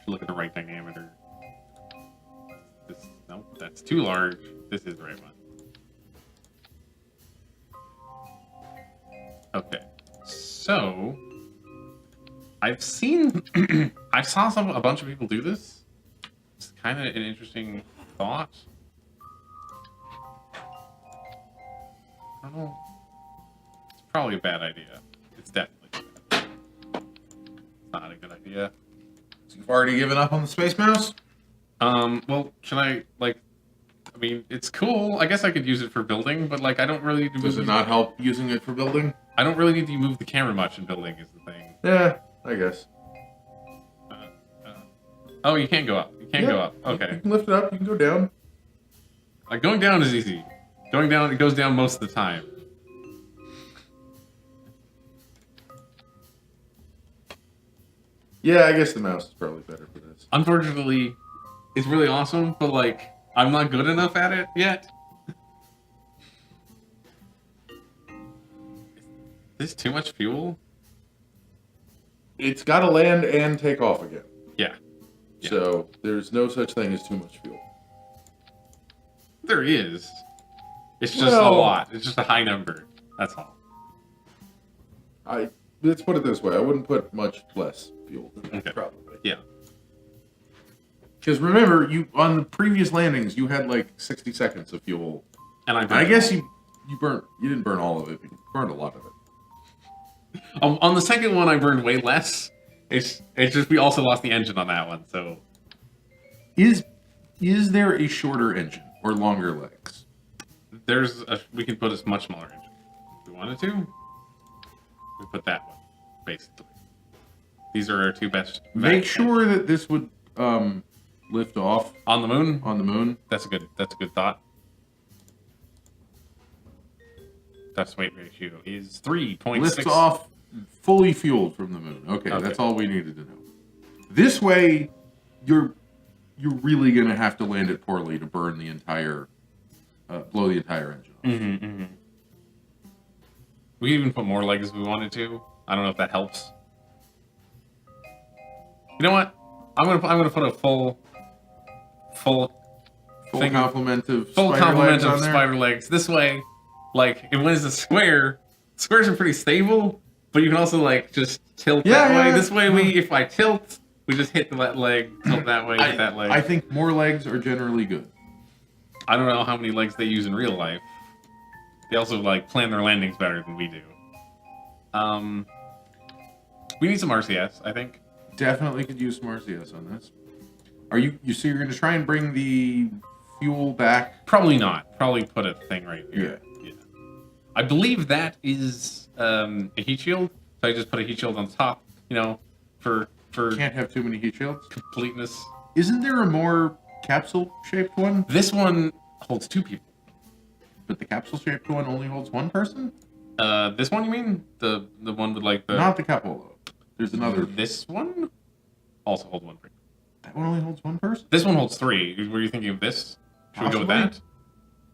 Look at the right diameter. Nope, that's too large. This is the right one. Okay, so I've seen, I saw a bunch of people do this. It's kind of an interesting thought. I don't know. It's probably a bad idea. It's definitely not a good idea. So you've already given up on the Space Mouse? Well, can I, like, I mean, it's cool. I guess I could use it for building, but, like, I don't really need to Does it not help using it for building? I don't really need to move the camera much in building, is the thing. Yeah, I guess. Oh, you can't go up. You can't go up. Okay. You can lift it up, you can go down. Like, going down is easy. Going down, it goes down most of the time. Yeah, I guess the mouse is probably better for this. Unfortunately, it's really awesome, but, like, I'm not good enough at it yet. Is this too much fuel? It's got to land and take off again. Yeah. So there's no such thing as too much fuel. There is. It's just a lot. It's just a high number. That's all. Let's put it this way. I wouldn't put much less fuel than that, probably. Yeah. Because remember, on the previous landings, you had like 60 seconds of fuel. And I guess you didn't burn all of it, but you burned a lot of it. On the second one, I burned way less. It's just we also lost the engine on that one, so. Is there a shorter engine or longer legs? We can put a much smaller engine if we wanted to. We put that one, basically. These are our two best. Make sure that this would lift off on the moon. On the moon. That's a good thought. Thrust weight ratio is 3.6. Lifts off fully fueled from the moon. Okay, that's all we needed to know. This way, you're really gonna have to land it poorly to burn the entire, blow the entire engine off. Mm-hmm, mm-hmm. We could even put more legs if we wanted to. I don't know if that helps. You know what? I'm gonna put a full complement of spider legs. This way, like, when it's a square, squares are pretty stable, but you can also like just tilt that way. This way, if I tilt, we just hit that leg, tilt that way, hit that leg. I think more legs are generally good. I don't know how many legs they use in real life. They also like plan their landings better than we do. We need some RCS, I think. Definitely could use some RCS on this. So you're going to try and bring the fuel back? Probably not. Probably put a thing right here. Yeah. I believe that is a heat shield. So I just put a heat shield on top, for Can't have too many heat shields. Completeness. Isn't there a more capsule-shaped one? This one holds 2 people. But the capsule-shaped one only holds 1 person? This one, you mean? The one with like the... Not the Capolo. There's another... This one? Also holds 1 person. That one only holds 1 person? This one holds 3. Were you thinking of this? Should we go with that?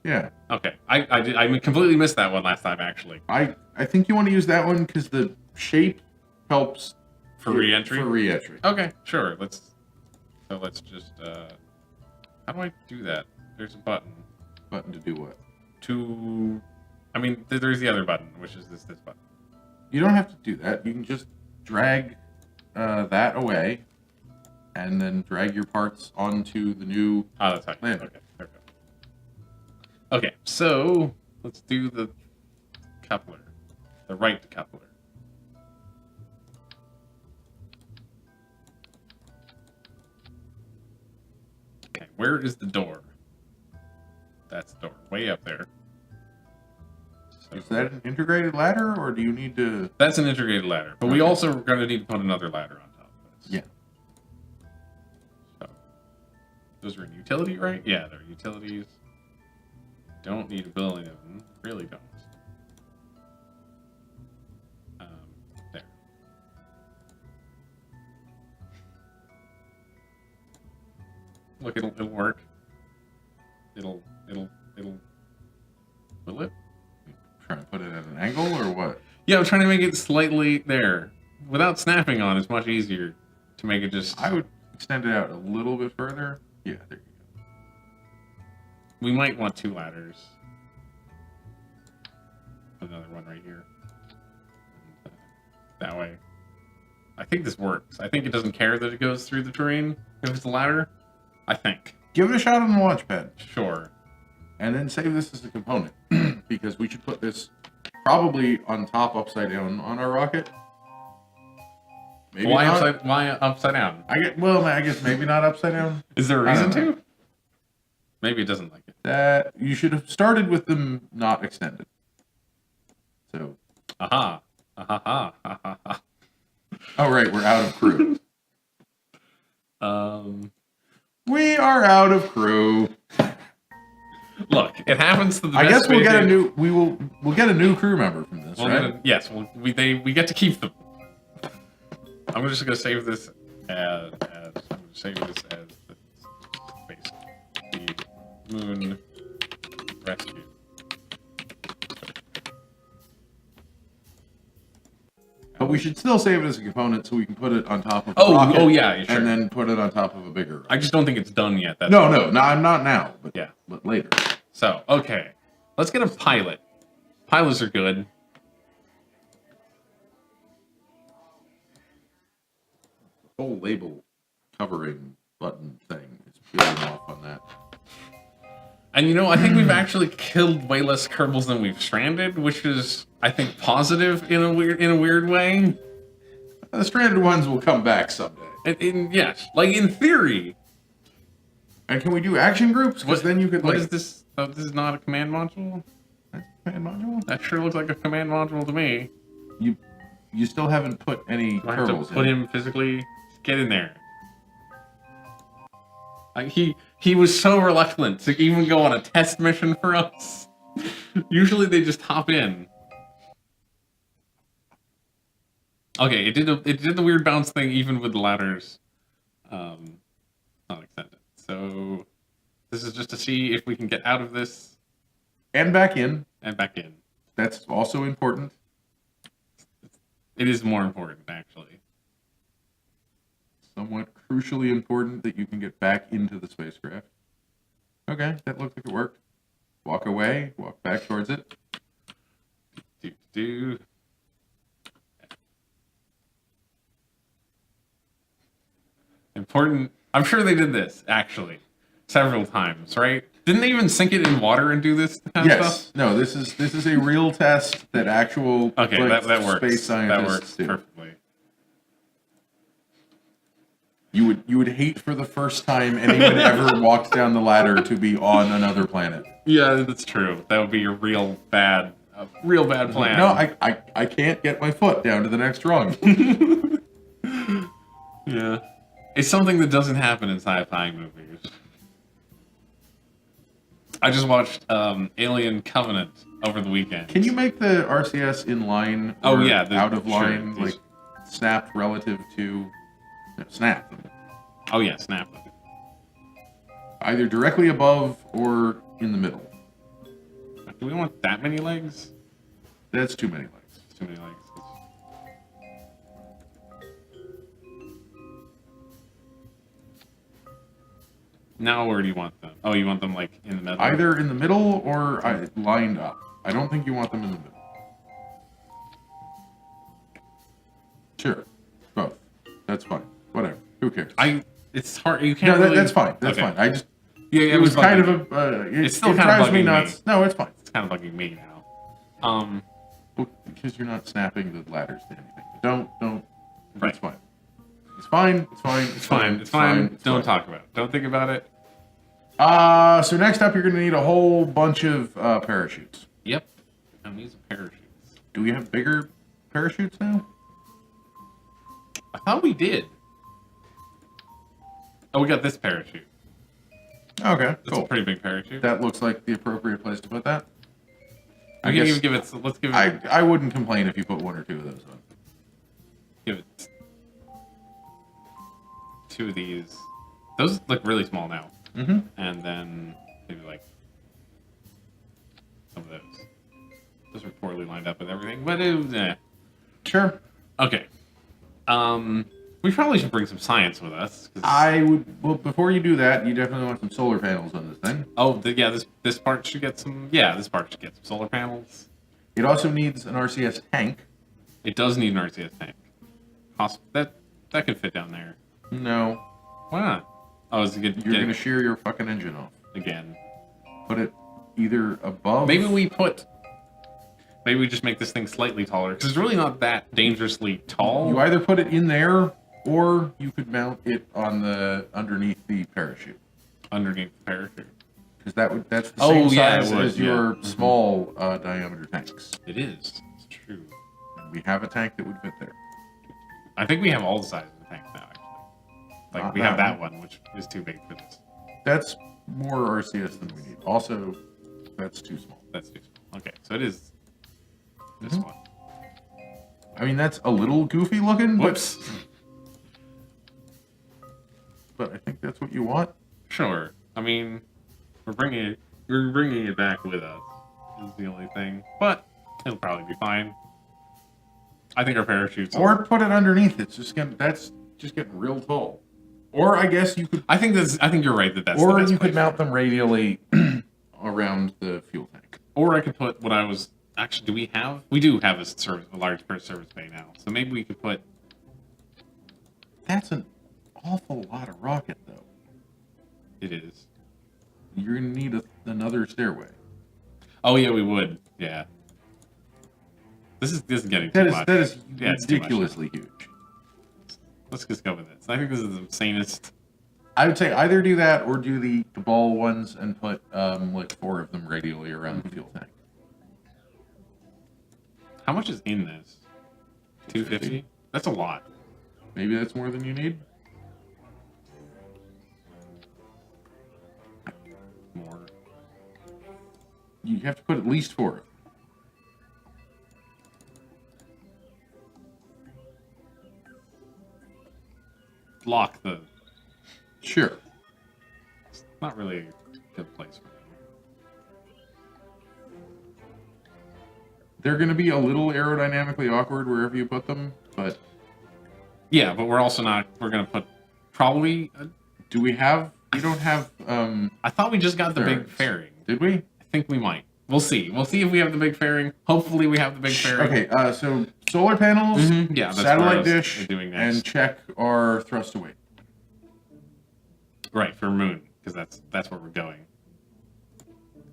Yeah. Okay. I completely missed that one last time, actually. I think you want to use that one because the shape helps... For re-entry? For re-entry. Okay, sure. Let's just... How do I do that? There's a button. Button to do what? There's the other button, which is this button. You don't have to do that. You can just drag that away, and then drag your parts onto the new that's how lander. Okay, there we go. Okay, so let's do the coupler, the right coupler. Okay, where is the door? That's the door, way up there. So, is that an integrated ladder, or do you need to... That's an integrated ladder, but we also are going to need to put another ladder on top of this. Yeah. So, those are in utility, right? Yeah, they're utilities. Don't need a billion of them. Really don't. There. Look, it'll work. It'll. Will it? Trying to put it at an angle, or what? Yeah, I'm trying to make it slightly there. Without snapping on, it's much easier to make it just... I would extend it out a little bit further. Yeah, there you go. We might want 2 ladders. Another one right here. And, that way. I think this works. I think it doesn't care that it goes through the terrain if it's a ladder. I think. Give it a shot on the launch pad. Sure. And then save this as a component. Because we should put this probably on top upside down on our rocket. Maybe why not. Why upside down? I guess maybe not upside down. Is there a reason to? Maybe it doesn't like it. That you should have started with them not extended. So. Aha. Oh right, we're out of crew. We are out of crew. Look, it happens to the I best. guess we'll get a new. We'll get a new crew member from this, right? Yes, we get to keep them. I'm just gonna save this as the space, the moon rescue. But we should still save it as a component so we can put it on top of a rocket. Oh yeah, sure. And then put it on top of a bigger rocket. I just don't think it's done yet. No, I'm not now, but yeah, but later. So okay, let's get a pilot. Pilots are good. The whole label covering button thing is peeling off on that. And I think we've actually killed way less Kerbals than we've stranded, which is, I think, positive in a weird way. The stranded ones will come back someday. Yes, like in theory. And can we do action groups? Because then you could What is this? Oh, this is not a command module? That's a command module? That sure looks like a command module to me. You still haven't put any I have to Kerbals put him physically. Get in there. He was so reluctant to even go on a test mission for us. Usually they just hop in. Okay, it did the weird bounce thing even with the ladders. Not extended. So this is just to see if we can get out of this. And back in. And back in. That's also important. It is more important, actually. Somewhat crucially important that you can get back into the spacecraft. Okay, that looked like it worked. Walk away, walk back towards it. Important. I'm sure they did this, actually, several times, right? Didn't they even sink it in water and do this kind of stuff? No, this is a real test that actual okay, that works. Space scientists that works perfectly. You would hate for the first time anyone ever walked down the ladder to be on another planet. Yeah, that's true. That would be a real bad plan. No, I can't get my foot down to the next rung. Yeah. It's something that doesn't happen in sci-fi movies. I just watched Alien Covenant over the weekend. Can you make the RCS in line or out of line, like snapped relative to... No, snap. Oh yeah, snap. Either directly above or in the middle. Do we want that many legs? That's too many legs. It's too many legs. Now where do you want them? Oh, you want them like in the middle? Either in the middle or lined up. I don't think you want them in the middle. Sure. Both. That's fine. Whatever. Who cares? It's hard. You can't. No, really... that's fine. That's fine. I just. Yeah, it was kind of a. It's still kind of bugging me nuts. No, it's fine. It's kind of bugging me now. Because you're not snapping the ladders to anything. Don't. Right. It's fine. It's fine. It's fine. It's fine. It's fine. Don't talk about it. Don't think about it. So next up, you're going to need a whole bunch of parachutes. Yep. These are parachutes. Do we have bigger parachutes now? I thought we did. Oh, we got this parachute. Okay, That's cool. a pretty big parachute. That looks like the appropriate place to put that. We can even give it. Let's give it. I wouldn't complain if you put one or two of those on. Give it 2 of these. Those look really small now. Mm-hmm. And then maybe like some of those. Those are poorly lined up with everything, but it was, Sure. Okay. We probably should bring some science with us. I would. Well, before you do that, you definitely want some solar panels on this thing. Oh, yeah. This part should get some. Yeah, this part should get some solar panels. It also needs an RCS tank. It does need an RCS tank. That could fit down there. No. Why not? Oh, is it good? You're gonna shear your fucking engine off. Again. Put it either above. Maybe we just make this thing slightly taller because it's really not that dangerously tall. You either put it in there, or you could mount it on the underneath the parachute. Underneath the parachute. Because that's the same size as yeah. your small diameter tanks. It is. It's true. And we have a tank that would fit there. I think we have all the sizes of tanks now, actually. Like, Not we have that that one, which is too big for this. That's more RCS than we need. Also, that's too small. That's too small. Okay, so it is this Mhm. one. I mean, that's a little goofy looking, Whoops. but I think that's what you want. Sure. I mean, we're bringing it back with us. Is the only thing, but it'll probably be fine. I think our parachutes. Or put it underneath. That's just getting real tall. Or I guess you could. I think you're right that's. Or the best you could place. mount them radially around the fuel tank. Or I could put what I was actually. We do have a large service bay now, so maybe we could put. That's an awful lot of rocket, though. It is. You're gonna need another stairway. Oh yeah, we would. Yeah. This is getting too much. That is Yeah, it's too much. ridiculously huge. Let's just go with this. I think this is the sanest. I would say either do that or do the ball ones and put like 4 of them radially around the fuel tank. How much is in this? 250. That's a lot. Maybe that's more than you need. More. You have to put at least 4. Lock the. Sure. It's not really a good place for them. They're going to be a little aerodynamically awkward wherever you put them, but Yeah, but we're also not. We're gonna put probably. do we have? You don't have. I thought we just got the big Fairings. fairing. Did we? I think we might. We'll see. We'll see if we have the big fairing. Hopefully, we have the big fairing. Okay. So solar panels, Yeah, that's satellite what I was dish, doing next. and check our thrust away. Right for moon, because that's where we're going.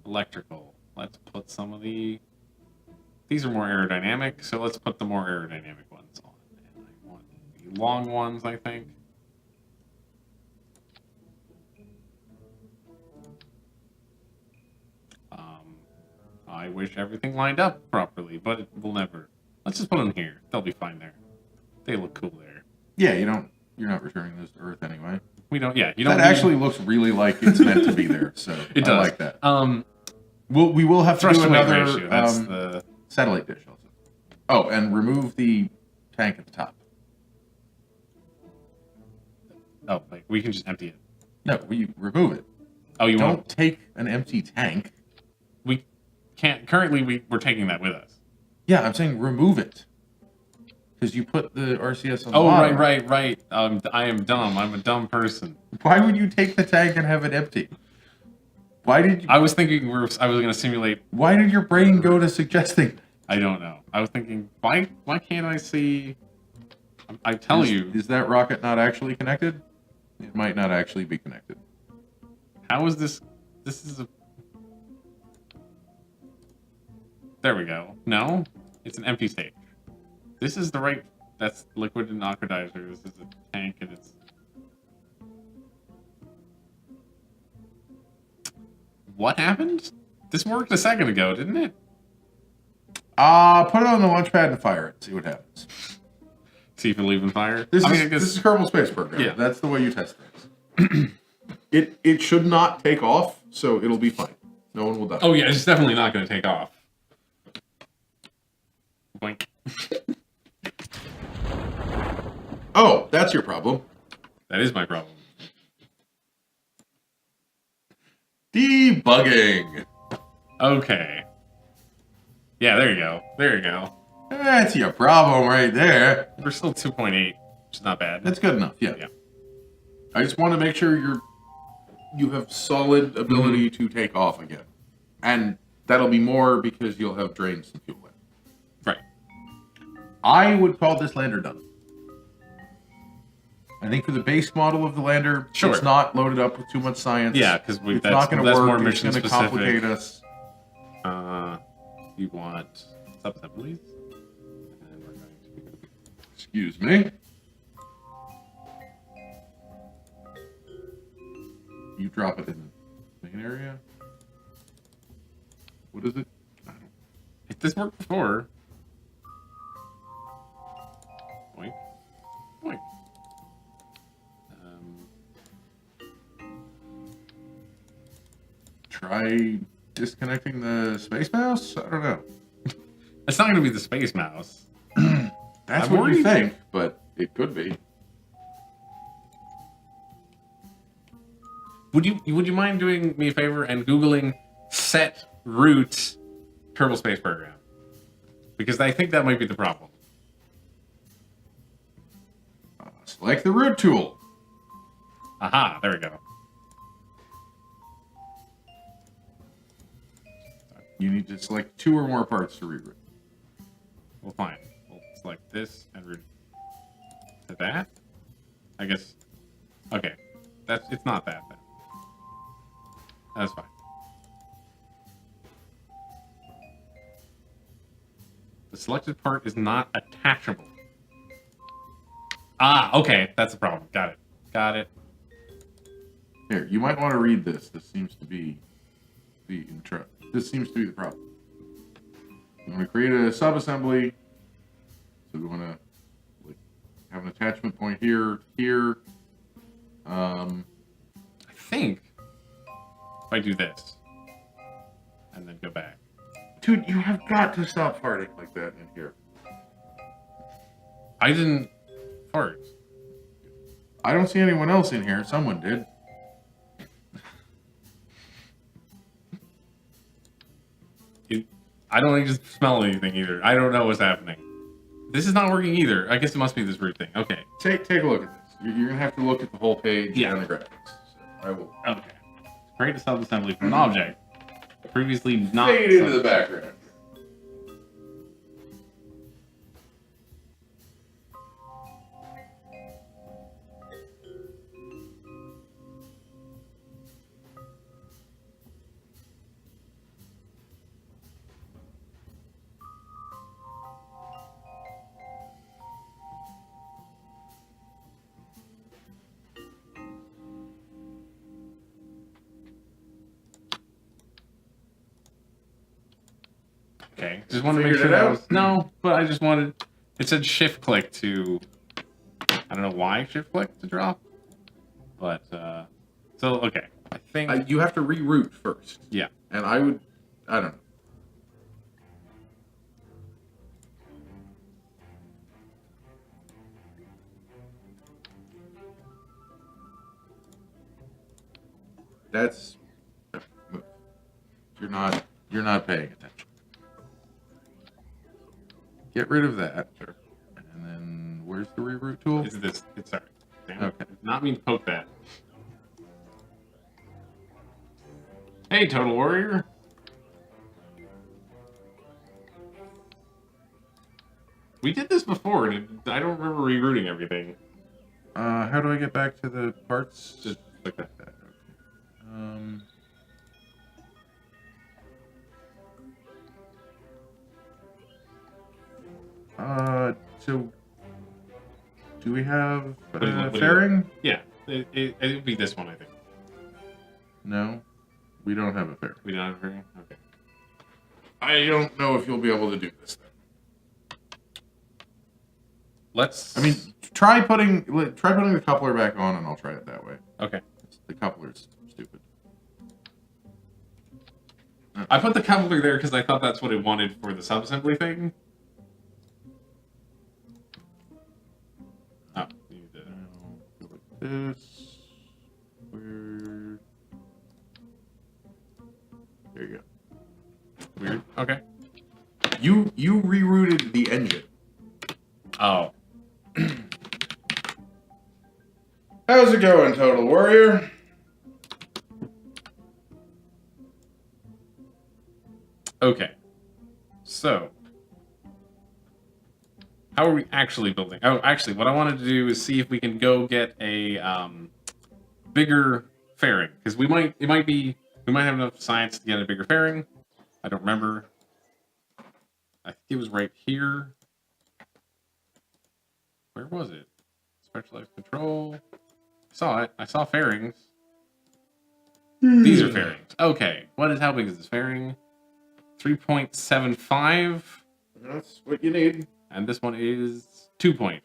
Electrical. Let's put some of the. These are more aerodynamic, so let's put the more aerodynamic ones on. And I want the long ones, I think. I wish everything lined up properly, but it will never. Let's just put them here. They'll be fine there. They look cool there. Yeah, you're not returning those to Earth anyway. We don't. Yeah, you don't. That actually looks really like it's meant to be there. So It does. I like that. We will have to Thrust do away another ratio. That's the. satellite dish also. Oh, and remove the tank at the top. Oh, like we can just empty it. No, we remove it. Oh, you Don't won't. take an empty tank. We can't. Currently, we're taking that with us. Yeah, I'm saying remove it. Because you put the RCS on the Oh, bottom. right. I am dumb. I'm a dumb person. Why would you take the tank and have it empty? Why did you? I was thinking I was going to simulate. Why did your brain go to suggesting? I don't know. I was thinking, why can't I see? I tell you, Is that rocket not actually connected? It might not actually be connected. how is this? This is a. There we go. No, it's an empty stage. This is the right. That's liquid and oxidizer. This is a tank, and it's. What happened? This worked a second ago, didn't it? Put it on the launch pad and fire it. See what happens. See if it'll even fire. This is Kerbal Space Program. Yeah. That's the way you test things. It should not take off, so it'll be fine. No one will die. Oh yeah, it's definitely not going to take off. Boink. Oh, that's your problem. That is my problem. Debugging. Okay. Yeah, there you go. There you go. That's your problem right there. We're still 2.8, which is not bad. That's good enough. Yeah. Yeah. I just want to make sure you have solid ability to take off again, and that'll be more because you'll have drained some fuel in. Right. I would call this lander done. I think for the base model of the lander, Sure. It's not loaded up with too much science. Yeah, because it's not going to work. More It's mission going to specific. complicate us. You want sub-assemblies? And we're going to... Excuse me. You drop it in the main area. What is it? I don't. This worked before. Boink. Boink. Try disconnecting the space mouse? I don't know. It's not going to be the space mouse. That's I'm what worried. you think, but it could be. Would you mind doing me a favor and Googling set root Kerbal Space Program? Because I think that might be the problem. Select the root tool. Aha, there we go. You need to select 2 or more parts to reroute. Well, fine. We'll select this and root to that. I guess. Okay, it's not that then. That's fine. The selected part is not attachable. Ah, okay, that's the problem. Got it. Got it. Here, you might want to read this. This seems to be the intro. This seems to be the problem. We want to create a sub-assembly. So we want to have an attachment point here, here. I think if I do this and then go back. Dude, you have got to stop farting like that in here. I didn't fart. I don't see anyone else in here. Someone did. I don't even smell anything either. I don't know what's happening. This is not working either. I guess it must be this root thing. Okay. Take a look at this. You're gonna have to look at the whole page and the graphics. So I will Okay. Create a sub-assembly from an object previously not. fade into the background. Okay. Just want to make Figured sure it that out? was no, but I just wanted. It said shift click to. I don't know why shift click to drop, but so okay. I think You have to reroute first. yeah. And I don't know. That's you're not paying attention. Get rid of that. Sure. And then where's the reroute tool? Is this? It's sorry. Damn it. Okay. Did not mean to poke that. Hey, Total Warrior. We did this before, and I don't remember rerouting everything. How do I get back to the parts? Just like that. Okay. So do we have What do you- what do you- fairing? Yeah, it would be this one, I think. No, we don't have a fairing. We don't have a fairing? Okay. I don't know if you'll be able to do this then. Let's. I mean, try putting the coupler back on, and I'll try it that way. Okay. The coupler's stupid. I put the coupler there because I thought that's what it wanted for the subassembly thing. Oh, you need to. Go like this. Where? There you go. Weird. Okay. You rerouted the engine. Oh. How's it going, Total Warrior? Okay. So, how are we actually building? Oh, actually, what I wanted to do is see if we can go get a bigger fairing, because we might have enough science to get a bigger fairing. I don't remember. I think it was right here. Where was it? Specialized control. I saw it. I saw fairings. These are fairings. Okay. How big is this fairing? 3.75. That's what you need. And this one is 2.5.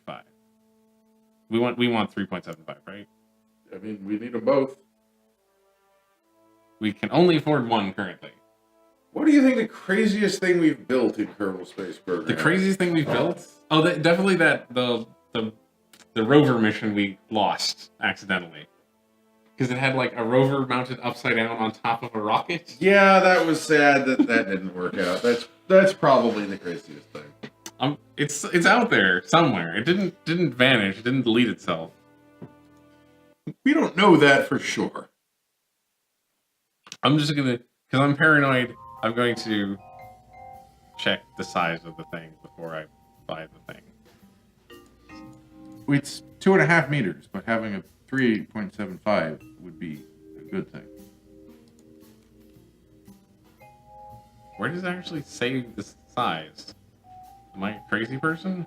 We want 3.75, right? I mean, we need them both. We can only afford one currently. What do you think the craziest thing we've built in Kerbal Space Program? The craziest thing we've built? Oh, definitely the rover mission we lost accidentally. Because it had like a rover mounted upside down on top of a rocket. Yeah, that was sad that didn't work out. That's probably the craziest thing. It's out there somewhere. It didn't vanish. It didn't delete itself. We don't know that for sure. I'm just gonna, because I'm paranoid, I'm going to check the size of the thing before I buy the thing. It's 2.5 meters, but having a 3.75 would be a good thing. Where does it actually say the size? Am I a crazy person?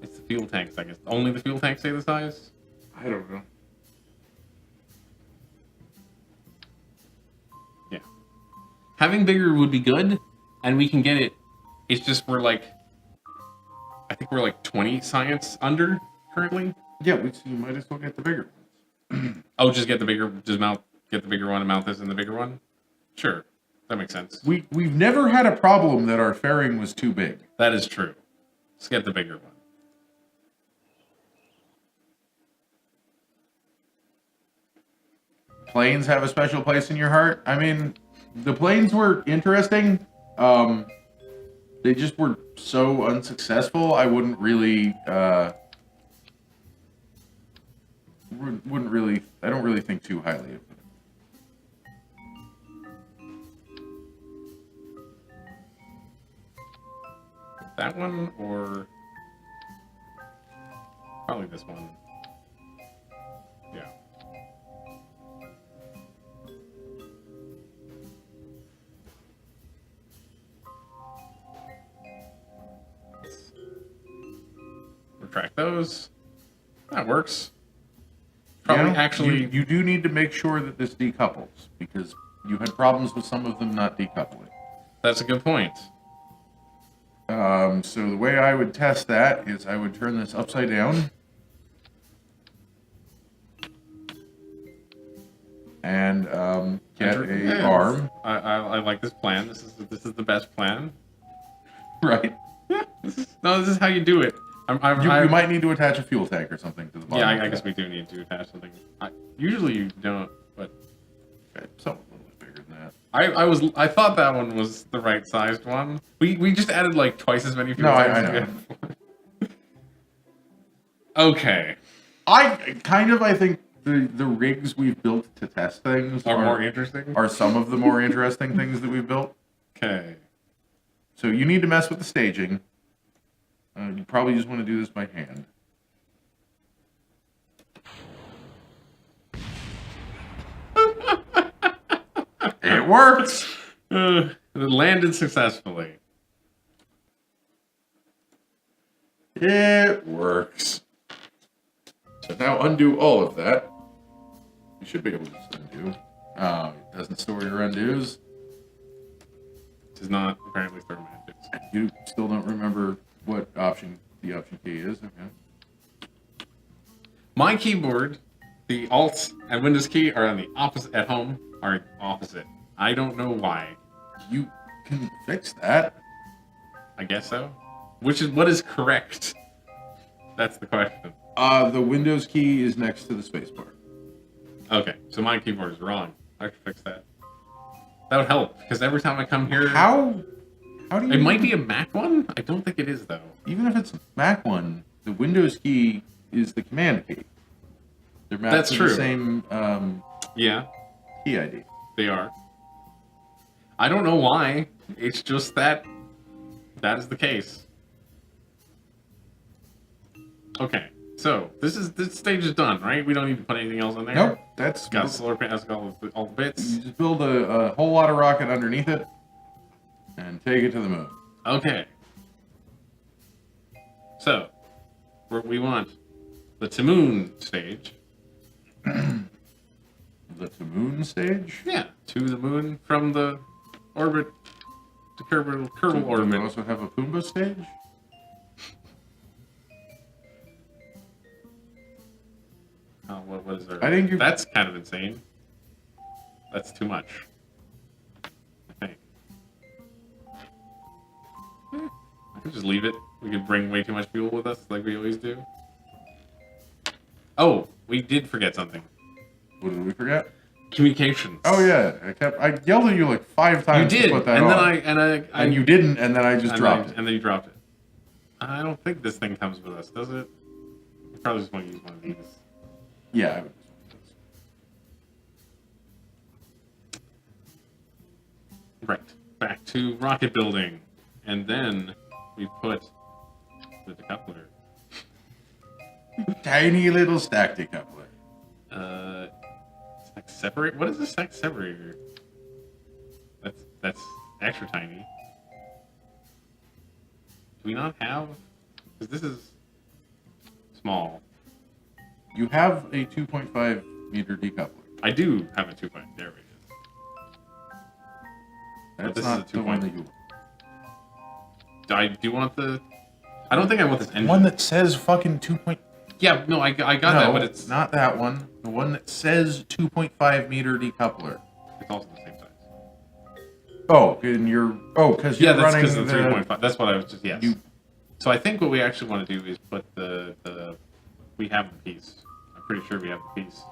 It's the fuel tanks, I guess. Only the fuel tanks say the size? I don't know. Yeah. Having bigger would be good, and we can get it. It's just I think we're like 20 science under currently. Yeah, you might as well get the bigger ones. Oh, just get the bigger, get the bigger one and mount this in the bigger one? Sure. That makes sense. We've never had a problem that our fairing was too big. That is true. Let's get the bigger one. Planes have a special place in your heart. I mean, the planes were interesting. They just were so unsuccessful. I wouldn't really, I don't really think too highly of them. That one, or probably this one. Yeah. Let's retract those. That works. Probably actually. You do need to make sure that this decouples, because you had problems with some of them not decoupling. That's a good point. So the way I would test that is I would turn this upside down. And get a arm. I like this plan. This is the best plan. Right. Yeah. This is how you do it. You might need to attach a fuel tank or something to the bottom. Yeah, I guess we do need to attach something. Usually you don't, but okay, something a little bit bigger than that. I thought that one was the right sized one. We just added like twice as many fuel No, tanks. I know. Okay. I think the rigs we've built to test things are more interesting. Are some of the more interesting things that we've built. Okay. So you need to mess with the staging. You probably just want to do this by hand. It works! It landed successfully. It works. So now undo all of that. You should be able to just undo. It doesn't store your undos. Does not apparently store magics. You still don't remember what the option key is, okay? My keyboard, the Alt and Windows key are on the opposite at home, are opposite. I don't know why. You can fix that. I guess so. What is correct? That's the question. The Windows key is next to the spacebar. Okay, so my keyboard is wrong. I should fix that. That would help, because every time I come here... How do you... It might be a Mac one? I don't think it is, though. Even if it's a Mac one, the Windows key is the command key. They're mapped That's to true. the same Yeah, key ID. they are. I don't know why. It's just that is the case. Okay, so this stage is done, right? We don't need to put anything else in there. Nope, that's... Got solar panels, got all the bits. You just build a whole lot of rocket underneath it and take it to the moon. Okay. So, we want the to moon stage. The to moon stage? Yeah, to the moon from the orbit to Kerbal Do we orbit. also have a Pumbaa stage? Oh, what is there? I think That's kind of insane. That's too much. I think. I could just leave it. We could bring way too much fuel with us, like we always do. Oh, we did forget something. What did we forget? Communications. Oh yeah, I yelled at you like 5 times You did, to put that and on. then and you didn't, and then I just dropped it. And then you dropped it. I don't think this thing comes with us, does it? You probably just want to use one of these. Yeah. I would just Right. Back to rocket building. And then we put the decoupler. Tiny little stack decoupler. Stack separate? What is a stack separator? That's extra tiny. Do we not have... Because this is small. You have a 2.5 meter decoupler. I do have a 2 point. There it is. That's this not is a the one 2.0. that you want. I do want the... I don't think I want this engine. One that says fucking 2. Yeah, no, I got that, but it's not that one. The one that says 2.5 meter decoupler. It's also the same size. Oh, and you're... Oh, because you're that's running because of the 3.5. That's what I was just... Yes. You- So I think what we actually want to do is put the... We have the piece. I'm pretty sure we have the piece.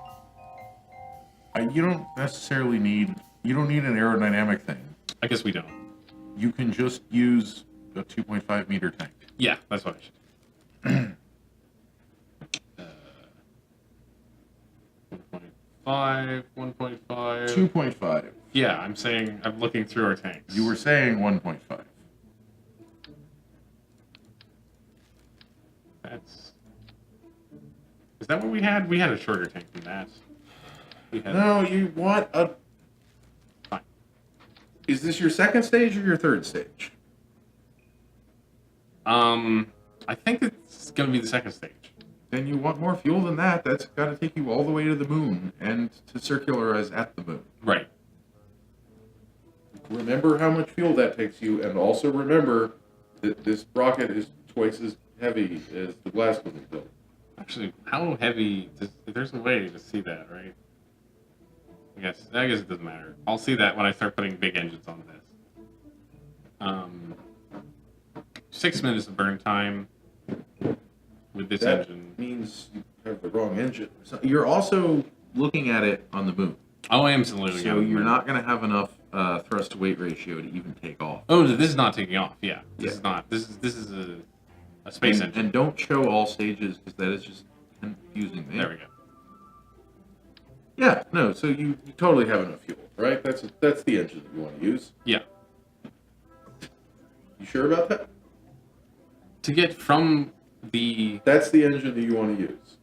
You don't necessarily need... You don't need an aerodynamic thing. I guess we don't. You can just use a 2.5 meter tank. Yeah, that's what I should do. 1.5, 1.5. 2.5. Yeah, I'm saying... I'm looking through our tanks. You were saying 1.5. That's... Is that what we had? We had a shorter tank than that. We had... No, you want a... Fine. Is this your second stage or your third stage? I think it's going to be the second stage. Then you want more fuel than that. That's got to take you all the way to the moon and to circularize at the moon. Right. Remember how much fuel that takes you, and also remember that this rocket is twice as heavy as the last one we built. Actually, how heavy... There's a way to see that, right? I guess it doesn't matter. I'll see that when I start putting big engines on this. 6 minutes of burn time with this engine. Means you have the wrong engine. So you're also looking at it on the moon. Oh, I am literally. So you're not going to have enough thrust to weight ratio to even take off. Oh, this is not taking off. Yeah, this Yeah. is not. This is a space engine. And don't show all stages because that is just confusing me. There we go. Yeah, no. So you totally have enough fuel, right? That's the engine that you want to use. Yeah. You sure about that? To get from the... That's the engine that you want to use.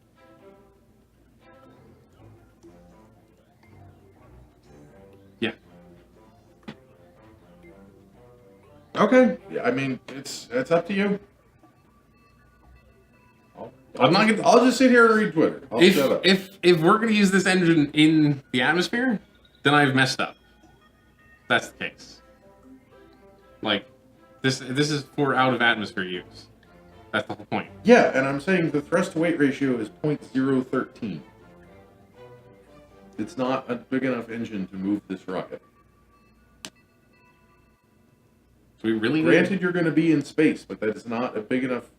Yeah. Okay. Yeah, I mean, it's up to you. I'll I'm not gonna. I'll just sit here and read Twitter. I'll shut up. If we're gonna use this engine in the atmosphere, then I've messed up. That's the case. Like, this is for out of atmosphere use. That's the whole point. Yeah, and I'm saying the thrust to weight ratio is 0.013. It's not a big enough engine to move this rocket. So we really Granted, you're going to be in space, but that is not a big enough.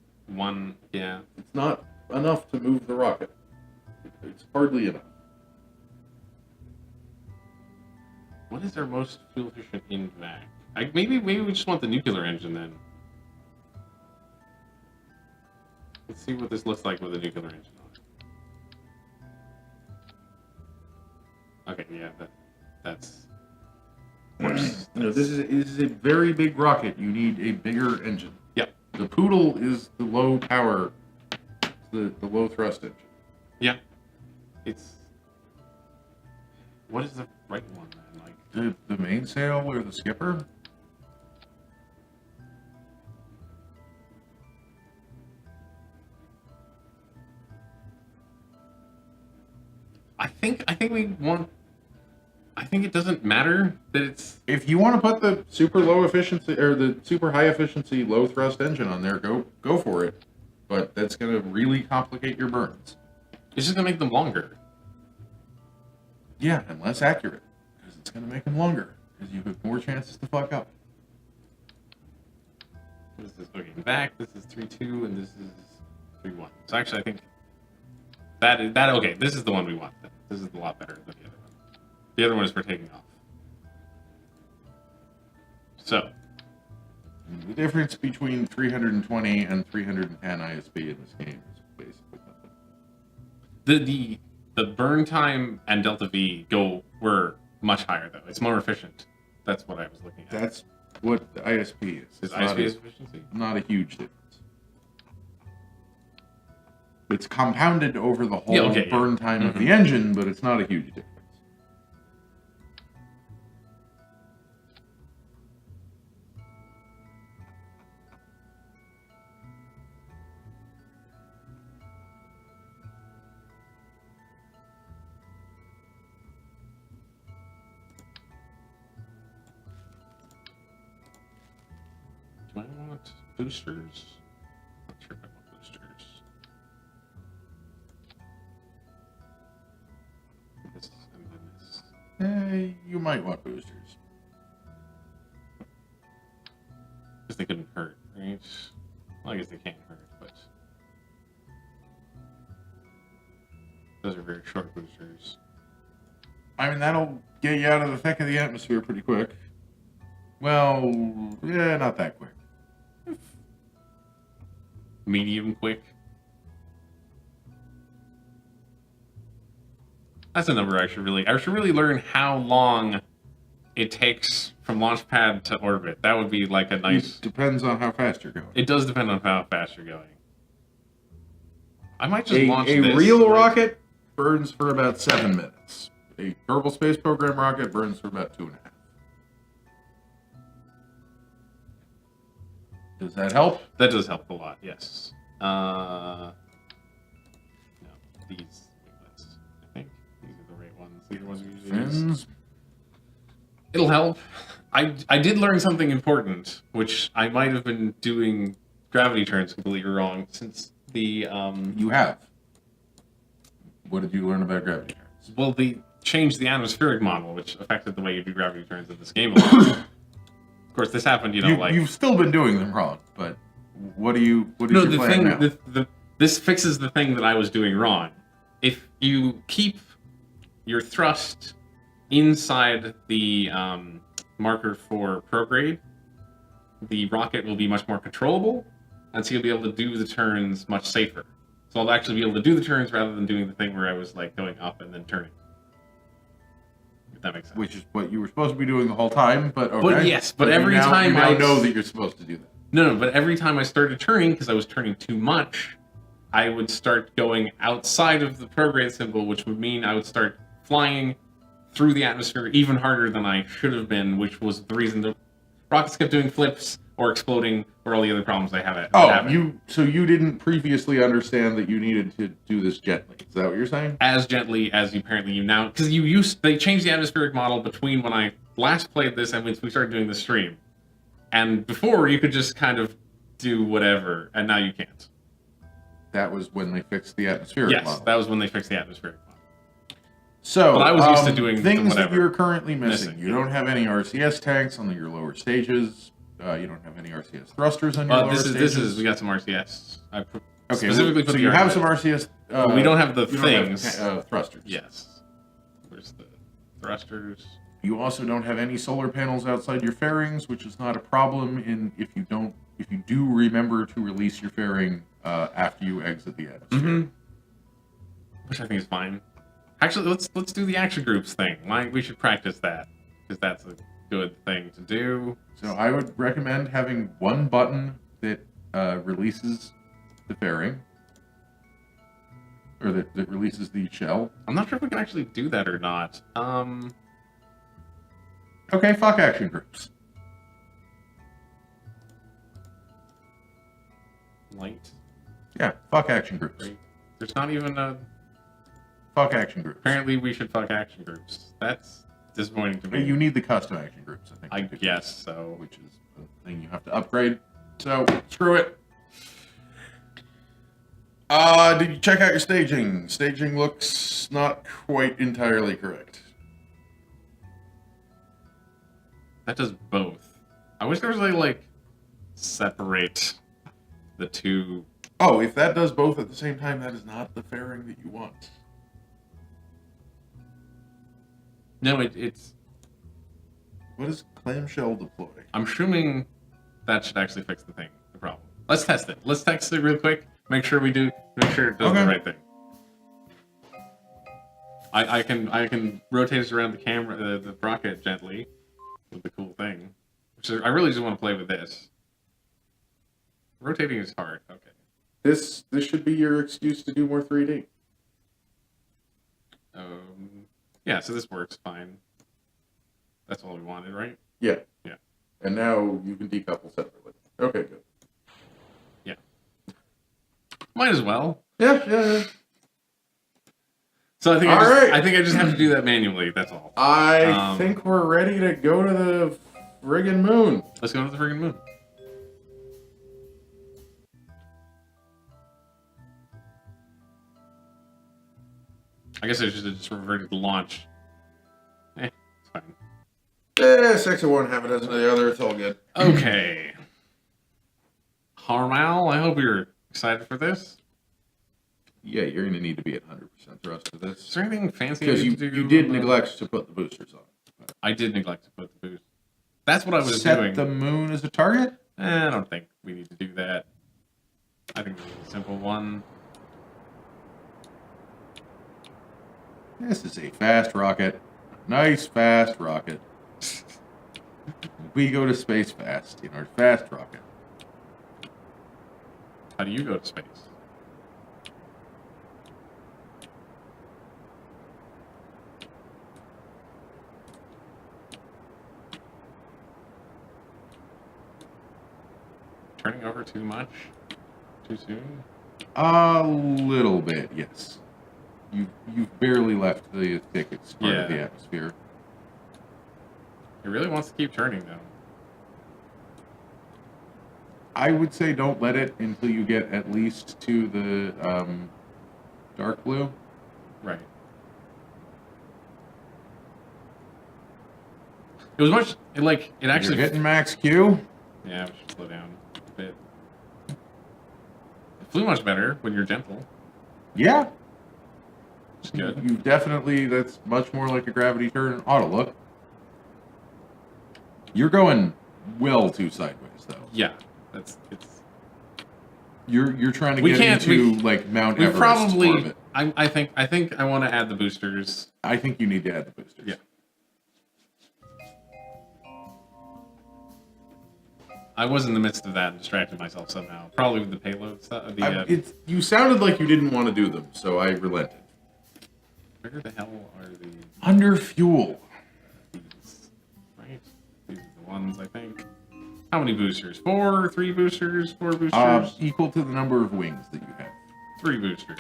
Yeah. It's not enough to move the rocket. It's hardly enough. What is our most fuel efficient in vac? Maybe we just want the nuclear engine then. Let's see what this looks like with a nuclear engine on it. Okay, yeah, that's worse. No, this is a very big rocket. You need a bigger engine. Yep. The Poodle is the low power, the low thrust engine. Yeah. It's... What is the right one, man? Like The mainsail or the skipper? I think we want... I think it doesn't matter that it's... If you want to put the super low efficiency or the super high efficiency low thrust engine on there, go for it. But that's going to really complicate your burns. It's just going to make them longer. Yeah, and less accurate. Because it's going to make them longer. Because you have more chances to fuck up. What is this? Okay, back, this is 3-2, and this is 3-1. So actually, I think... Okay, this is the one we want. Then. This is a lot better than the other one. The other one is for taking off. So. The difference between 320 and 310 ISP in this game is basically nothing. The burn time and delta V were much higher though. It's more efficient. That's what I was looking at. That's what the ISP is. Is ISP efficiency? Not a huge difference. It's compounded over the whole burn time of the engine, but it's not a huge difference. Do I want boosters? Not sure if I want boosters. This and then this. You might want boosters. Because they couldn't hurt, right? Well, I guess they can't hurt, but... Those are very short boosters. I mean, that'll get you out of the thick of the atmosphere pretty quick. Well, yeah, not that quick. Medium quick. That's a number I should really learn how long it takes from launch pad to orbit. That would be like a nice... It depends on how fast you're going. It does depend on how fast you're going. I might just launch this. A real rocket burns for about 7 minutes. A Kerbal Space Program rocket burns for about 2.5. Does that help? That does help a lot, yes. No, these winglets. I think these are the right ones. These are the ones we usually use. It'll help. I did learn something important, which I might have been doing gravity turns completely wrong, since the You have. What did you learn about gravity turns? Well, they changed the atmospheric model, which affected the way you do gravity turns in this game a lot. Of course, this happened, You've still been doing them wrong, but what is your plan now? This fixes the thing that I was doing wrong. If you keep your thrust inside the marker for prograde, the rocket will be much more controllable, and so you'll be able to do the turns much safer. So I'll actually be able to do the turns rather than doing the thing where I was like going up and then turning. If that makes sense. Which is what you were supposed to be doing the whole time, but okay. But yes, but every time you now know that you're supposed to do that. No, but every time I started turning, because I was turning too much, I would start going outside of the prograde symbol, which would mean I would start flying through the atmosphere even harder than I should have been, which was the reason the rockets kept doing flips or exploding, or all the other problems they have. So you didn't previously understand that you needed to do this gently. Is that what you're saying? As gently as apparently you now, because they changed the atmospheric model between when I last played this and when we started doing the stream. And before you could just kind of do whatever, and now you can't. That was when they fixed the atmospheric model. Yes, that was when they fixed the atmospheric model. So, but I was used to doing things that you're currently missing. You don't have any RCS tanks on your lower stages. You don't have any RCS thrusters on your lower stages. We got some RCS. So you have some RCS. But we don't have the things. Thrusters. Yes. Where's the thrusters? You also don't have any solar panels outside your fairings, which is not a problem if you do remember to release your fairing after you exit the atmosphere. Mm-hmm. Which I think is fine. Actually, let's do the action groups thing. We should practice that because that's a good thing to do. So I would recommend having one button that releases the fairing, or that releases the shell. I'm not sure if we can actually do that or not. Okay, fuck action groups. Light. Yeah, fuck action groups. Great. There's not even a... Fuck action groups. Apparently we should fuck action groups. That's disappointing to me. You need the custom action groups, I think. I guess so. Which is a thing you have to upgrade. So, screw it. Did you check out your staging? Staging looks not quite entirely correct. That does both. I wish there was like separate the two. Oh, if that does both at the same time, that is not the fairing that you want. No, it's... What is clamshell deploy? I'm assuming that should actually fix the problem. Let's test it. Let's test it real quick. Make sure it does the right thing. I can rotate this around the camera, the rocket gently with the cool thing. I really just want to play with this. Rotating is hard. Okay. This should be your excuse to do more 3D. Yeah, so this works fine. That's all we wanted, right? Yeah. Yeah. And now you can decouple separately. Okay, good. Yeah. Might as well. Yeah. So I think I think I just have to do that manually. That's all. I think we're ready to go to the friggin' moon. Let's go to the friggin' moon. I guess I should have just reverted to launch. It's fine. Section one, half a dozen of the other. It's all good. Okay. Harmal, I hope you're excited for this. Yeah, you're going to need to be at 100% thrust for this. Is there anything fancy? Because you did neglect to put the boosters on. I did neglect to put the boost. That's what I was Set doing. the moon as a target? I don't think we need to do that. I think this is a simple one. This is a fast rocket. Nice fast rocket. We go to space fast in our fast rocket. How do you go to space? Turning over too much? Too soon? A little bit, yes. You've barely left the thickest part of the atmosphere. It really wants to keep turning, though. I would say don't let it until you get at least to the dark blue. Right. It was much... It actually... You're hitting max Q? Yeah, we should slow down a bit. It flew much better when you're gentle. Yeah. It's good. You definitely... That's much more like a gravity turn auto look. You're going well too sideways, though. Yeah. You're trying to get into like Mount Everest. Probably. Orbit. I think I want to add the boosters. I think you need to add the boosters. Yeah. I was in the midst of that and distracted myself somehow. Probably with the payload stuff. You sounded like you didn't want to do them, so I relented. Where the hell are the... Under fuel. These, right? These are the ones, I think. How many boosters? 4, 3 boosters, 4 boosters? Equal to the number of wings that you have. 3 boosters.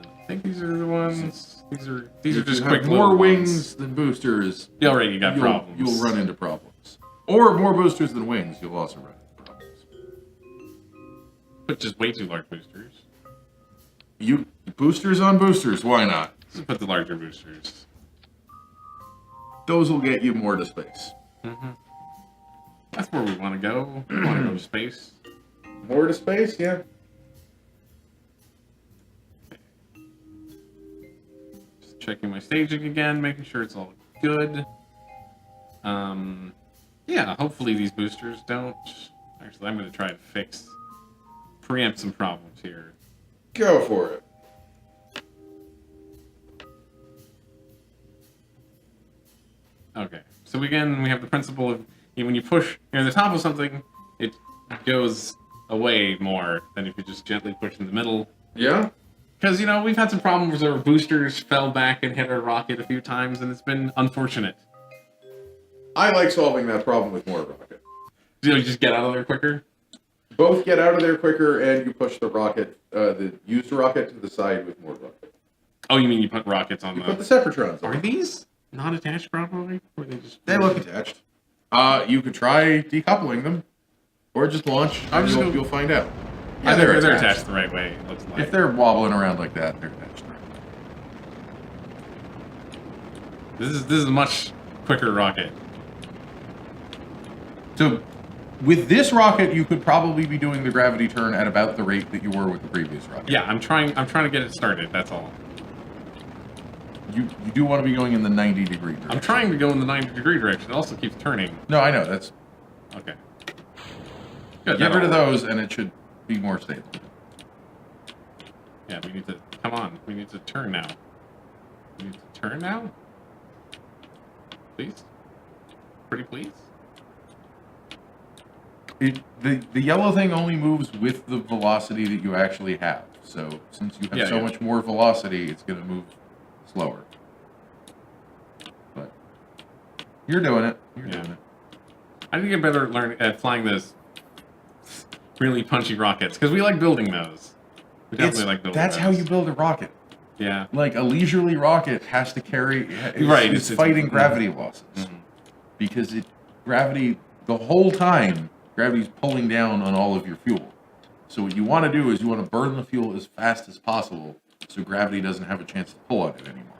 I think these are the ones. These are just quick. More little wings ones. than boosters. You already got problems. You'll run into problems. Or more boosters than wings. You'll also run into problems. Put just way too large boosters. You boosters on boosters. Why not? Just put the larger boosters. Those will get you more to space. Mm-hmm. That's where we want to go. We want to go to space. More to space, yeah. Just checking my staging again, making sure it's all good. Yeah, hopefully these boosters don't. Actually, I'm going to try to preempt some problems here. Go for it. Okay, so again, we have the principle of when you push near the top of something, it goes away more than if you just gently push in the middle. Yeah? Because, we've had some problems where boosters fell back and hit our rocket a few times, and it's been unfortunate. I like solving that problem with more rocket. You just get out of there quicker? Both get out of there quicker, and you push the rocket, the used rocket to the side with more rocket. Oh, you mean you put rockets on Put the Separatrons on. Are these not attached properly? Or They look attached. You could try decoupling them, or just launch. You'll find out. Yeah, they're attached the right way. It looks like. If they're wobbling around like that, they're attached right. This is a much quicker rocket. So, with this rocket, you could probably be doing the gravity turn at about the rate that you were with the previous rocket. Yeah, I'm trying to get it started. That's all. You do want to be going in the 90-degree direction. I'm trying to go in the 90-degree direction. It also keeps turning. No, I know. That's okay. Good, get rid of those, and it should be more stable. Yeah, we need to come on. We need to turn now. We need to turn now. Please, pretty please. The yellow thing only moves with the velocity that you actually have. So since you have much more velocity, it's going to move slower. But you're doing it. You're doing it. I need to get better at flying those really punchy rockets because we like building those. We definitely like building. That's those. how you build a rocket. Yeah. Like a leisurely rocket has to carry. It's fighting gravity losses because gravity the whole time. Gravity's pulling down on all of your fuel. So what you want to do is you want to burn the fuel as fast as possible so gravity doesn't have a chance to pull on it anymore.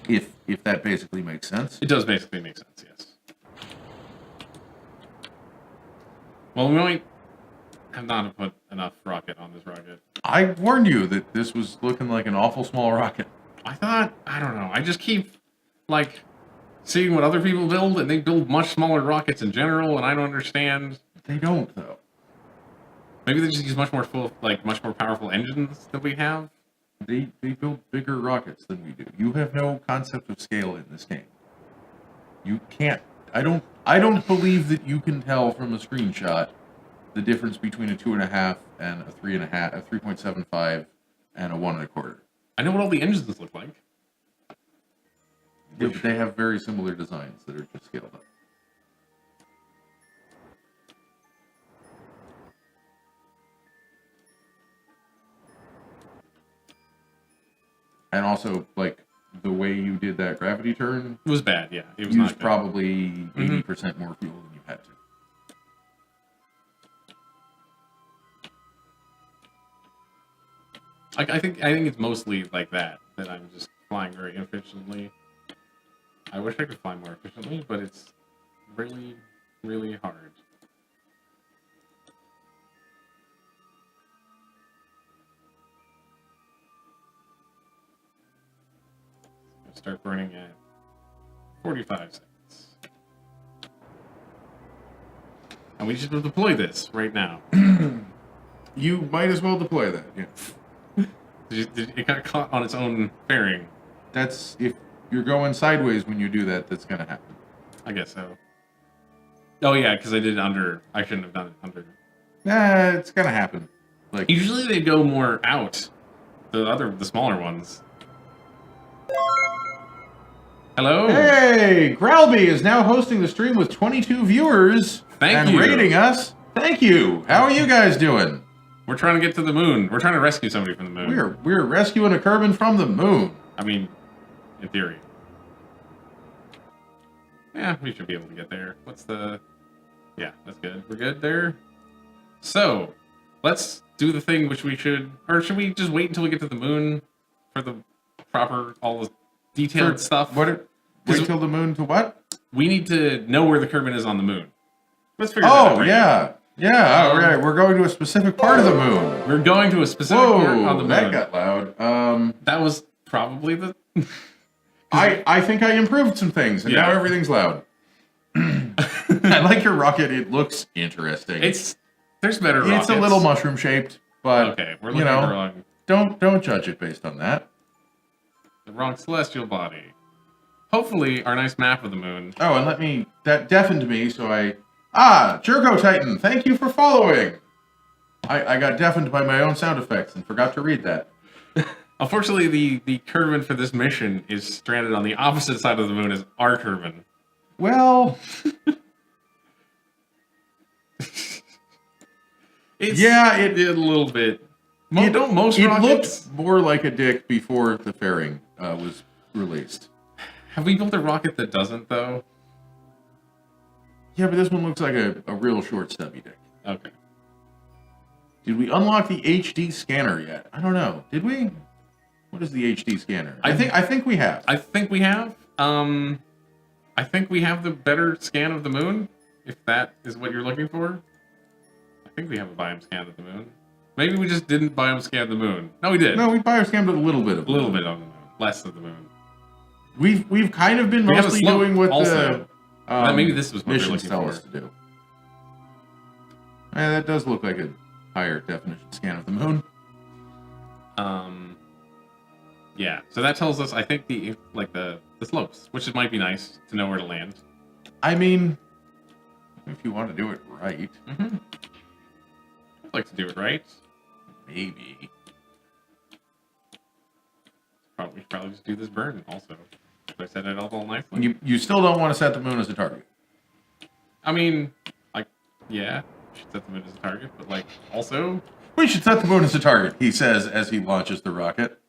If that basically makes sense. It does basically make sense, yes. Well, we might have not put enough rocket on this rocket. I warned you that this was looking like an awful small rocket. I don't know, I just keep, seeing what other people build, and they build much smaller rockets in general, and I don't understand. They don't, though. Maybe they just use much more powerful engines than we have. They build bigger rockets than we do. You have no concept of scale in this game. You can't. I don't believe that you can tell from a screenshot the difference between a 2.5 and a 3.5, a 3.75, and a 1.25. I know what all the engines look like. Yeah, but they have very similar designs that are just scaled up. And also, the way you did that gravity turn... It was bad, yeah. It was used probably 80% more fuel than you had to. I think it's mostly like that I'm just flying very inefficiently. I wish I could fly more efficiently, but it's really, really hard. Start burning at 45 seconds. And we should deploy this right now. You might as well deploy that, yeah. It got caught on its own fairing. That's, if you're going sideways when you do that, that's going to happen. I guess so. Oh yeah, because I did it under. I shouldn't have done it under. Nah, it's going to happen. Usually they go more out. The smaller ones. Hello. Hey, Growlby is now hosting the stream with 22 viewers. Thank and you. rating us. Thank you. How are you guys doing? We're trying to get to the moon. We're trying to rescue somebody from the moon. We're rescuing a Kerbin from the moon. I mean, in theory. Yeah, we should be able to get there. What's the... Yeah, that's good. We're good there. So, let's do the thing which we should... Or should we just wait until we get to the moon for the proper, all the detailed stuff? Wait till the moon to what? We need to know where the Kerbin is on the moon. Let's figure that out. Oh, yeah. Yeah, all right. We're going to a specific part of the moon. We're going to a specific part on the moon. That got loud. That was probably the... I think I improved some things, and now everything's loud. I like your rocket. It looks interesting. There's better rockets. It's a little mushroom shaped, but okay, we're looking at the wrong. Don't judge it based on that. The wrong celestial body. Hopefully, our nice map of the moon. Oh, and that deafened me, so Jerko Titan, thank you for following. I got deafened by my own sound effects and forgot to read that. Unfortunately, the Kerbin for this mission is stranded on the opposite side of the moon as our Kerbin. Well... it did a little bit. Don't most rockets... It looked more like a dick before the fairing was released. Have we built a rocket that doesn't, though? Yeah, but this one looks like a real short, stubby dick. Okay. Did we unlock the HD scanner yet? I don't know. Did we? What is the HD scanner? I think we have. I think we have. I think we have the better scan of the moon, if that is what you're looking for. I think we have a biome scan of the moon. Maybe we just didn't biome scan the moon. No, we did. No, we biome scanned a little bit of a little bit on the moon, less of the moon. We've kind of been mostly doing what also. Maybe this was what missions tell us to do. Yeah, that does look like a higher definition scan of the moon. Yeah. So that tells us, I think, the slopes, which might be nice to know where to land. I mean, if you want to do it right. Mm-hmm. I'd like to do it right. Maybe. We should probably just do this burn also. If I set it up all nicely. You still don't want to set the moon as a target. I mean, yeah, we should set the moon as a target, but also... We should set the moon as a target, he says as he launches the rocket.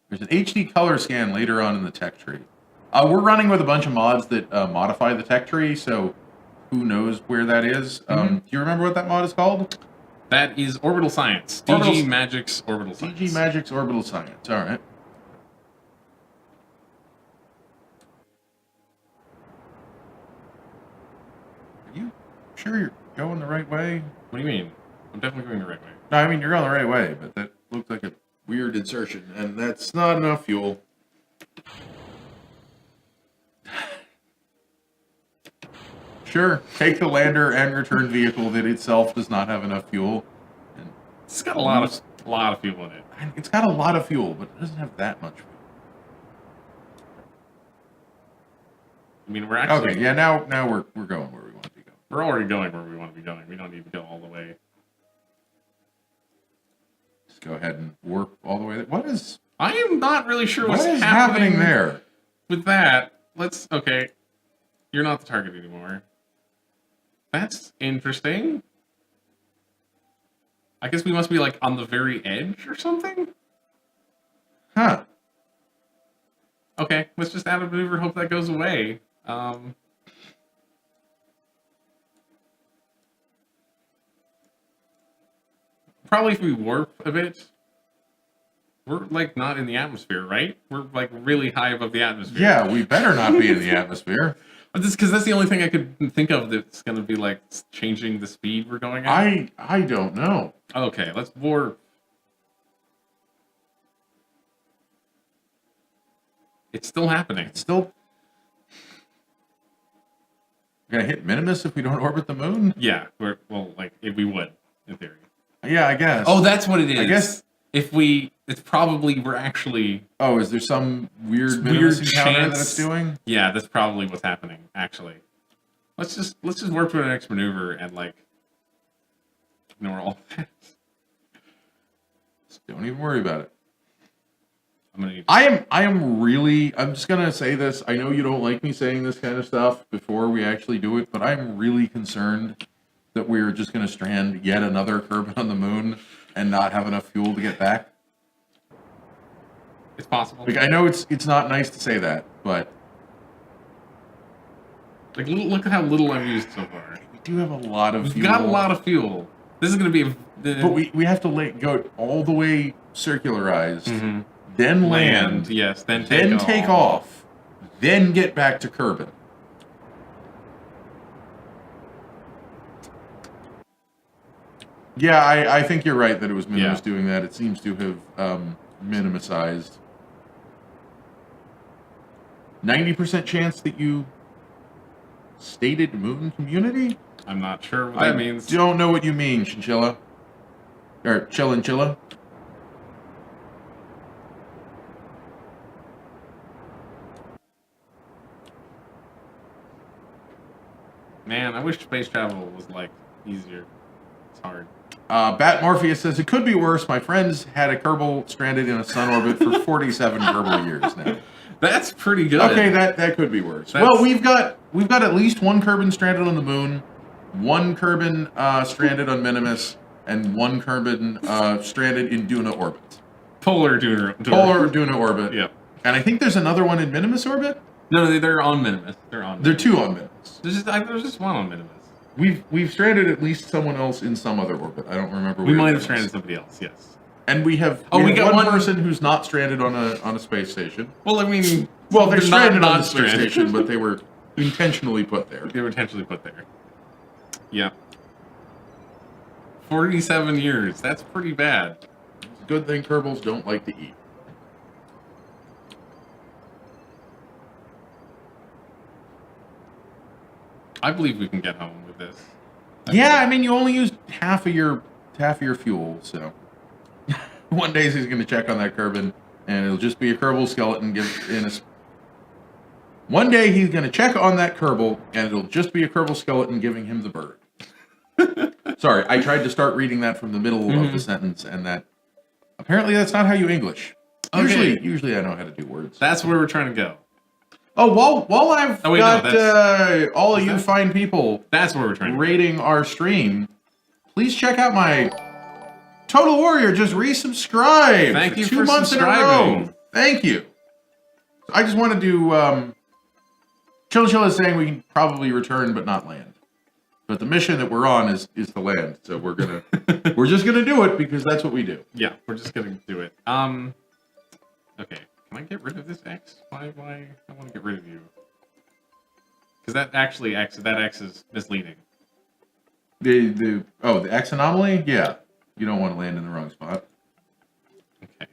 There's an HD color scan later on in the tech tree. We're running with a bunch of mods that modify the tech tree, so who knows where that is. Do you remember what that mod is called? That is Orbital Science. DG Magic's Orbital Science. DG Magic's Orbital Science, alright. Are you sure you're going the right way? What do you mean? I'm definitely going the right way. No, I mean, you're going the right way, but that looked like a weird insertion, and that's not enough fuel. Sure, take the lander and return vehicle that itself does not have enough fuel. And it's got a lot of fuel in it. It's got a lot of fuel, but it doesn't have that much fuel. I mean, we're actually... Okay, yeah, now we're going where we want to be going. We're already going where we want to be going. We don't need to go all the way. Just go ahead and warp all the way. What is... I am not really sure what's happening there. With that, okay. You're not the target anymore. That's interesting. I guess we must be on the very edge or something? Huh. Okay, let's just add a maneuver and hope that goes away. Probably if we warp a bit. We're not in the atmosphere, right? We're really high above the atmosphere. Yeah, we better not be in the atmosphere. Because that's the only thing I could think of that's going to be changing the speed we're going at. I don't know. Okay, let's warp. It's still happening. It's still... We're going to hit Minimus if we don't orbit the moon? Yeah, if we would, in theory. Yeah, I guess. Oh, that's what it is. I guess... It's probably, we're actually... Oh, is there some weird encounter that it's doing? Yeah, that's probably what's happening, actually. Let's just warp to our next maneuver and, ignore all that. Just don't even worry about it. I'm gonna need. I'm just gonna say this. I know you don't like me saying this kind of stuff before we actually do it, but I'm really concerned that we're just gonna strand yet another Kerbin on the moon and not have enough fuel to get back. It's possible. Like, I know it's not nice to say that, but like look at how little I've used so far. we do have a lot of We've fuel. got a lot of fuel. This is gonna be. But we have to go all the way circularized, Mhm. then land, yes, then take off, then get back to Kerbin. Yeah, I think you're right that it was Minimus doing that. It seems to have minimized. 90% chance that you stated moon community? I'm not sure what that means. I don't know what you mean, Chinchilla. Or Chillinchilla. Man, I wish space travel was like easier. It's hard. Bat Morpheus says it could be worse. My friends had a Kerbal stranded in a sun orbit for 47 Kerbal years now. That's pretty good. Okay, that could be worse. Well, we've got at least one Kerbin stranded on the moon, one Kerbin stranded on Minimus, and one Kerbin stranded in Duna orbit. Polar Duna orbit. Yep. And I think there's another one in Minimus orbit. No, they're on Minimus. They're two on Minimus. There's just one on Minimus. We've stranded at least someone else in some other orbit. I don't remember. We might have stranded somebody else. Yes. And we have got one person who's not stranded on a space station. Well, I mean, they're stranded on the space station, but they were intentionally put there. They were intentionally put there. Yeah. 47 years. That's pretty bad. It's a good thing Kerbals don't like to eat. I believe we can get home with this. Yeah, I mean, you only used half of your fuel, so one day he's going to check on that Kerbin, and it'll just be a Kerbal skeleton One day he's going to check on that Kerbal, and it'll just be a Kerbal skeleton giving him the bird. Sorry, I tried to start reading that from the middle of the sentence, and apparently that's not how you English. Okay. Usually I know how to do words. That's where we're trying to go. Oh, while I've got all of you fine people that's where we're trying rating our stream, please check out my Total Warrior just resubscribed. Thank you 2 for months subscribing. in a row. Thank you. I just wanted to Chilla is saying we can probably return but not land. But the mission that we're on is to land. So we're just gonna do it because that's what we do. Yeah, we're just gonna do it. Okay. Can I get rid of this X? Why? I want to get rid of you. Because that X is misleading. The X anomaly? Yeah. You don't want to land in the wrong spot. Okay.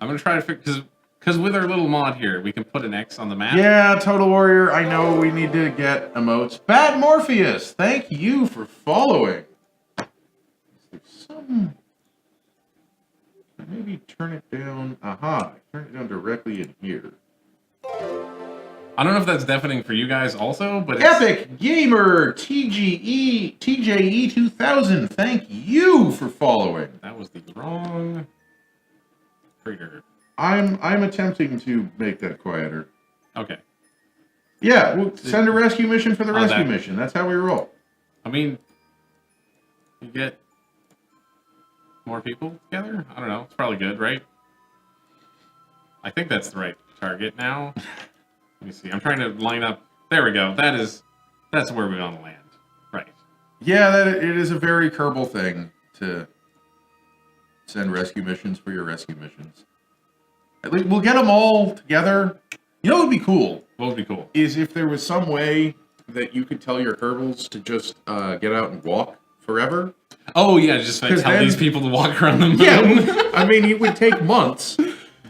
I'm gonna try to fix because with our little mod here, we can put an X on the map. Yeah, Total Warrior. I know we need to get emotes. Bad Morpheus, thank you for following. Maybe turn it down. Aha! Turn it down directly in here. I don't know if that's deafening for you guys also, but Epic Gamer TJE 2000. Thank you for following. That was the wrong trigger. I'm attempting to make that quieter. Okay. Yeah, we'll send a rescue mission for the rescue mission. That's how we roll. I mean, you get more people together? I don't know. It's probably good, right? I think that's the right target now. Let me see. I'm trying to line up. There we go. That's where we want to land. Right. Yeah, it is a very Kerbal thing to send rescue missions for your rescue missions. At least we'll get them all together. You know what would be cool? What would be cool? Is if there was some way that you could tell your Kerbals to just get out and walk forever. Oh, yeah, just tell these people to walk around the moon. Yeah, I mean, it would take months,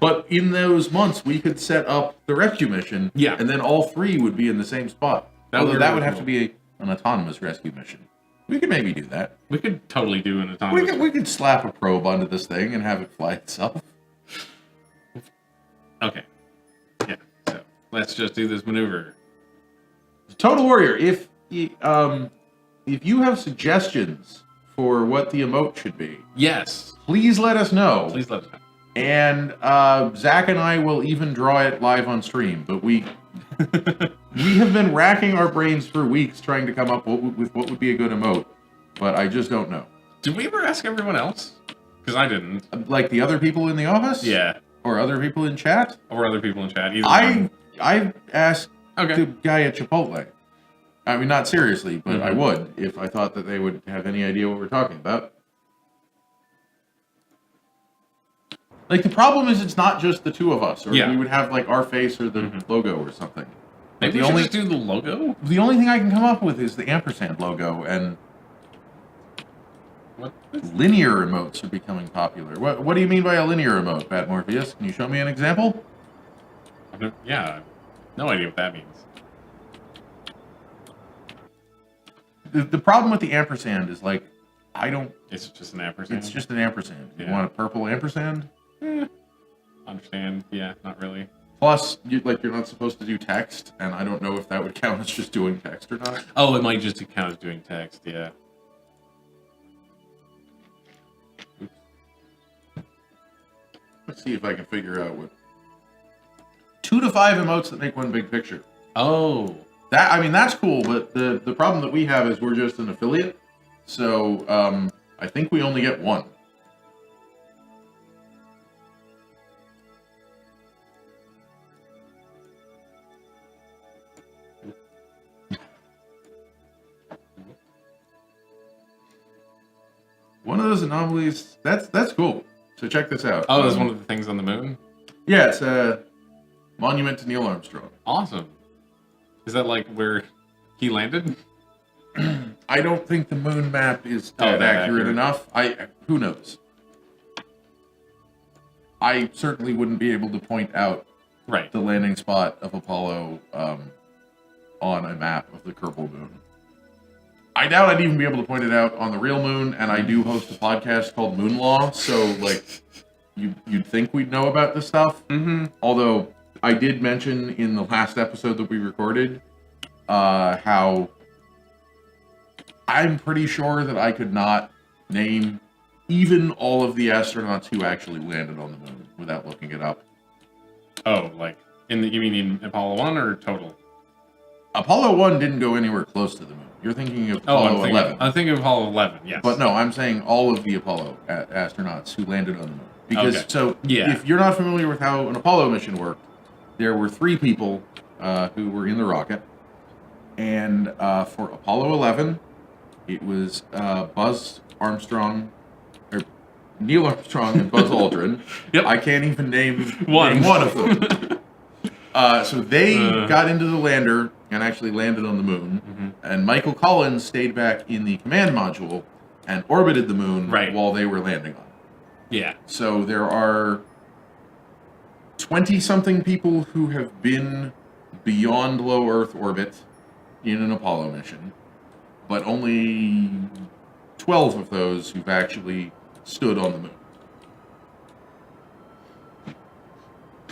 but in those months, we could set up the rescue mission, and then all three would be in the same spot. That would have to be an autonomous rescue mission. We could maybe do that. We could totally do an autonomous we could slap a probe onto this thing and have it fly itself. Okay. Yeah, so let's just do this maneuver. Total Warrior, if you have suggestions for what the emote should be, yes, please let us know. Please let us know. And Zach and I will even draw it live on stream, but we have been racking our brains for weeks trying to come up with what would be a good emote, but I just don't know. Did we ever ask everyone else? Because I didn't. Like the other people in the office? Yeah. Or other people in chat? Or other people in chat. Either I asked Okay. the guy at Chipotle. I mean, not seriously, but I Mhm. would if I thought that they would have any idea what we're talking about. Like, the problem is it's not just the two of us, or Yeah. we would have, like, our face or the logo or something. But Maybe we should just do the logo? the only thing I can come up with is the ampersand logo, and What? linear emotes are becoming popular. What do you mean by a linear emote, Pat Morpheus? Can you show me an example? Yeah. No idea what that means. The problem with the ampersand is, like, I don't... It's just an ampersand? It's just an ampersand. You Yeah. want a purple ampersand? Understand. Yeah, not really. Plus, you're not supposed to do text, and I don't know if that would count as just doing text or not. Oh, it might just count as doing text, yeah. Let's see if I can figure out what... 2 to 5 emotes that make one big picture. Oh. That's cool, but the problem that we have is we're just an affiliate. So, I think we only get one. One of those anomalies, that's cool. So check this out. Oh, that's one of the things on the moon? Yeah, it's a monument to Neil Armstrong. Awesome. Is that like where he landed? I don't think the moon map is that accurate accurate. enough. Who knows? I certainly wouldn't be able to point out Right. the landing spot of Apollo on a map of the Kerbal moon. I doubt I'd even be able to point it out on the real moon, and I do host a podcast called Moon Law, so, like, you'd think we'd know about this stuff. Mm-hmm. Although, I did mention in the last episode that we recorded how I'm pretty sure that I could not name even all of the astronauts who actually landed on the moon without looking it up. Oh, like you mean in Apollo 1 or total? Apollo 1 didn't go anywhere close to the moon. You're thinking of Apollo 11. I'm thinking of Apollo 11, yes. But no, I'm saying all of the Apollo astronauts who landed on the moon. Because, Okay. so, Yeah. if you're not familiar with how an Apollo mission worked, there were 3 people who were in the rocket. And for Apollo 11, it was Buzz Armstrong, or Neil Armstrong and Buzz Aldrin. Yep. I can't even name One. one of them. So they got into the lander and actually landed on the moon. Mm-hmm. And Michael Collins stayed back in the command module and orbited the moon Right. while they were landing on it. Yeah. So there are 20-something people who have been beyond low Earth orbit in an Apollo mission, but only 12 of those who've actually stood on the moon.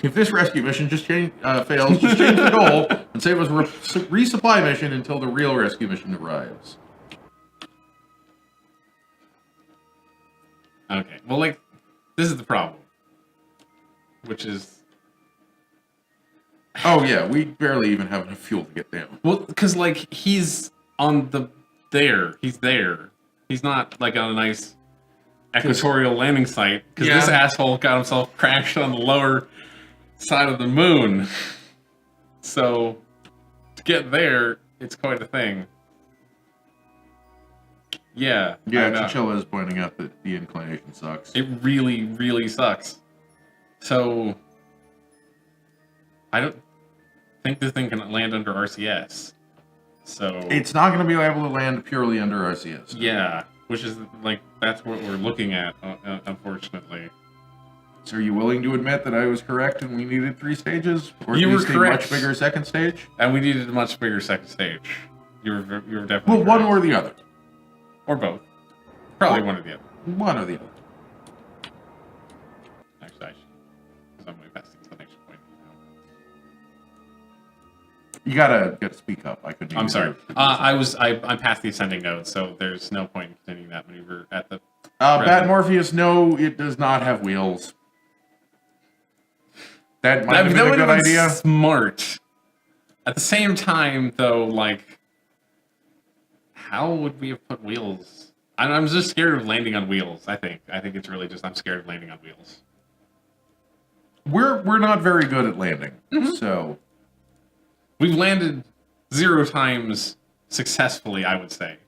If this rescue mission fails, just change the goal and save us a resupply mission until the real rescue mission arrives. Okay. Well, like, this is the problem. Which is... Oh yeah, we barely even have enough fuel to get down. Well, because, like, he's on the... He's there. He's not, like, on a nice equatorial landing site. Because this Yeah. asshole got himself crashed on the lower side of the moon. So, to get there, it's quite a thing. Yeah. Yeah, I know. Chichilla is pointing out that the inclination sucks. It really, really sucks. So, I don't think this thing can land under RCS. So, It's not going to be able to land purely under RCS. yeah, which is like that's what we're looking at, unfortunately. So are you willing to admit that I was correct and we needed 3 stages? Or at You were least correct. a much bigger second stage? And we needed a much bigger second stage. You were definitely Well, one correct. or the other. Or both. Probably one or the other. One or the other. Actually, I should, because I'm way past the next point. You gotta speak up. I couldn't. I'm even sorry. hear. I'm past the ascending node, so there's no point in continuing that maneuver at the. Bat Morpheus, no, it does not have wheels. That might have been a would've good been idea. Smart. At the same time, though, like, how would we have put wheels? I'm just scared of landing on wheels. I think it's really just I'm scared of landing on wheels. We're not very good at landing, so We've landed 0 times successfully, I would say.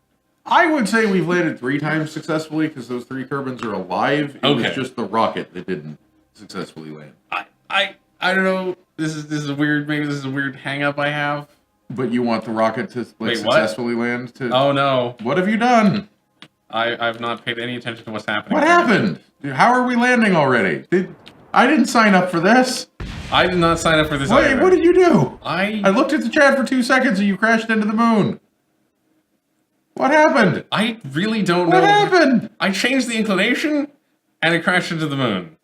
I would say we've landed 3 times successfully because those 3 Kerbins are alive. It was just the rocket that didn't successfully land. I don't know. This is a weird. Maybe this is a weird hang up I have. But you want the rocket to successfully land? Oh no! What have you done? I've not paid any attention to what's happening. What happened? How are we landing already? I didn't sign up for this. I did not sign up for this. Wait, what did you do? I looked at the chat for 2 seconds and you crashed into the moon. What happened? I really don't know. What happened? I changed the inclination and it crashed into the moon.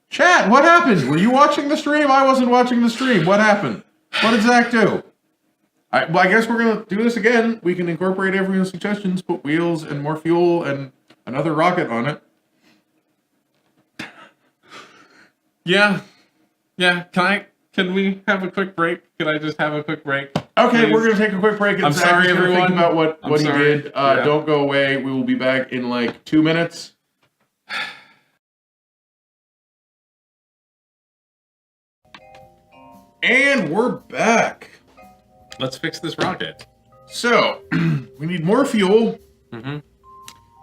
Chat, what happened? Were you watching the stream? I wasn't watching the stream. What happened? What did Zach do? I guess we're going to do this again. We can incorporate everyone's suggestions, put wheels and more fuel and another rocket on it. Yeah. Can we have a quick break? Can I just have a quick break? Okay, please? We're going to take a quick break. And I'm Zach sorry, is gonna everyone. Think about what he did. Yeah. Don't go away. We will be back in like 2 minutes. And we're back. Let's fix this rocket. So, we need more fuel. Mm-hmm.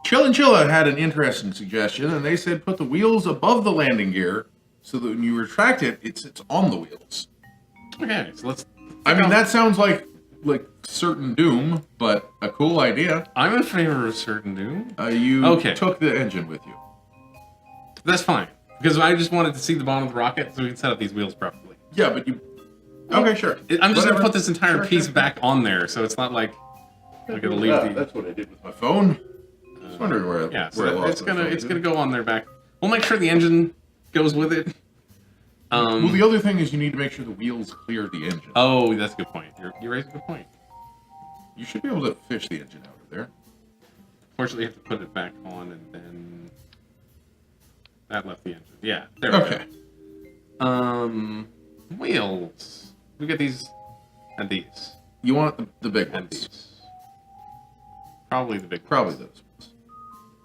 Chill and Chilla had an interesting suggestion, and they said put the wheels above the landing gear so that when you retract it, it sits on the wheels. Okay, so let's... I mean, that sounds like certain doom, but a cool idea. I'm in favor of certain doom. You took the engine with you. That's fine, because I just wanted to see the bottom of the rocket so we can set up these wheels properly. Yeah, but you... Okay, sure. I'm just going to put this entire piece back on there, so it's not like I'm going to leave the... That's what I did with my phone. I was wondering where I lost it's gonna go on there back. We'll make sure the engine goes with it. Well, the other thing is you need to make sure the wheels clear the engine. Oh, that's a good point. You raised a good point. You should be able to fish the engine out of there. Fortunately, you have to put it back on, and then that left the engine. Yeah, there we go. Wheels. We get these and these. You want the big ones. These. Probably the big ones. Probably those ones.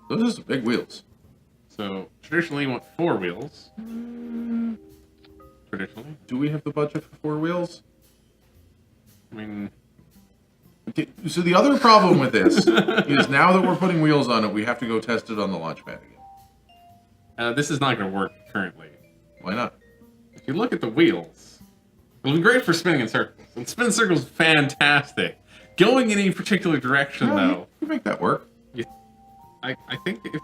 Those are some big wheels. So, traditionally, you want 4 wheels. Traditionally. Do we have the budget for 4 wheels? I mean... So the other problem with this is now that we're putting wheels on it, we have to go test it on the launch pad again. This is not going to work currently. Why not? If you look at the wheels, it'll be great for spinning in circles. And spinning circles is fantastic. Going in any particular direction, though... You make that work. I think if...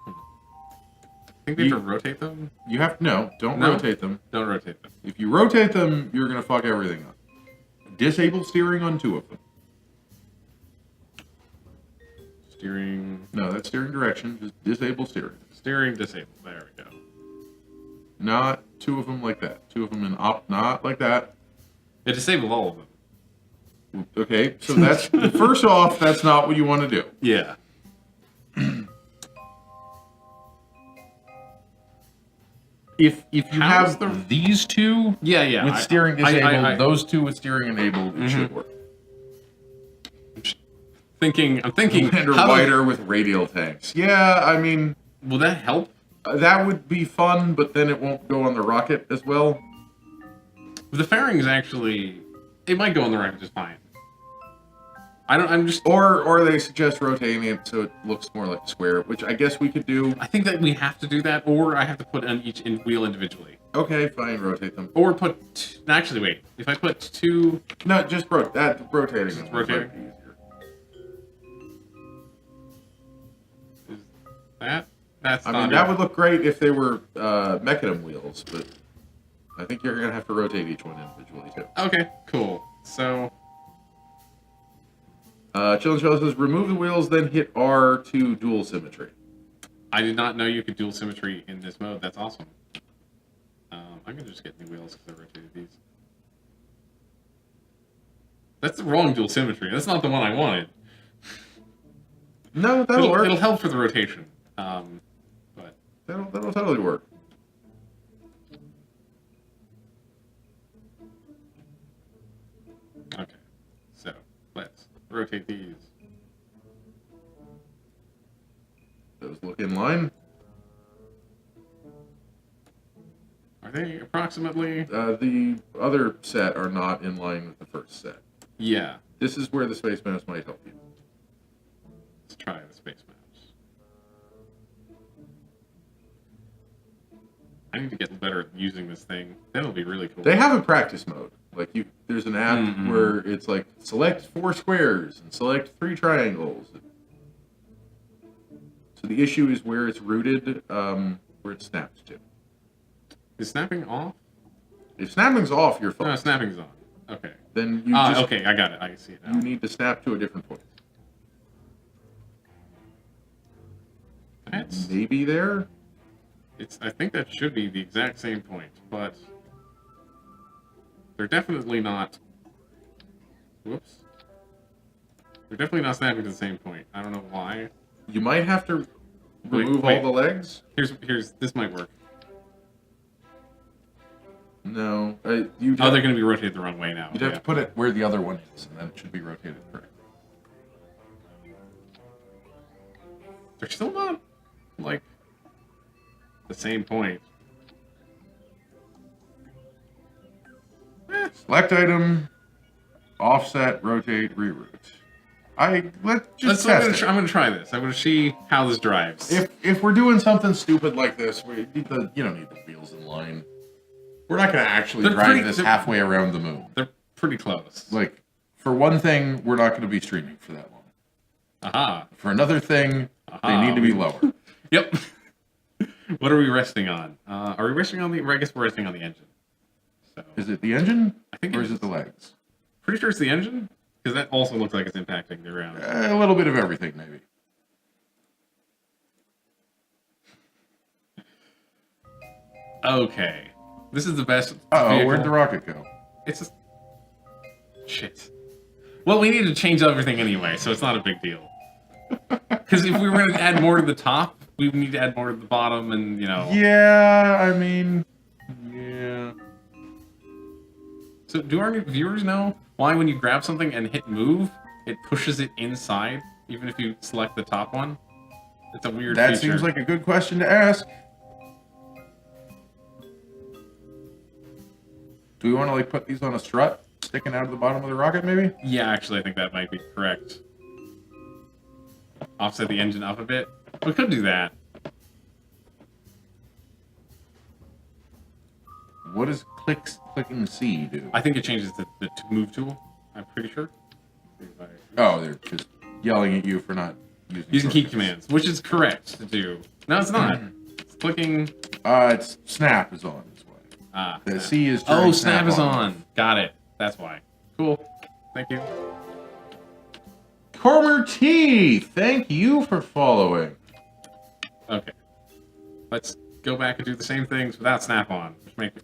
I think we have to rotate them. You have to... No, don't rotate them. Don't rotate them. If you rotate them, you're going to fuck everything up. Disable steering on 2 of them. Steering... No, that's steering direction. Just disable steering. Steering disabled. There we go. Not 2 of them like that. 2 of them in not like that. It disabled all of them. Okay, so that's... First off, that's not what you want to do. Yeah. If you have these 2 with steering disabled, those 2 with steering enabled, it should work. I'm thinking Commander Wider with radial tanks. Yeah, I mean... Will that help? That would be fun, but then it won't go on the rocket as well. The fairings actually... It might go on the rocket just fine. I'm just... Or they suggest rotating it so it looks more like a square, which I guess we could do. I think that we have to do that, or I have to put on each wheel individually. Okay, fine, rotate them. Or put... Actually, wait. If I put 2... No, just rotating them. Rotating? Easier. Is that... I mean, that would look great if they were mechanism wheels, but I think you're going to have to rotate each one individually, too. Okay, cool. So... Chillin' Show says, remove the wheels, then hit R to dual symmetry. I did not know you could dual symmetry in this mode. That's awesome. I'm going to just get new wheels because I rotated these. That's the wrong dual symmetry. That's not the one I wanted. No, that'll work. It'll help for the rotation. But that'll totally work. rotate these? Those look in line. Are they approximately? The other set are not in line with the first set. Yeah. This is where the Space Mouse might help you. Let's try the Space Mouse. I need to get better at using this thing. That'll be really cool. They have a practice mode. Like there's an app where it's like select 4 squares and select 3 triangles. So the issue is where it's rooted, where it snaps to. Is snapping off? If snapping's off, you're fine. No, snapping's on. Okay. Then you just okay, I got it. I see it now. you need to snap to a different point. That's, Maybe there. I think that should be the exact same point, but they're definitely not. Whoops. They're definitely not snapping to the same point. I don't know why. You might have to remove wait. all the legs. Here's this might work. No, They're going to be rotated the wrong way now. You'd have to put it where the other one is, and then it should be rotated correctly. They're still not, like, the same point. Select item, offset, rotate, reroute. Let's just test it. I'm gonna try this. I'm gonna see how this drives. If we're doing something stupid like this, you don't need the wheels in line. We're not going to actually drive this halfway around the moon. They're pretty close. Like, for one thing, we're not going to be streaming for that long. Aha. For another thing, they need to be lower. Yep. What are we resting on? Are we resting on I guess we're resting on the engine. So, is it the engine? I think or is it the legs? Pretty sure it's the engine, because that also looks like it's impacting the ground. A little bit of everything, maybe. Okay. This is the best. Uh-oh, where'd the rocket go? It's just... Shit. Well, we need to change everything anyway, so it's not a big deal. Because if we were going to add more to the top, we would need to add more to the bottom, and, Yeah, I mean... Yeah. So do our viewers know why when you grab something and hit move, it pushes it inside, even if you select the top one? It's a weird feature. That seems like a good question to ask. Do we want to put these on a strut sticking out of the bottom of the rocket, maybe? Yeah, actually, I think that might be correct. Offset the engine up a bit. We could do that. What does clicking C do? I think it changes the move tool. I'm pretty sure. Oh, they're just yelling at you for not using key commands, which is correct to do. No, it's not. It's clicking. It's snap is on. The C is oh, snap is on. Got it. That's why. Cool. Thank you. Cormer T, thank you for following. Okay. Let's go back and do the same things without snap on.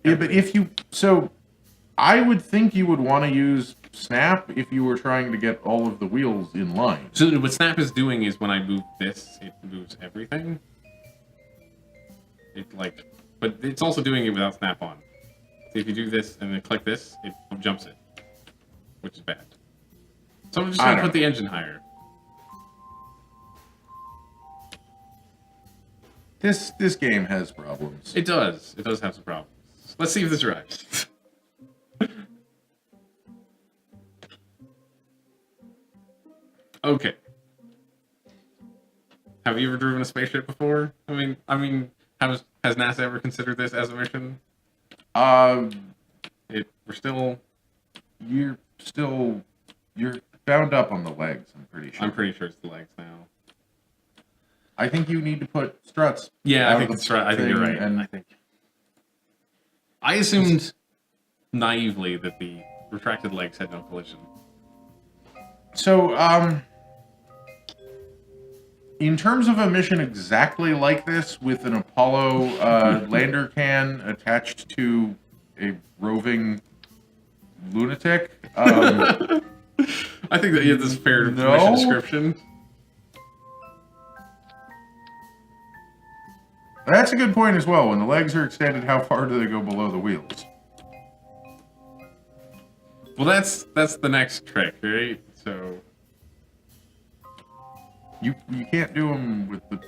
Yeah, but so I would think you would want to use snap if you were trying to get all of the wheels in line. So what snap is doing is when I move this, it moves everything. But it's also doing it without snap on. So if you do this and then click this, it jumps it, which is bad. So I'm just going to put the engine higher. This game has problems. It does. It does have some problems. Let's see if this drives. Okay. Have you ever driven a spaceship before? I mean, has NASA ever considered this as a mission? You're bound up on the legs, I'm pretty sure. I'm pretty sure it's the legs now. I think you need to put struts. Yeah, I think it's right. I think you're right. And I assumed naively that the retracted legs had no collision. So, in terms of a mission exactly like this, with an Apollo lander can attached to a roving lunatic, I think that this is fair mission description. That's a good point as well. When the legs are extended, how far do they go below the wheels? Well, that's the next trick, right? So You can't do them with the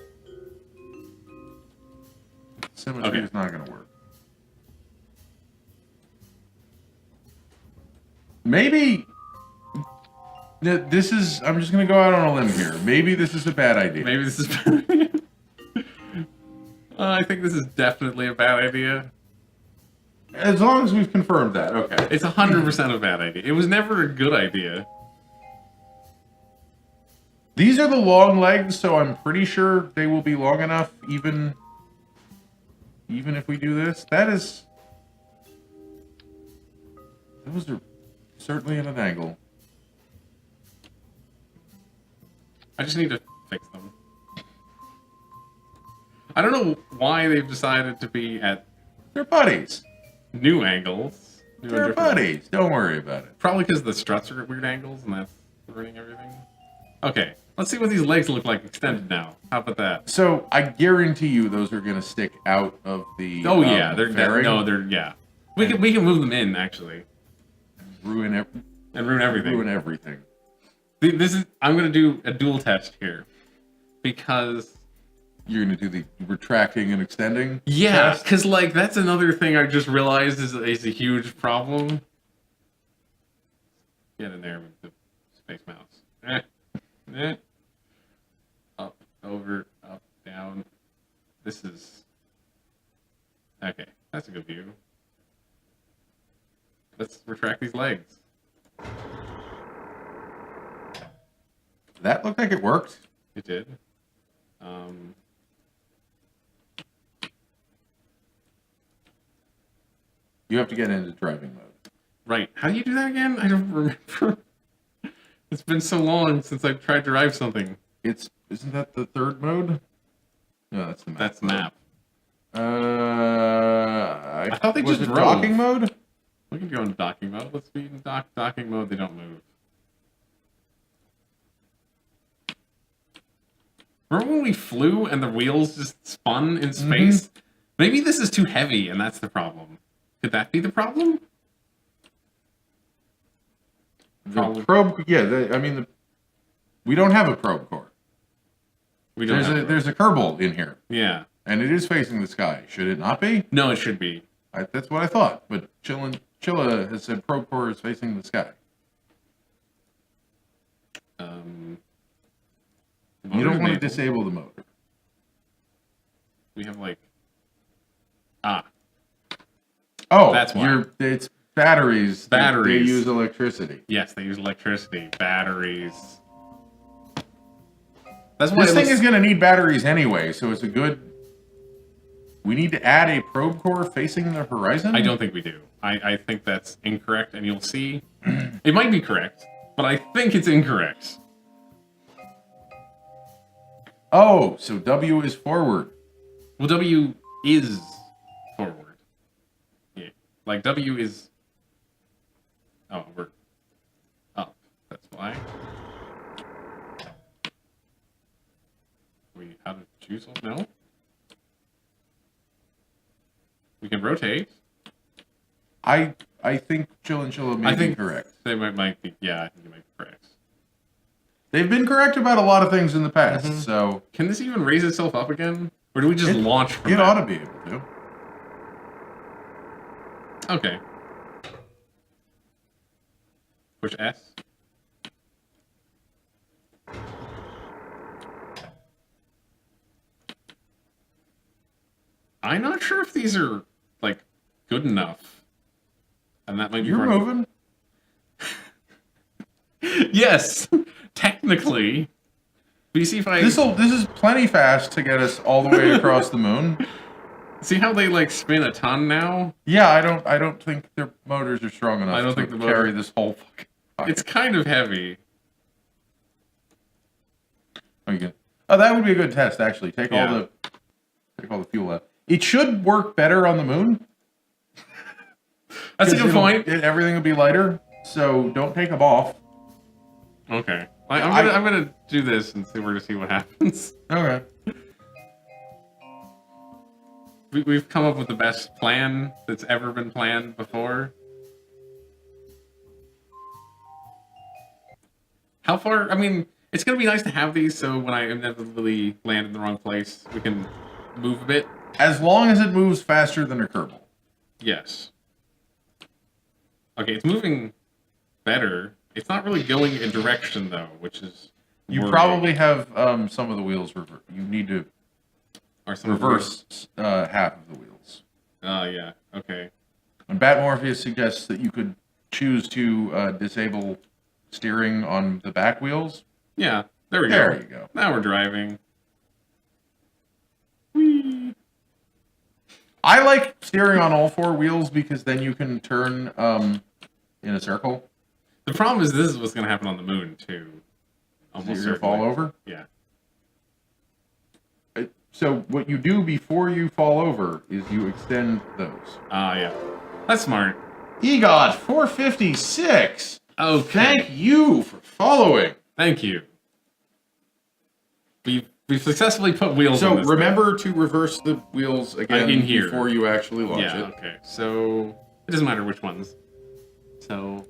symmetry. Okay. Is not going to work. Maybe this is. I'm just going to go out on a limb here. Maybe this is a bad idea. Maybe this is. I think this is definitely a bad idea. As long as we've confirmed that, okay. It's 100% a bad idea. It was never a good idea. These are the long legs, so I'm pretty sure they will be long enough, even if we do this. Those are certainly at an angle. I just need to fix them. I don't know why they've decided to be at They're buddies. new angles. They're buddies. Don't worry about it. Probably because the struts are at weird angles, and that's ruining everything. Okay, let's see what these legs look like extended now. How about that? So I guarantee you, those are going to stick out of the. Oh yeah, they're fairing yeah. We can move them in actually. ruin everything. Ruin everything. I'm gonna do a dual test here because. You're going to do the retracting and extending? Yeah, test? because like that's another thing I just realized is a huge problem. Get in there with the space mouse. Up, over, up, down. This is okay. That's a good view. Let's retract these legs. That looked like it worked. It did. You have to get into driving mode. Right. How do you do that again? I don't remember. It's been so long since I've tried to drive something. Isn't that the third mode? No, that's the map. That's the map. I thought they was just it drove. docking mode? We can go into docking mode. Let's be in docking mode. They don't move. Remember when we flew and the wheels just spun in space? Maybe this is too heavy and that's the problem. Could that be the problem? The probe, yeah. We don't have a probe core. We don't. There's a Kerbal in here. Yeah. And it is facing the sky. Should it not be? No, it should be. That's what I thought. But Chilla has said probe core is facing the sky. You don't want to disable the motor. We have like Oh, that's why. It's batteries. Batteries. They use electricity. Yes, they use electricity. Batteries. That's why This thing is going to need batteries anyway, so it's a good. We need to add a probe core facing the horizon? I don't think we do. I think that's incorrect, and you'll see. It might be correct, but I think it's incorrect. Oh, so W is forward. Well, W is forward. Yeah. Like W is... Oh, we're up. That's why. How to choose one? No? We can rotate. I think Chilla may be correct. They might be... Yeah, I think you might be correct. They've been correct about a lot of things in the past, so... Can this even raise itself up again? Or do we just launch from It that? ought to be able to. Okay. Push S. I'm not sure if these are, like, good enough. And that might be You're part of- moving. Yes! Technically. But you see if I... This is plenty fast to get us all the way across the moon. See how they, like, spin a ton now? Yeah, I don't think their motors are strong enough I don't to think the carry this whole fucking pocket. It's kind of heavy. Oh, that would be a good test, actually. Take all the fuel out. It should work better on the moon. That's a good point. Everything will be lighter, so don't take them off. Okay. I'm gonna do this and see what happens. Okay. We've come up with the best plan that's ever been planned before. How far? I mean, It's gonna be nice to have these, so when I inevitably land in the wrong place, we can move a bit. As long as it moves faster than a Kerbal. Yes. Okay, it's moving better. It's not really going a direction though, which is You worrying. probably have some of the wheels reversed. You need to Or some of the reverse half of the wheels. Oh yeah. Okay. And Bat Morpheus suggests that you could choose to disable steering on the back wheels. Yeah. There we go. There you go. Now we're driving. Whee. I like steering on all four wheels because then you can turn in a circle. The problem is this is what's gonna happen on the moon too. So you're gonna fall over. Yeah. So what you do before you fall over is you extend those. Ah, yeah. That's smart. EGOT 456. Okay. Thank you for following. Thank you. We've successfully put wheels on So this remember to reverse the wheels again in here before you actually launch yeah, it. okay. So it doesn't matter which ones. So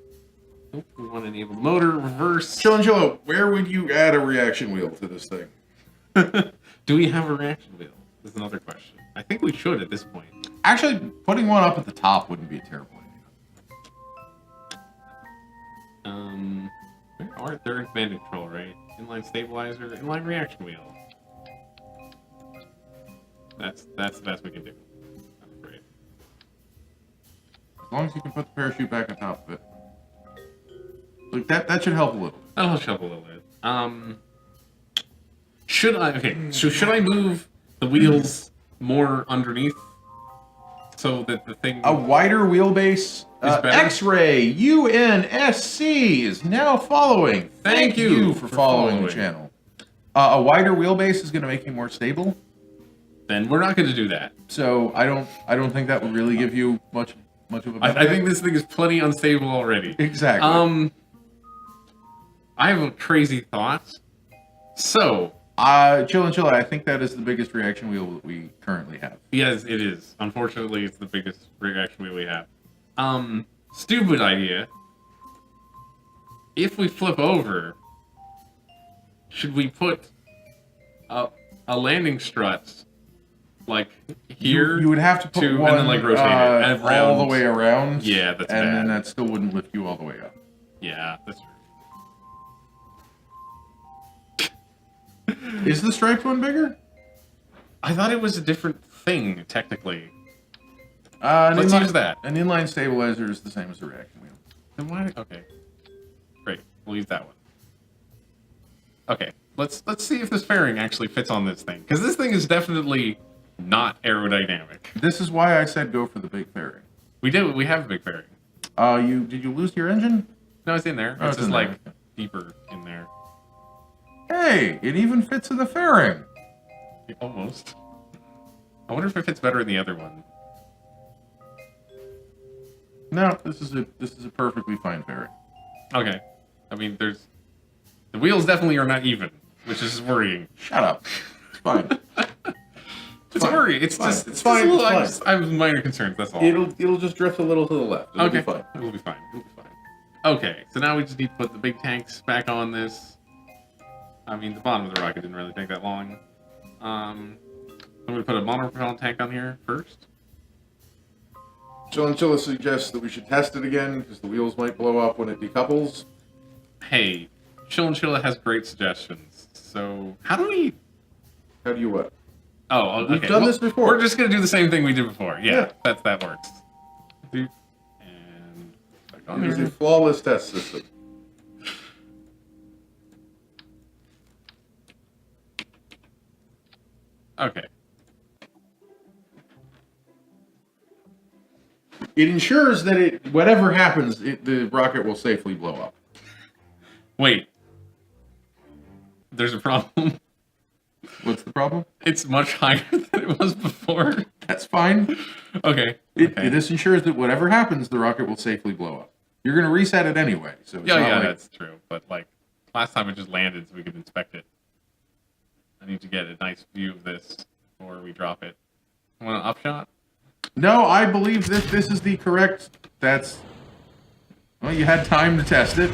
we want to enable motor, reverse. Chillo, where would you add a reaction wheel to this thing? Do we have a reaction wheel? That's another question. I think we should at this point. Actually, putting one up at the top wouldn't be a terrible idea. Where are they're in command control, right? Inline stabilizer, inline reaction wheel. That's the best we can do. I'm afraid. As long as you can put the parachute back on top of it. Like that should help a little. That'll help a little bit. Should I move the wheels more underneath so that the thing A wider wheelbase. better? X-Ray UNSC is now following. Thank you for for following the following. channel. A wider wheelbase is going to make you more stable. then we're not going to do that. So I don't think that would really give you much of a benefit. I think this thing is plenty unstable already. Exactly. I have a crazy thought. So, Chill, I think that is the biggest reaction wheel that we currently have. yes, it is. Unfortunately, it's the biggest reaction wheel we have. Stupid idea. If we flip over, should we put a landing strut like here? You would have to put one and then like rotate it and all the way around. Yeah, that's and bad. then that still wouldn't lift you all the way up. Yeah, that's true. Is the striped one bigger? I thought it was a different thing technically. Let's use that. An inline stabilizer is the same as a reaction wheel. Then why? Okay, great. We'll use that one. Okay, let's see if this fairing actually fits on this thing, because this thing is definitely not aerodynamic. This is why I said go for the big fairing. We have a big fairing. Did you lose your engine? No, it's in there. Oh, It's it's just in like there. deeper in there. Hey, it even fits in the fairing. Almost. I wonder if it fits better in the other one. No, this is a perfectly fine fairing. Okay. I mean, the wheels definitely are not even, which is worrying. Shut up. It's fine. It's fine. worrying. It's fine. just It's fine. a little, It's I have minor concerns. That's all. It'll just drift a little to the left. It'll Okay. be fine. It'll be fine. It'll be fine. Okay, so now we just need to put the big tanks back on this. I mean, the bottom of the rocket didn't really take that long. I'm going to put a monopropellant tank on here first. Chilla suggests that we should test it again because the wheels might blow up when it decouples. Hey, Chilla has great suggestions. So, how do we... How do you what? Oh, okay. We've done this before. We're just going to do the same thing we did before. Yeah, Yeah. that works. And back on It is here. a flawless test system. Okay. It ensures that whatever happens, the rocket will safely blow up. Wait. There's a problem. What's the problem? It's much higher than it was before. That's fine. Okay. This ensures that whatever happens, the rocket will safely blow up. You're going to reset it anyway, so it's not like... that's true. But like last time it just landed so we could inspect it. I need to get a nice view of this before we drop it. Want an upshot? No, I believe this is the correct... Well, you had time to test it.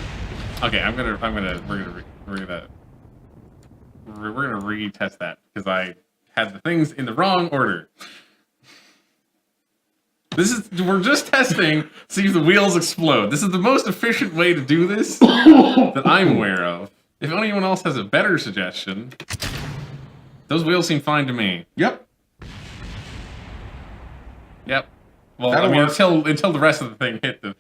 Okay, we're gonna we're gonna retest that because I had the things in the wrong order. We're just testing, see if the wheels explode. This is the most efficient way to do this that I'm aware of. If anyone else has a better suggestion, those wheels seem fine to me. Yep. Yep. Well, That'll I mean, work. until the rest of the thing until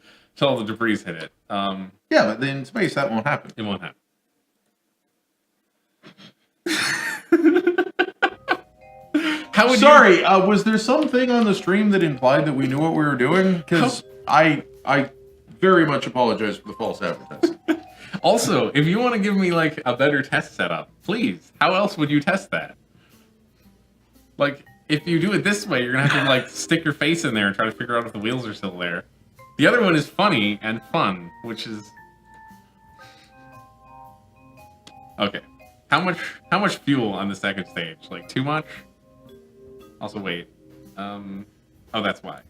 all the debris hit it. Yeah, but in space that won't happen. It won't happen. How would Sorry, was there something on the stream that implied that we knew what we were doing? Because I very much apologize for the false advertising. Also, if you want to give me like a better test setup, please. How else would you test that? Like, if you do it this way, you're gonna have to like stick your face in there and try to figure out if the wheels are still there. The other one is funny and fun, which is okay. How much fuel on the second stage? Like too much? Also, wait. Oh, that's why.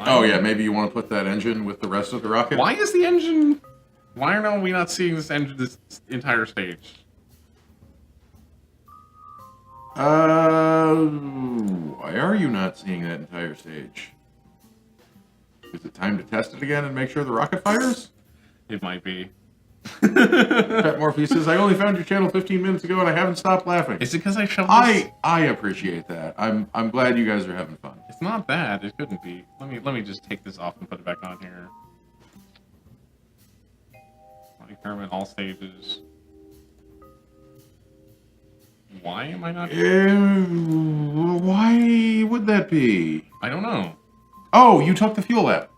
Oh yeah, maybe you want to put that engine with the rest of the rocket? Why is the engine? Why are we not seeing this engine this entire stage? Why are you not seeing that entire stage? Is it time to test it again and make sure the rocket fires? It might be. Pet Morphe says, I only found your channel 15 minutes ago and I haven't stopped laughing. Is it because I shoved this? I appreciate that. I'm glad you guys are having fun. It's not bad. It couldn't be. Let me just take this off and put it back on here. Experiment all stages. Why am I not? Why would that be? I don't know. Oh, you took the fuel app.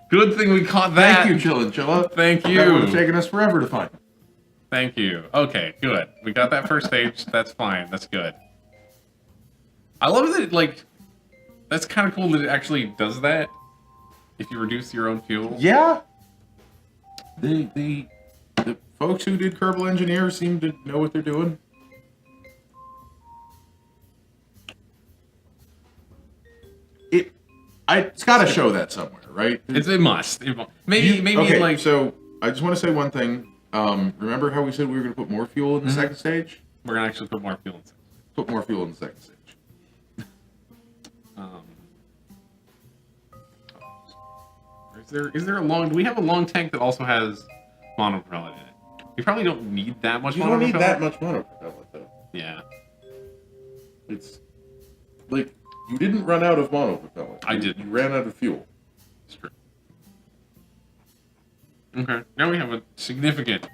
Good thing we caught that. Thank you, Chilla. Thank you. That would have taken us forever to find. Thank you. Okay, good. We got that first stage. That's fine. That's good. I love that, like, that's kind of cool that it actually does that. If you reduce your own fuel. Yeah. The folks who did Kerbal Engineer seem to know what they're doing. It's got to show that somewhere, right? It must. Maybe okay, like. So I just want to say one thing. Remember how we said we were going to put more fuel in the second stage? We're gonna actually put more fuel in. Put more fuel in the second stage. Is there a long? Do we have a long tank that also has monopropellant in it? We probably don't need that much. You don't need that much monopropellant, though. Yeah. It's like you didn't run out of monopropellant. I didn't. You ran out of fuel. It's true. Okay. Now we have a significant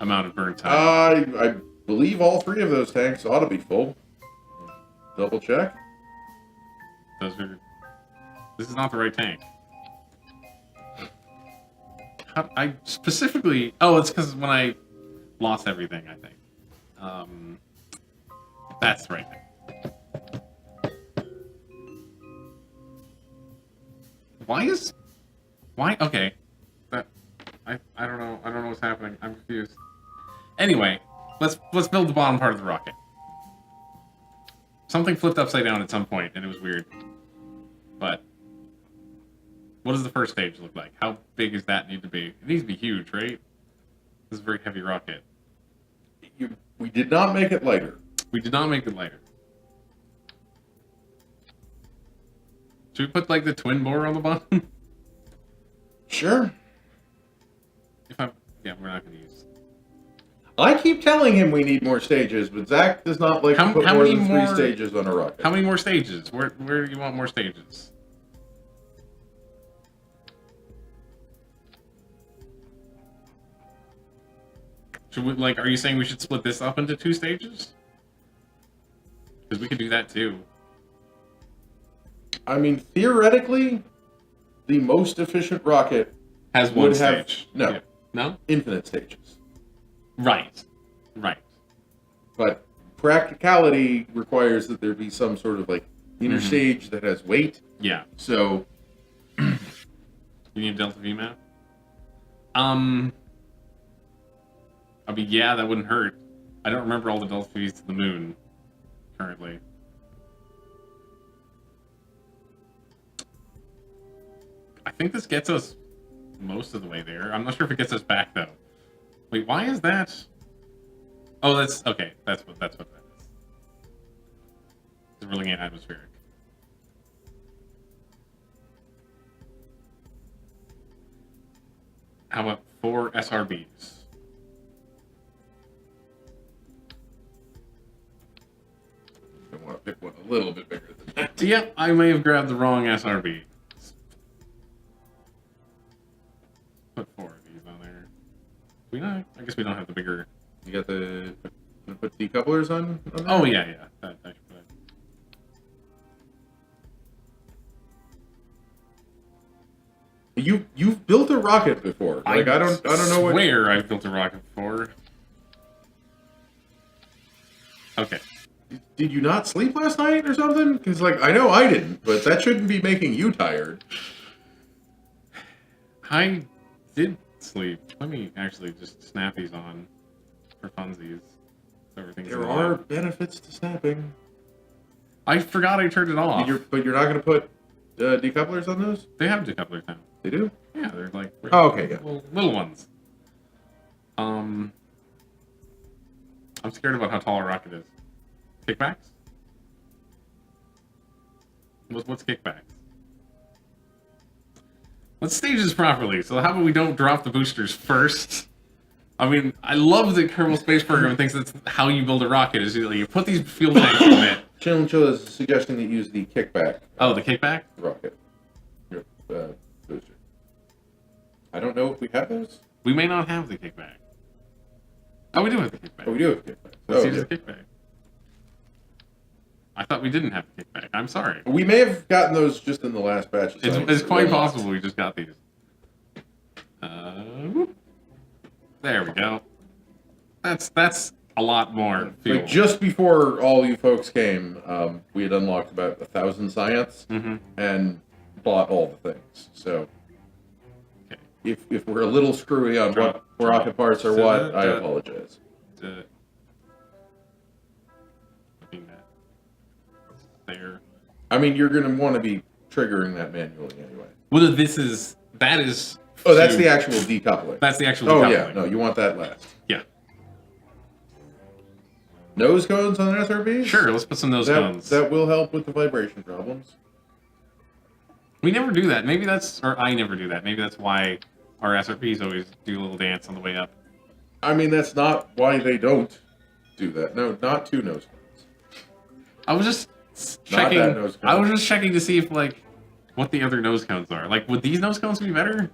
amount of burn time. I believe all three of those tanks ought to be full. Double check. This is not the right tank. I specifically... Oh, it's because when I lost everything, I think. That's the right thing. Why? Okay. I don't know. I don't know what's happening. I'm confused. Anyway, let's build the bottom part of the rocket. Something flipped upside down at some point, and it was weird. But what does the first stage look like? How big does that need to be? It needs to be huge, right? This is a very heavy rocket. We did not make it lighter. We did not make it lighter. Should we put like the twin bore on the bottom? Sure. Yeah, we're not going to use. I keep telling him we need more stages, but Zach does not like to put more than three stages on a rocket. How many more stages? Where do you want more stages? Should we, like, are you saying we should split this up into 2 stages? Because we could do that too. I mean, theoretically, the most efficient rocket has one stage. No. Yeah. No? Infinite stages. Right. But practicality requires that there be some sort of, like, inner stage that has weight. Yeah. So... You need a Delta V map? I mean, yeah, that wouldn't hurt. I don't remember all the Delta V's to the moon, currently. I think this gets us most of the way there. I'm not sure if it gets us back though. Wait, why is that? Oh, that's okay. That's what that is. It's really ain't atmospheric. How about 4 SRBs? I want to pick one a little bit bigger than that. Yep, I may have grabbed the wrong SRB. Put 4 of these on there. We not? I guess we don't have the bigger. You got the put decouplers on there? Oh yeah. That should put it. You've built a rocket before. Like I don't know what. Where I've built a rocket before. Okay. Did you not sleep last night or something? Because like I know I didn't, but that shouldn't be making you tired. I did sleep. Let me actually just snap these on for funsies. So everything's There are benefits to snapping. I forgot I turned it off. But you're not going to put decouplers on those? They have decouplers now. They do? Yeah, they're like okay, yeah. Little ones. I'm scared about how tall a rocket is. Kickbacks? What's kickbacks? Let's stage this properly. So how about we don't drop the boosters first? I mean, I love the Kerbal Space Program thinks that's how you build a rocket. Is you put these fuel tanks in it. Chill and Chill is suggesting that you use the kickback. Oh, the kickback? Rocket. Your booster. I don't know if we have those. We may not have the kickback. Oh, we do have the kickback. Oh, we do have the kickback. Let's use the kickback. I thought we didn't have the kickback. I'm sorry. We may have gotten those just in the last batch. It's quite possible we just got these. There we go. That's a lot more fuel. Like just before all you folks came, we had unlocked about 1,000 science and bought all the things. So if we're a little screwy on what rocket parts are what, I apologize. There. I mean, you're going to want to be triggering that manually anyway. Well, that is. Oh, that's the actual decoupling. That's the actual decoupling. decoupling. Yeah, no, you want that last. Yeah. Nose cones on SRBs? Sure, let's put some nose cones. That will help with the vibration problems. We never do that. Maybe that's, or I never do that. Maybe that's why our SRPs always do a little dance on the way up. I mean, that's not why they don't do that. No, not 2 nose cones. I was just checking. Not that nose cone. I was just checking to see if what the other nose cones are. Like, would these nose cones be better?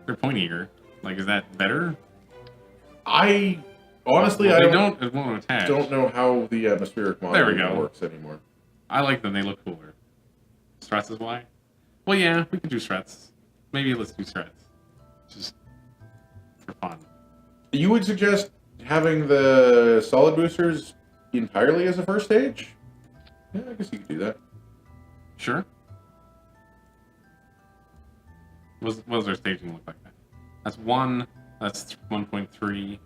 They're pointier. Like, is that better? I honestly, it won't attach. Don't know how the atmospheric model works anymore. I like them. They look cooler. Struts is why? Well, yeah, we can do struts. Maybe let's do struts. Just for fun. You would suggest having the solid boosters entirely as a first stage? Yeah, I guess you could do that. Sure. What does our staging look like? That's 1. That's 1.3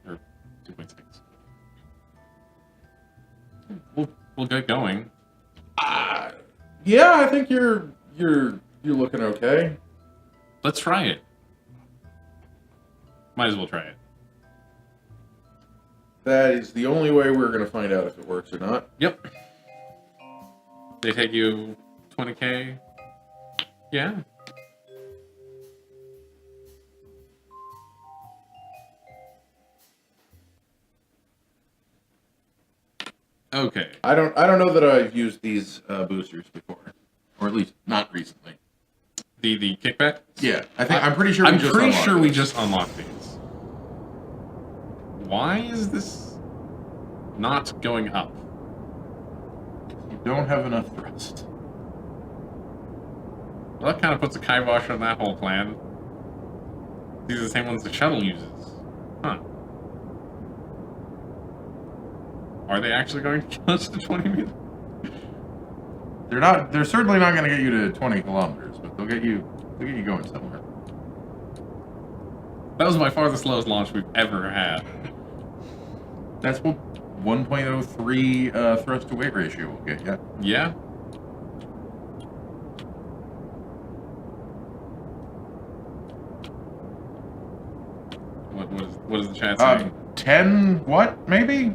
or 2.6. We'll get going. Yeah, I think you're looking okay. Let's try it. Might as well try it. That is the only way we're going to find out if it works or not. Yep. They take you 20K. Yeah. Okay. I don't know that I've used these boosters before, or at least not recently. The kickback? Yeah, I'm pretty sure. We just unlocked these. Why is this not going up? You don't have enough thrust. Well, that kind of puts a kibosh on that whole plan. These are the same ones the shuttle uses. Huh. Are they actually going to kill us to 20 meters? They're certainly not going to get you to 20 kilometers, but they'll get you going somewhere. That was by far the slowest launch we've ever had. That's what 1.03 thrust to weight ratio will get you. Yeah. What does the chat say? 10 what, maybe?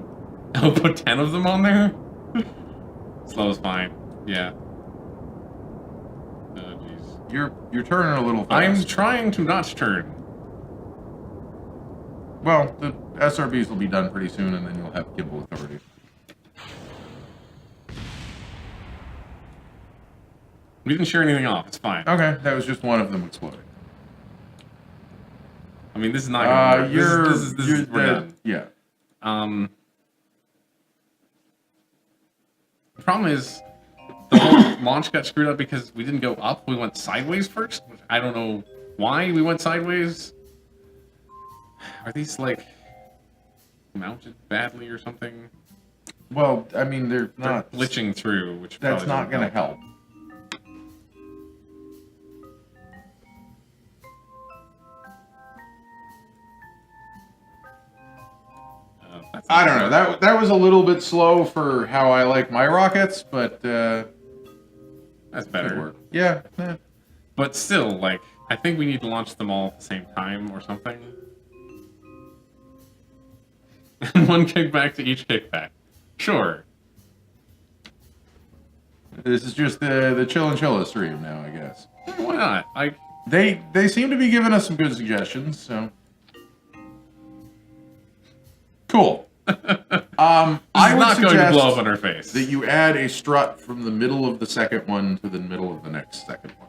I'll put 10 of them on there? Slow is fine. Yeah. Oh, jeez. You're turning a little fast. I'm trying to not turn. Well, the SRBs will be done pretty soon, and then you'll have gimbal authority. We didn't share anything off. It's fine. Okay, that was just one of them exploding. I mean, this is not gonna work. This is we're done. Yeah. The problem is the whole launch got screwed up because we didn't go up. We went sideways first. I don't know why we went sideways. Are these like mounted badly or something? Well, I mean, they're not glitching through, which that's not going to help. I don't know. That was a little bit slow for how I like my rockets, but that's better. Yeah. But still, like, I think we need to launch them all at the same time or something. And one kickback to each kickback. Sure. This is just the Chill and Chilla stream now, I guess. Why not? They seem to be giving us some good suggestions, so cool. I would not going to blow up on her face. That you add a strut from the middle of the second one to the middle of the next second one.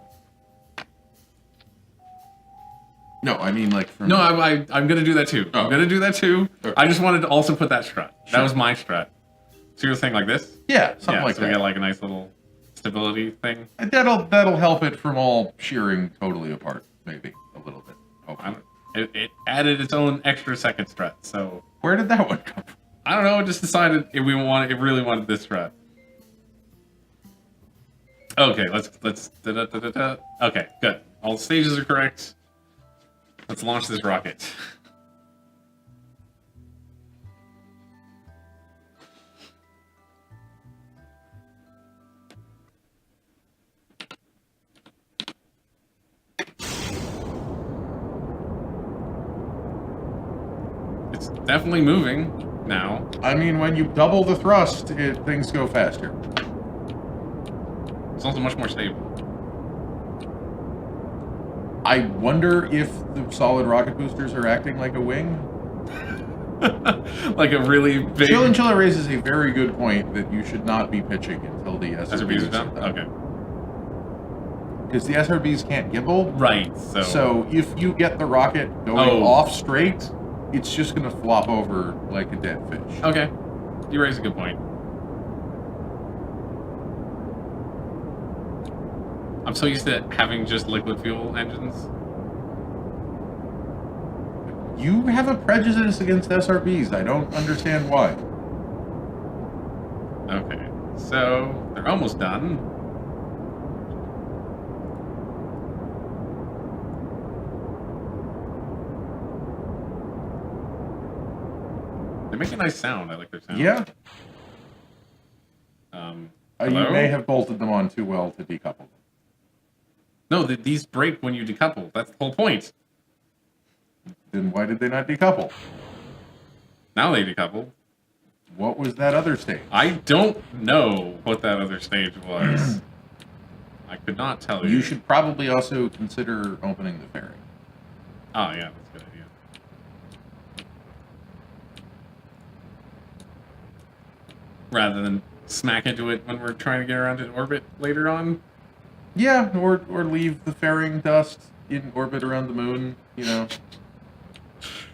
No, I mean like from... No, I'm gonna do that too. Oh. I'm gonna do that too. Okay. I just wanted to also put that strut. Sure. That was my strut. So you're saying like this? Yeah, something like so that. we got like a nice little stability thing. That'll help it from all shearing totally apart, maybe a little bit. Hopefully. It added its own extra second strut. So where did that one come from? I don't know. It just decided it really wanted this strut. Okay, let's okay, good. All the stages are correct. Let's launch this rocket. It's definitely moving now. I mean, when you double the thrust, things go faster. It's also much more stable. I wonder if the solid rocket boosters are acting like a wing. Like a really big... Chill and Chilla raises a very good point that you should not be pitching until the SRBs are done? Okay. Because the SRBs can't gimbal. Right, So if you get the rocket going off straight, it's just going to flop over like a dead fish. Okay. You raise a good point. I'm so used to having just liquid fuel engines. You have a prejudice against SRBs. I don't understand why. Okay. So, they're almost done. They make a nice sound. I like their sound. Yeah. You hello? may have bolted them on too well to decouple them. No, these break when you decouple. That's the whole point. Then why did they not decouple? Now they decouple. What was that other stage? I don't know what that other stage was. I could not tell you. You should probably also consider opening the fairing. Oh, yeah, that's a good idea. Rather than smack into it when we're trying to get around to orbit later on. Yeah, or leave the fairing dust in orbit around the moon, you know.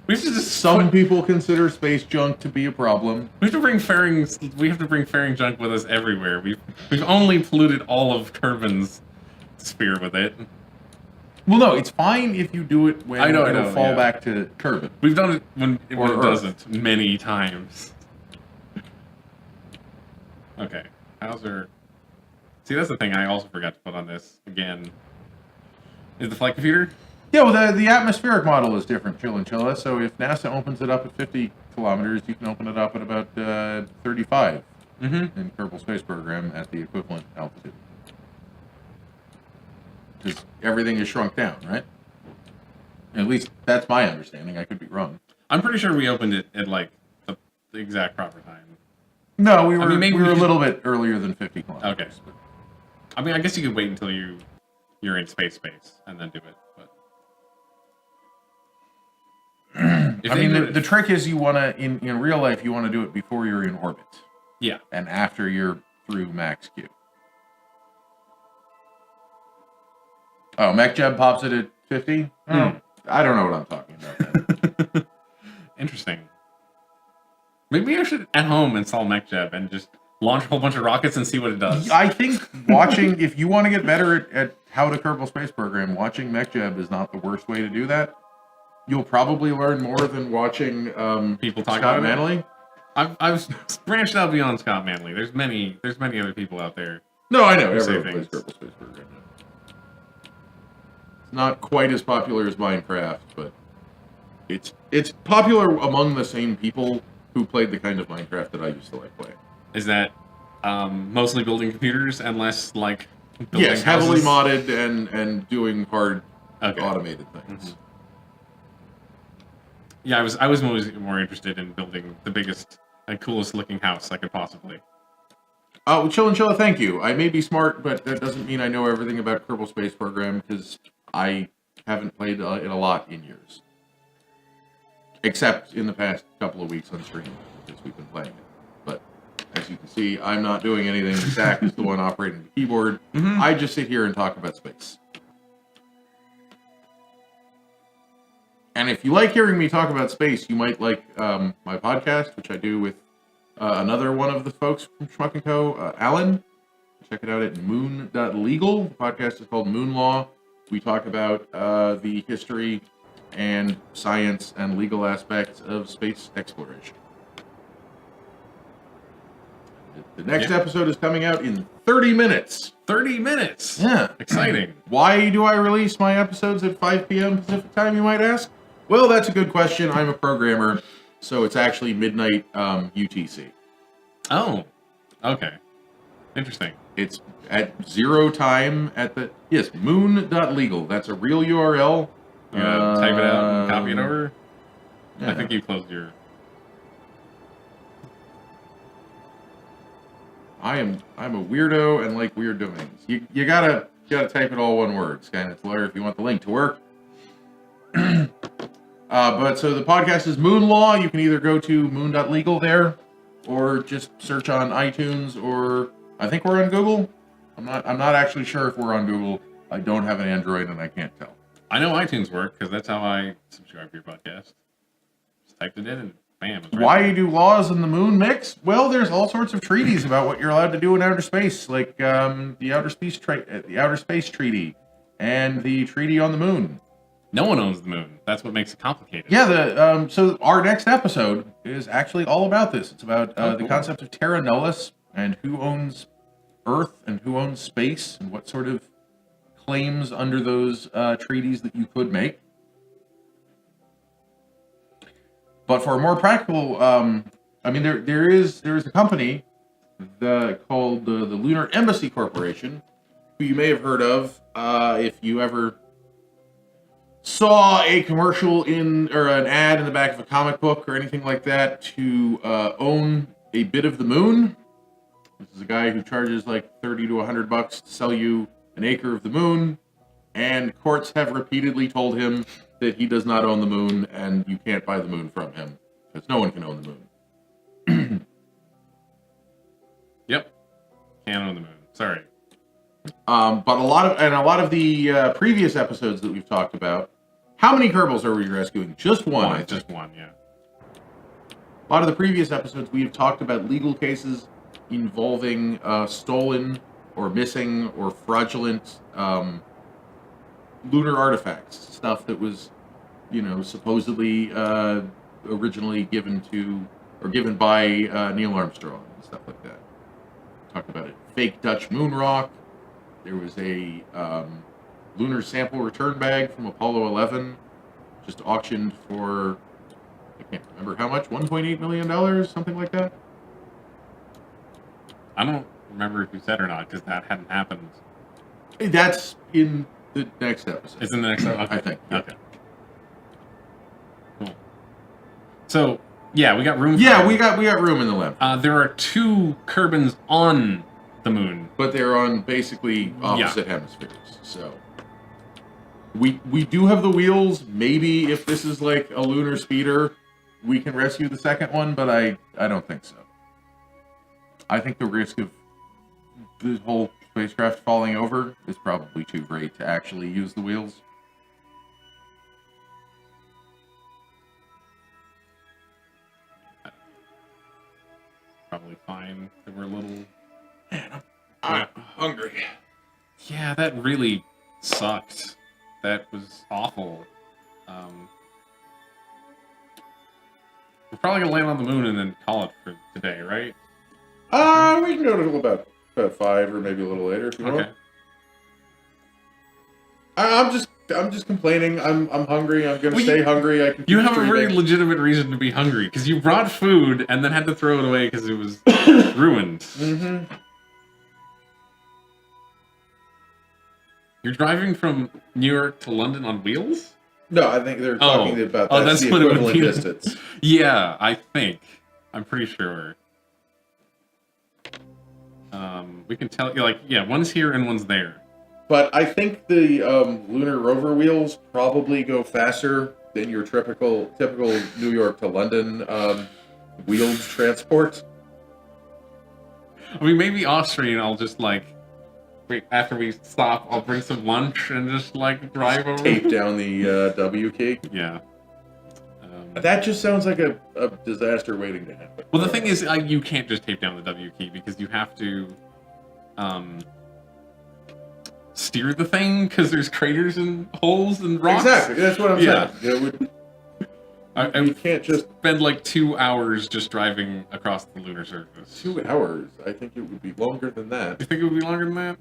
We have to just Some people consider space junk to be a problem. We have to bring fairings. We have to bring fairing junk with us everywhere. We've only polluted all of Kerbin's sphere with it. Well, no, it's fine if you do it when it'll fall back to Kerbin. We've done it when it doesn't many times. Okay, how's her? See, that's the thing I also forgot to put on this again. Is the flight computer? Yeah, well, the atmospheric model is different, Chill and Chilla. So if NASA opens it up at 50 kilometers, you can open it up at about 35 in Kerbal Space Program at the equivalent altitude. Because everything is shrunk down, right? At least that's my understanding. I could be wrong. I'm pretty sure we opened it at like the exact proper time. No, I mean, maybe we we were a could- little bit earlier than 50 kilometers. Okay. I mean, I guess you could wait until you're in space and then do it. But if I they mean, do it- the trick is you want to, in real life, you want to do it before you're in orbit. Yeah. And after you're through max Q. Oh, MechJeb pops it at 50? Oh, I don't know what I'm talking about then. Interesting. Maybe I should at home install MechJeb and just launch a whole bunch of rockets and see what it does. I think watching, if you want to get better at how to Kerbal Space Program, watching MechJeb is not the worst way to do that. You'll probably learn more than watching People talk Scott about it? Manley. I've branched out beyond Scott Manley. There's many other people out there. No, I know. Who say Everyone plays things. Kerbal Space Program. It's not quite as popular as Minecraft, but it's popular among the same people who played the kind of Minecraft that I used to like playing. Is that mostly building computers and less like building Yes, heavily houses? modded and doing hard Okay. automated things. Mhm. Yeah, I was more interested in building the biggest and coolest looking house I could possibly. Oh, Chilla, thank you. I may be smart, but that doesn't mean I know everything about Kerbal Space Program because I haven't played it a lot in years. Except in the past couple of weeks on stream, because we've been playing it. But as you can see, I'm not doing anything. Zach is the one operating the keyboard. Mhm. I just sit here and talk about space. And if you like hearing me talk about space, you might like my podcast, which I do with another one of the folks from Schmuckco, Alan. Check it out at moon.legal. The podcast is called Moon Law. We talk about the history and science and legal aspects of space exploration. The next episode is coming out in 30 minutes. 30 minutes. Yeah. Exciting. Why do I release my episodes at 5 p.m. Pacific time, you might ask? Well, that's a good question. I'm a programmer, so it's actually midnight UTC. Oh. Okay. Interesting. It's at 0 time at the... Yes, moon.legal. That's a real URL. You gonna type it out and copy it over? Yeah. I think you closed your... I'm a weirdo and like weird domains. You gotta type it all one word. Skynet Explorer if you want the link to work. But so the podcast is Moon Law. You can either go to moon.legal there, or just search on iTunes, or I think we're on Google. I'm not actually sure if we're on Google. I don't have an Android and I can't tell. I know iTunes work because that's how I subscribe to your podcast. Just typed it in and bam. it's right Why there. do laws in the moon mix? Well, there's all sorts of treaties about what you're allowed to do in outer space, like the Outer Space Treaty and the Treaty on the Moon. No one owns the moon. That's what makes it complicated. Yeah, so our next episode is actually all about this. It's about the cool. concept of terra nullius and who owns Earth and who owns space and what sort of claims under those treaties that you could make. But for a more practical, I mean, there is a company called the Lunar Embassy Corporation, who you may have heard of if you ever saw a commercial or an ad in the back of a comic book or anything like that to own a bit of the moon. This is a guy who charges like $30 to $100 to sell you an acre of the moon, and courts have repeatedly told him that he does not own the moon and you can't buy the moon from him because no one can own the moon. Yep. Can't own the moon. Sorry. But a lot of the previous episodes that we've talked about, how many Kerbals are we rescuing? Just one. I think. Just one, yeah. A lot of the previous episodes we have talked about legal cases involving stolen or missing or fraudulent lunar artifacts, stuff that was, supposedly originally given by Neil Armstrong and stuff like that. Talked about it. Fake Dutch moon rock. There was a lunar sample return bag from Apollo 11, just auctioned for, I can't remember how much, $1.8 million, something like that. I don't remember if you said or not because that hadn't happened. That's in the next episode. It's in the next episode? Okay. I think, yeah. Okay. Cool. So yeah, we got room. Yeah, we got room in the lab. There are 2 Kerbins on the moon, but they're on basically opposite hemispheres. So we do have the wheels. Maybe if this is like a lunar speeder, we can rescue the second one, but I don't think so. I think the risk of the whole spacecraft falling over is probably too great to actually use the wheels. Probably fine. They were a little. Man, I'm hungry. Yeah, that really sucked. That was awful. We're probably gonna land on the moon and then call it for today, right? We can go to about 5 or maybe a little later if you want. I'm just complaining. I'm hungry. I'm gonna stay hungry. I can. You have a very legitimate reason to be hungry because you brought food and then had to throw it away because it was ruined. Mm-hmm. You're driving from New York to London on wheels? No, I think they're talking about that's the what it would equivalent be. distance. Yeah, I think. I'm pretty sure. We can tell you, like, yeah, one's here and one's there. But I think the lunar rover wheels probably go faster than your typical New York to London wheeled transport. I mean, maybe Austrian, I'll just, like, wait, after we stop, I'll bring some lunch and just, like, drive over. Tape down the W key. Yeah. That just sounds like a disaster waiting to happen. Well, the thing is, you can't just tape down the W key because you have to steer the thing because there's craters and holes and rocks. Exactly, that's what I'm saying. I can't just spend like 2 hours just driving across the lunar surface. 2 hours? I think it would be longer than that. You think it would be longer than that?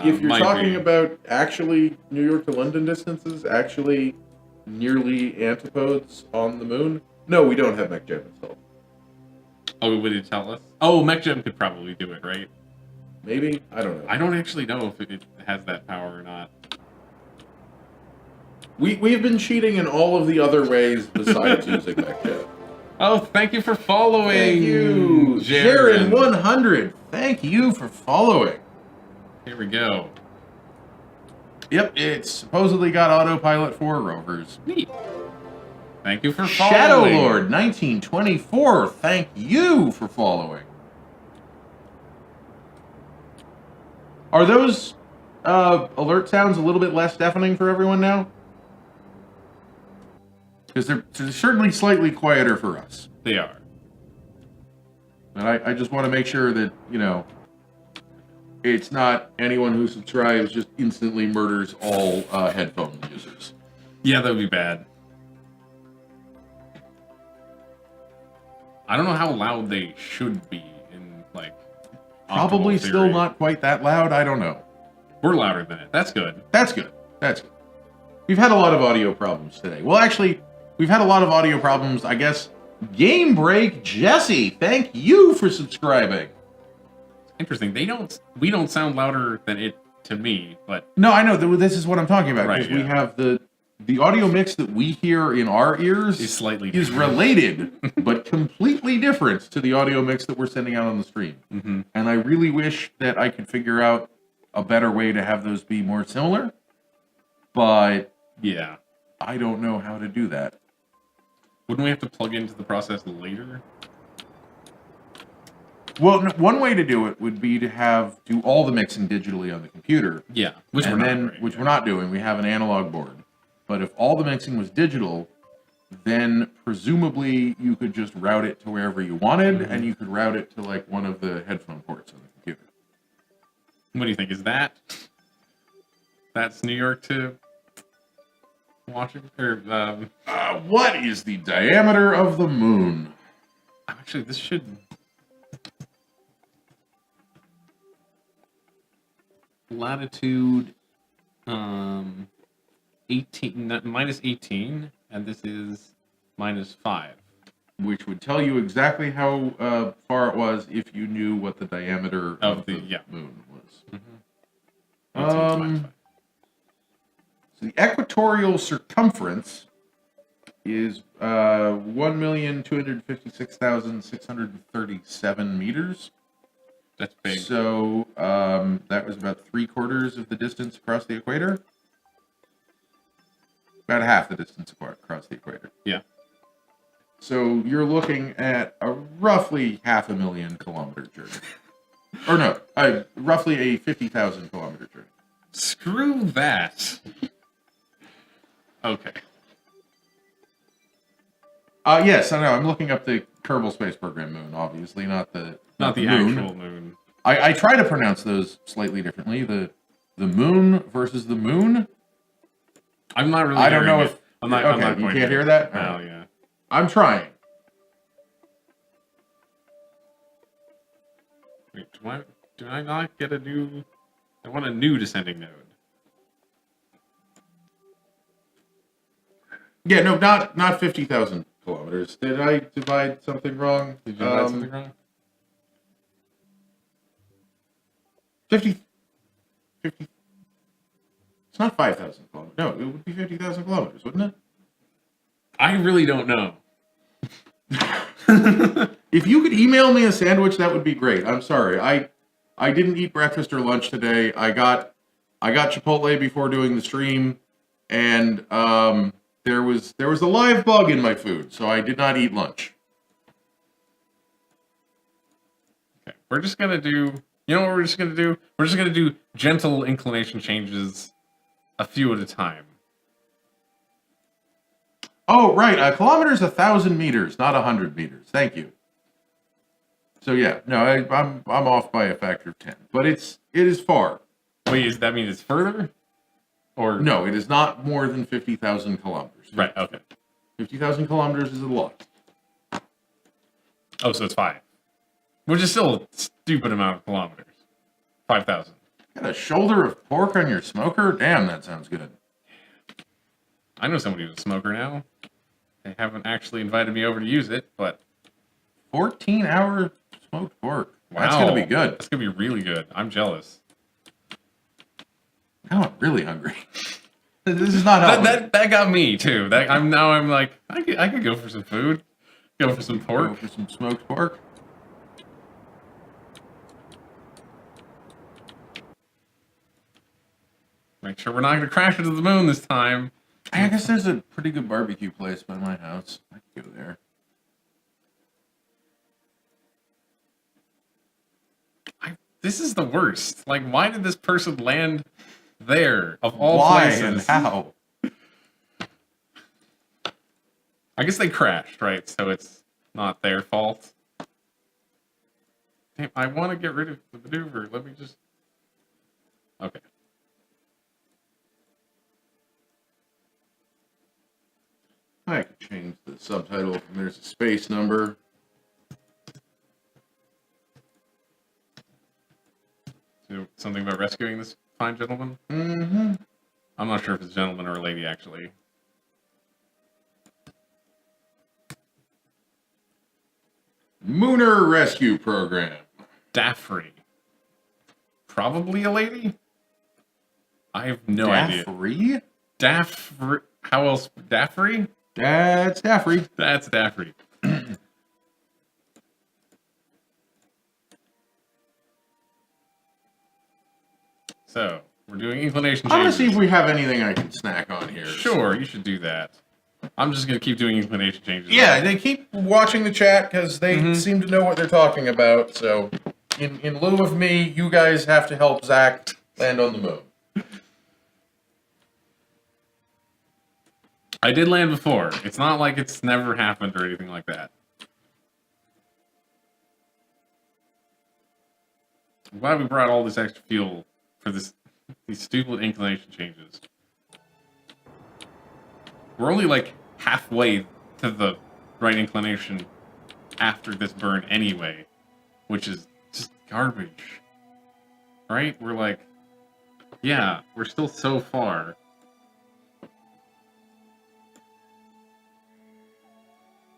If you're talking about actually New York to London distances, actually nearly antipodes on the moon. No, we don't have MechGem installed. Oh, would it tell us? Oh, MechGem could probably do it, right? Maybe? I don't know. I don't actually know if it has that power or not. We've been cheating in all of the other ways besides using MechGem. Oh, thank you for following. Thank you, Jaren100. Thank you for following. Here we go. Yep, it's supposedly got autopilot for rovers. Neat. Thank you for following. Shadow Lord 1924. Thank you for following. Are those alert sounds a little bit less deafening for everyone now? Because they're certainly slightly quieter for us. They are. And I just want to make sure that, you know, it's not anyone who subscribes just instantly murders all headphone users. Yeah, that would be bad. I don't know how loud they should be in, like, probably still not quite that loud. I don't know. We're louder than it. That's good. That's good. That's good. We've had a lot of audio problems today. Well, actually, we've had a lot of audio problems, I guess. Game Break Jesse, thank you for subscribing. Interesting. We don't sound louder than it to me, but no, I know this is what I'm talking about. Right, yeah. We have the audio mix that we hear in our ears is related, but completely different to the audio mix that we're sending out on the stream. Mm-hmm. And I really wish that I could figure out a better way to have those be more similar. But yeah, I don't know how to do that. Wouldn't we have to plug into the process later? Well, one way to do it would be to do all the mixing digitally on the computer. Yeah, which we're not doing. We have an analog board. But if all the mixing was digital, then presumably you could just route it to wherever you wanted, mm-hmm. and you could route it to like one of the headphone ports on the computer. What do you think? Is that's New York to Washington? Or what is the diameter of the moon? Actually, this should. Latitude, 18 minus 18, and this is minus 5, which would tell you exactly how far it was if you knew what the diameter of the moon was. Mm-hmm. So the equatorial circumference is 1,256,637 meters. That's big. So that was about 3/4 of the distance across the equator. About half the distance across the equator. Yeah. So you're looking at a roughly 500,000 kilometer journey. Or no, roughly a 50,000 kilometer journey. Screw that. Okay. Yes, I know. I'm looking up the Kerbal Space Program moon, obviously, not the moon. Actual moon. I try to pronounce those slightly differently. The moon versus the moon. I'm not really. I don't know if I'm not. Okay, I'm not you quite can't there. hear that. Oh Alright. yeah. I'm trying. Wait, do I not get a new? I want a new descending node. Yeah, no, not 50,000 kilometers. Did I divide something wrong? Did you divide something wrong? 50. It's not 5,000 kilometers. No, it would be 50,000 kilometers, wouldn't it? I really don't know. If you could email me a sandwich, that would be great. I'm sorry. I didn't eat breakfast or lunch today. I got Chipotle before doing the stream, and there was a live bug in my food, so I did not eat lunch. Okay, we're just gonna do. You know what we're just gonna do? We're just gonna do gentle inclination changes, a few at a time. Oh, right. A kilometer is 1,000 meters, not 100 meters. Thank you. So yeah, no, I'm off by a factor of 10, but it is far. Wait, does that mean it's further? Or No, it is not more than 50,000 kilometers. Right. Okay. 50,000 kilometers is a lot. Oh, so it's 5, which is still a stupid amount of kilometers. 5,000. Got a shoulder of pork on your smoker? Damn, that sounds good. I know somebody who's a smoker now. They haven't actually invited me over to use it, but 14-hour smoked pork. wow, That's gonna be good. That's gonna be really good. I'm jealous. Now I'm really hungry. This is not helping. That got me too. I'm like I could go for some food, go for some pork. Go for some smoked pork. Make sure we're not gonna crash into the moon this time. I guess there's a pretty good barbecue place by my house. I could go there. This is the worst. Like, why did this person land there of all Why places? and how? I guess they crashed, right? So it's not their fault. Damn, I want to get rid of the maneuver. Let me just. Okay. I could change the subtitle from "There's a space number." So something about rescuing this fine gentleman? Mm-hmm. I'm not sure if it's a gentleman or a lady, actually. Mooner Rescue Program. Daffrey. Probably a lady? I have no idea. Daffrey? Daffrey? How else? Daffrey? That's Daffrey. That's Daffrey. So, we're doing inclination changes. I'm gonna see if we have anything I can snack on here. Sure, you should do that. I'm just gonna keep doing inclination changes. Yeah, they keep watching the chat because they seem to know what they're talking about. So, in lieu of me, you guys have to help Zach land on the moon. I did land before. It's not like it's never happened or anything like that. I'm glad we brought all this extra fuel for these stupid inclination changes. We're only like halfway to the right inclination after this burn anyway, which is just garbage. Right? We're like, yeah, we're still so far.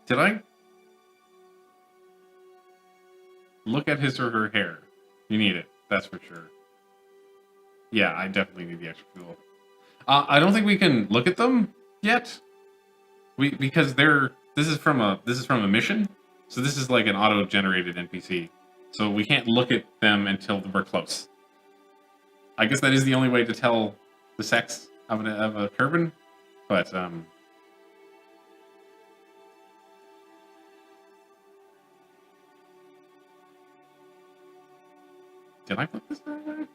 Did I look at his or her hair? You need it, that's for sure. Yeah, I definitely need the extra fuel. I don't think we can look at them yet. Because this is from a mission, so this is like an auto-generated NPC. So we can't look at them until we're close. I guess that is the only way to tell the sex of a Kerbin, but did I put this the right way?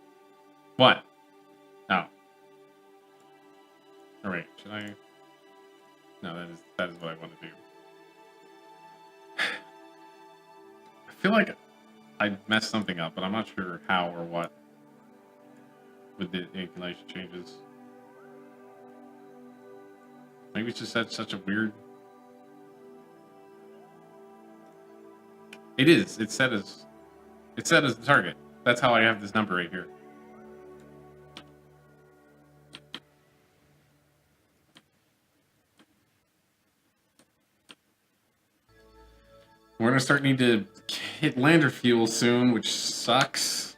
What? Oh. All right. Should I? No, that is what I want to do. I feel like I messed something up, but I'm not sure how or what with the inclination changes. Maybe it's just such a weird. It is. It's set as the target. That's how I have this number right here. We're gonna start need to hit lander fuel soon, which sucks.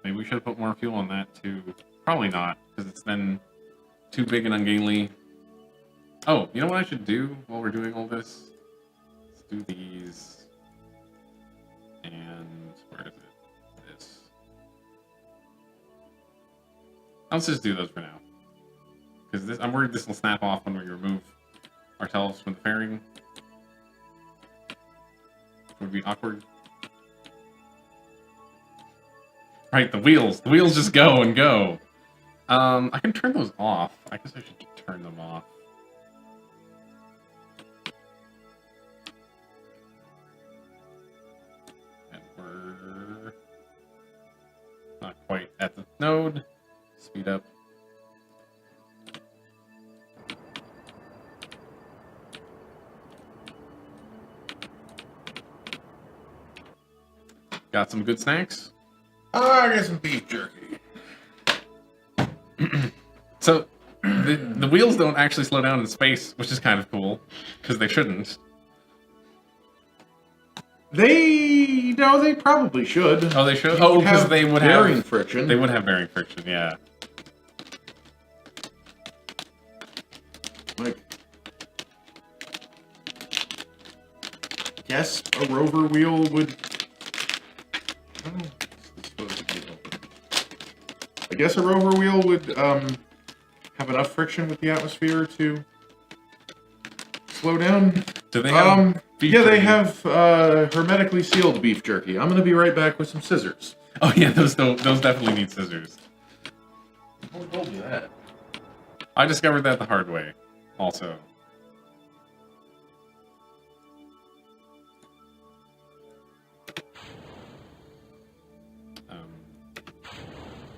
Maybe we should have put more fuel on that too. Probably not, because it's then too big and ungainly. Oh, you know what I should do while we're doing all this? Let's do these. And where is it? This. Let's just do those for now. Because I'm worried this will snap off when we remove ourselves from the fairing. It would be awkward. Right, the wheels. The wheels just go and go. I can turn those off. I guess I should turn them off. And we're not quite at the node. Speed up. Got some good snacks? I got some beef jerky. So, the wheels don't actually slow down in space, which is kind of cool, because they shouldn't. No, they probably should. Oh, they should? You Oh, could because have they would bearing have friction. They would have bearing friction, yeah. Like, guess a rover wheel would. Oh, this is supposed to be open. I guess a rover wheel would have enough friction with the atmosphere to slow down. Do they have beef jerky? They have hermetically sealed beef jerky. I'm gonna be right back with some scissors. Oh yeah, those definitely need scissors. Who told you that? I discovered that the hard way, also.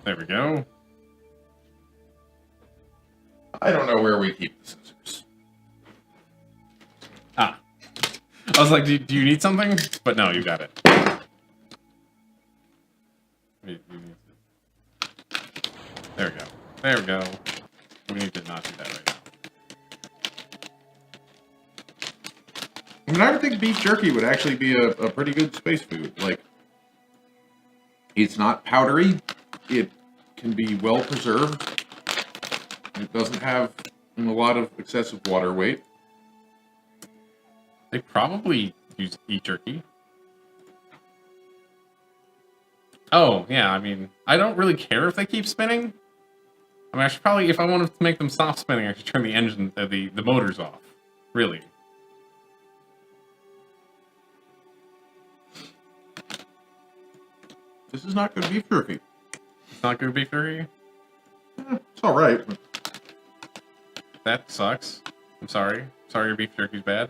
There we go. I don't know where we keep the scissors. Ah. I was like, do you need something? But no, you got it. There we go. There we go. We need to not do that right now. I mean, I would think beef jerky would actually be a pretty good space food. Like, it's not powdery. It can be well preserved. It doesn't have a lot of excessive water weight. They probably eat jerky. Oh, yeah, I mean, I don't really care if they keep spinning. I mean, I should probably, if I wanted to make them stop spinning, I should turn the engine, the motors off. Really. This is not good beef jerky. It's not good beef jerky? It's alright. That sucks. I'm sorry. Sorry your beef jerky's bad.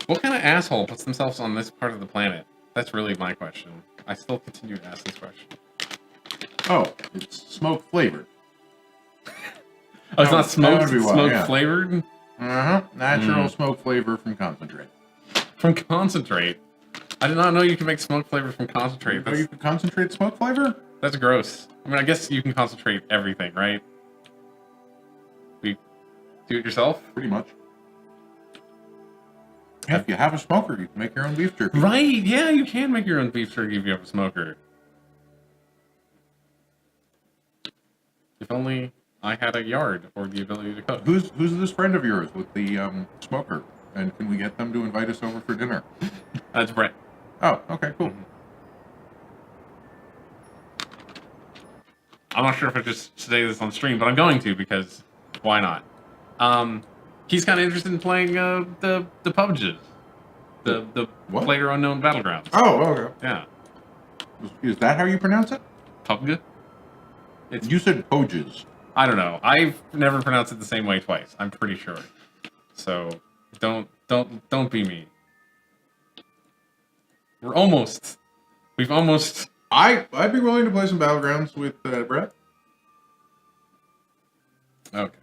What kind of asshole puts themselves on this part of the planet? That's really my question. I still continue to ask this question. Oh, it's smoke flavored. Oh, it's not smoke yeah. flavored? Natural smoke flavor from concentrate. From concentrate? I did not know you could make smoke flavor from concentrate. You can concentrate smoke flavor? That's gross. I mean, I guess you can concentrate everything, right? You do it yourself? Pretty much. If you have a smoker, you can make your own beef jerky. Right, yeah, you can make your own beef jerky if you have a smoker. If only I had a yard or the ability to cook. Who's this friend of yours with the smoker? And can we get them to invite us over for dinner? That's Brett. Oh, okay, cool. I'm not sure if I just say this on stream, but I'm going to because why not? He's kind of interested in playing the PUBGs, the What? Player Unknown Battlegrounds. Oh, okay. Yeah, Is that how you pronounce it? PUBG. You said Poges. I don't know. I've never pronounced it the same way twice. I'm pretty sure. So don't be mean. We've almost. I'd be willing to play some Battlegrounds with Brett. Okay.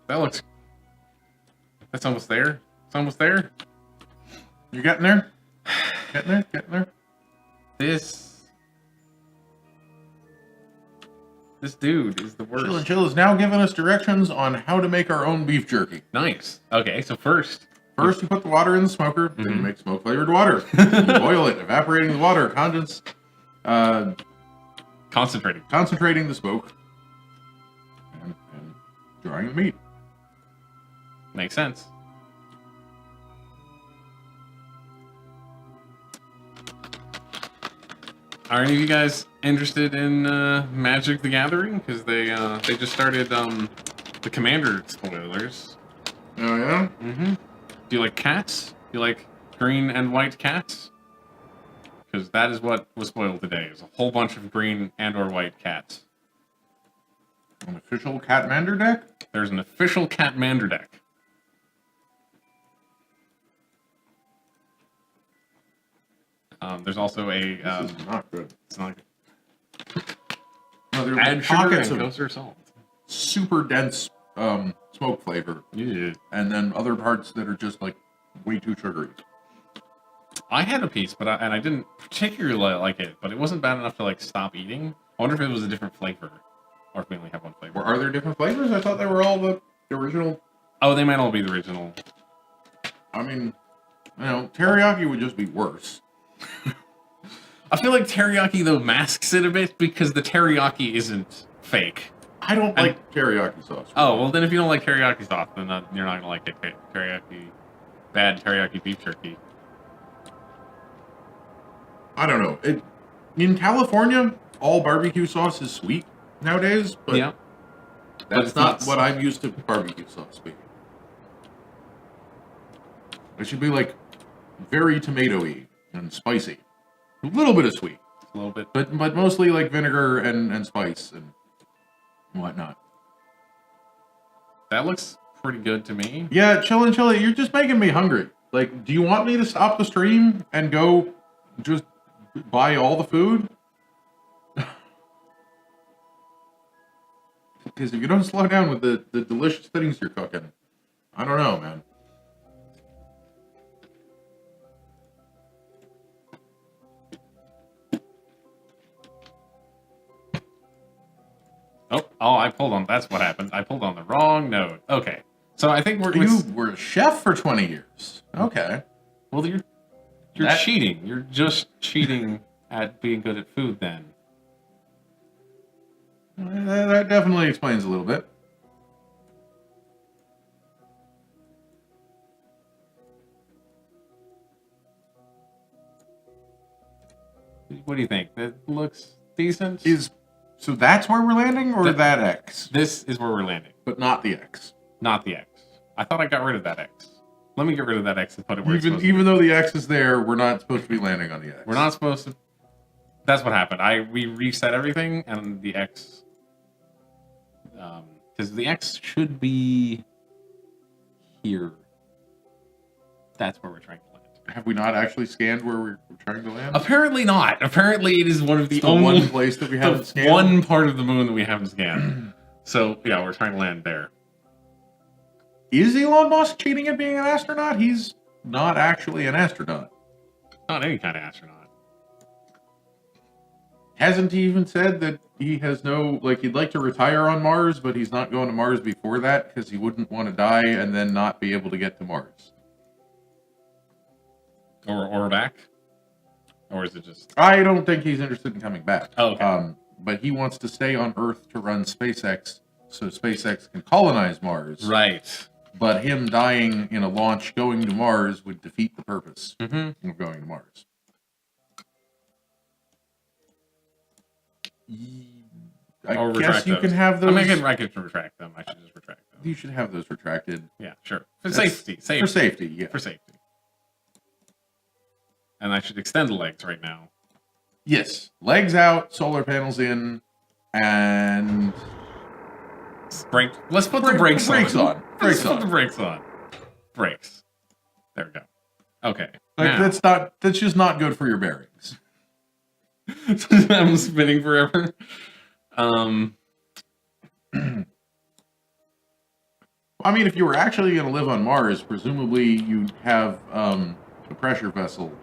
That looks. That's almost there. It's almost there. You getting there? Getting there? This dude is the worst. Chill is now giving us directions on how to make our own beef jerky. Nice. Okay, so first you put the water in the smoker, then you make smoke flavored water. You boil it, evaporating the water, concentrating the smoke, and drying the meat. Makes sense. Are any of you guys interested in Magic the Gathering? Because they just started the Commander spoilers. Oh yeah. Mm-hmm. Do you like cats? Do you like green and white cats? Because that is what was spoiled today. Is a whole bunch of green and or white cats. An official Catmander deck? There's an official Catmander deck. There's also a. This is not good. It's not good. No, there Add are sugar pockets and of kosher salt. super dense smoke flavor, Yeah. and then other parts that are just like way too sugary. I had a piece, but I didn't particularly like it. But it wasn't bad enough to like stop eating. I wonder if it was a different flavor, or if we only have one flavor. Are there different flavors? I thought they were all the original. Oh, they might all be the original. I mean, teriyaki would just be worse. I feel like teriyaki though masks it a bit because the teriyaki isn't fake. I don't like teriyaki sauce. Oh well, then if you don't like teriyaki sauce, then you're not gonna like bad teriyaki beef jerky. I don't know. In California, all barbecue sauce is sweet nowadays, but Yeah, that's not what I'm used to barbecue sauce being. It should be like very tomatoey and spicy. A little bit of sweet. a little bit. But mostly like vinegar and spice and whatnot. That looks pretty good to me. Yeah, chili, you're just making me hungry. Like, do you want me to stop the stream and go just buy all the food? Because if you don't slow down with the delicious things you're cooking, I don't know, man. Oh, I pulled on. That's what happened. I pulled on the wrong node. Okay, so I think You were a chef for 20 years. Okay. Well, you're cheating. You're just cheating at being good at food. Then That definitely explains a little bit. what do you think? That looks decent. So that's where we're landing, or that X? This is where we're landing, But not the X. not the X. I thought I got rid of that X. Let me get rid of that X and put it where it's supposed to be. Even though the X is there, we're not supposed to be landing on the X. We're not supposed to. That's what happened. We reset everything, and the X, because the X should be here. That's where we're trying to land. Have we not actually scanned where we're trying to land? Apparently not. Apparently it is one of the The only one place that we haven't scanned? one part of the moon that we haven't scanned. So yeah, we're trying to land there. Is Elon Musk cheating at being an astronaut? He's not actually an astronaut. Not any kind of astronaut. Hasn't he even said that he has no, like, he'd like to retire on Mars, but he's not going to Mars before that because he wouldn't want to die and then not be able to get to Mars? Or back? Or is it just... I don't think he's interested in coming back. Oh, okay. But he wants to stay on Earth to run SpaceX so SpaceX can colonize Mars. Right. But him dying in a launch going to Mars would defeat the purpose of going to Mars. I guess you can have those. I can retract them. I should just retract them. You should have those retracted. Yeah, sure. For safety. For safety, yeah. For safety. And I should extend the legs right now. Yes. Legs out, solar panels in, and... Let's put the brakes on. Brakes on. Let's put the brakes on. Brakes. There we go. Okay. Like, that's just not good for your bearings. I'm spinning forever. I mean, if you were actually going to live on Mars, presumably you'd have a pressure vessel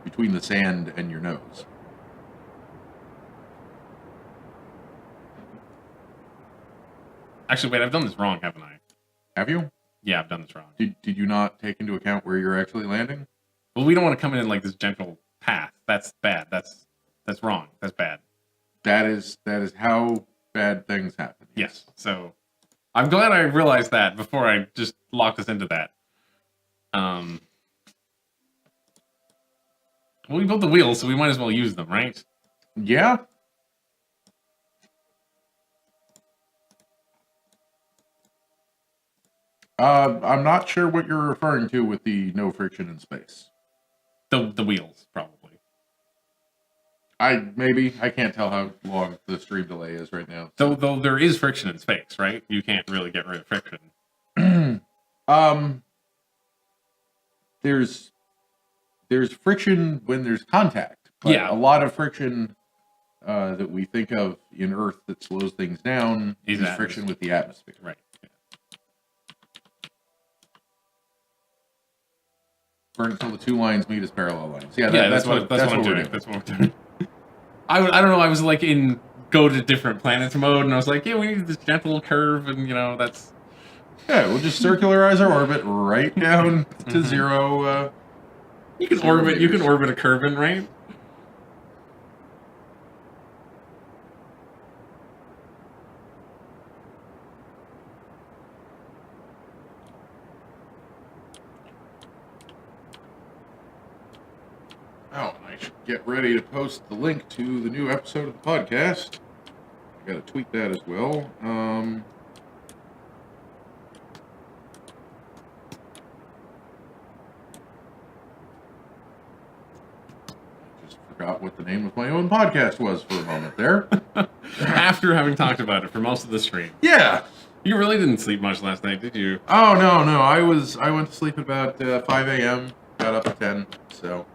between the sand and your nose. Actually, wait, I've done this wrong, haven't I? Have you? Yeah, I've done this wrong. Did you not take into account where you're actually landing? Well, we don't want to come in like this gentle path. That's bad. That's wrong. That's bad. That is how bad things happen. Yes. So I'm glad I realized that before I just locked us into that. Well, we built the wheels, so we might as well use them, right? Yeah. I'm not sure what you're referring to with the no friction in space. The wheels, probably. I can't tell how long the stream delay is right now. Though there is friction in space, right? You can't really get rid of friction. There's friction when there's contact. But yeah. A lot of friction that we think of in Earth that slows things down is friction with the atmosphere. Right. Yeah. Burn until the two lines meet as parallel lines. Yeah, that's what I'm doing. That's what I'm doing. I don't know. I was like in go to different planets mode, and I was like, yeah, we need this gentle curve, and that's. Yeah, we'll just circularize our orbit right down to zero. You can orbit. You can orbit a curve in, right? Oh, I should get ready to post the link to the new episode of the podcast. I gotta tweet that as well. Just forgot what the name of my own podcast was for a moment there. After having talked about it for most of the stream. Yeah. You really didn't sleep much last night, did you? Oh, no. I went to sleep at about 5 a.m., got up at 10, so...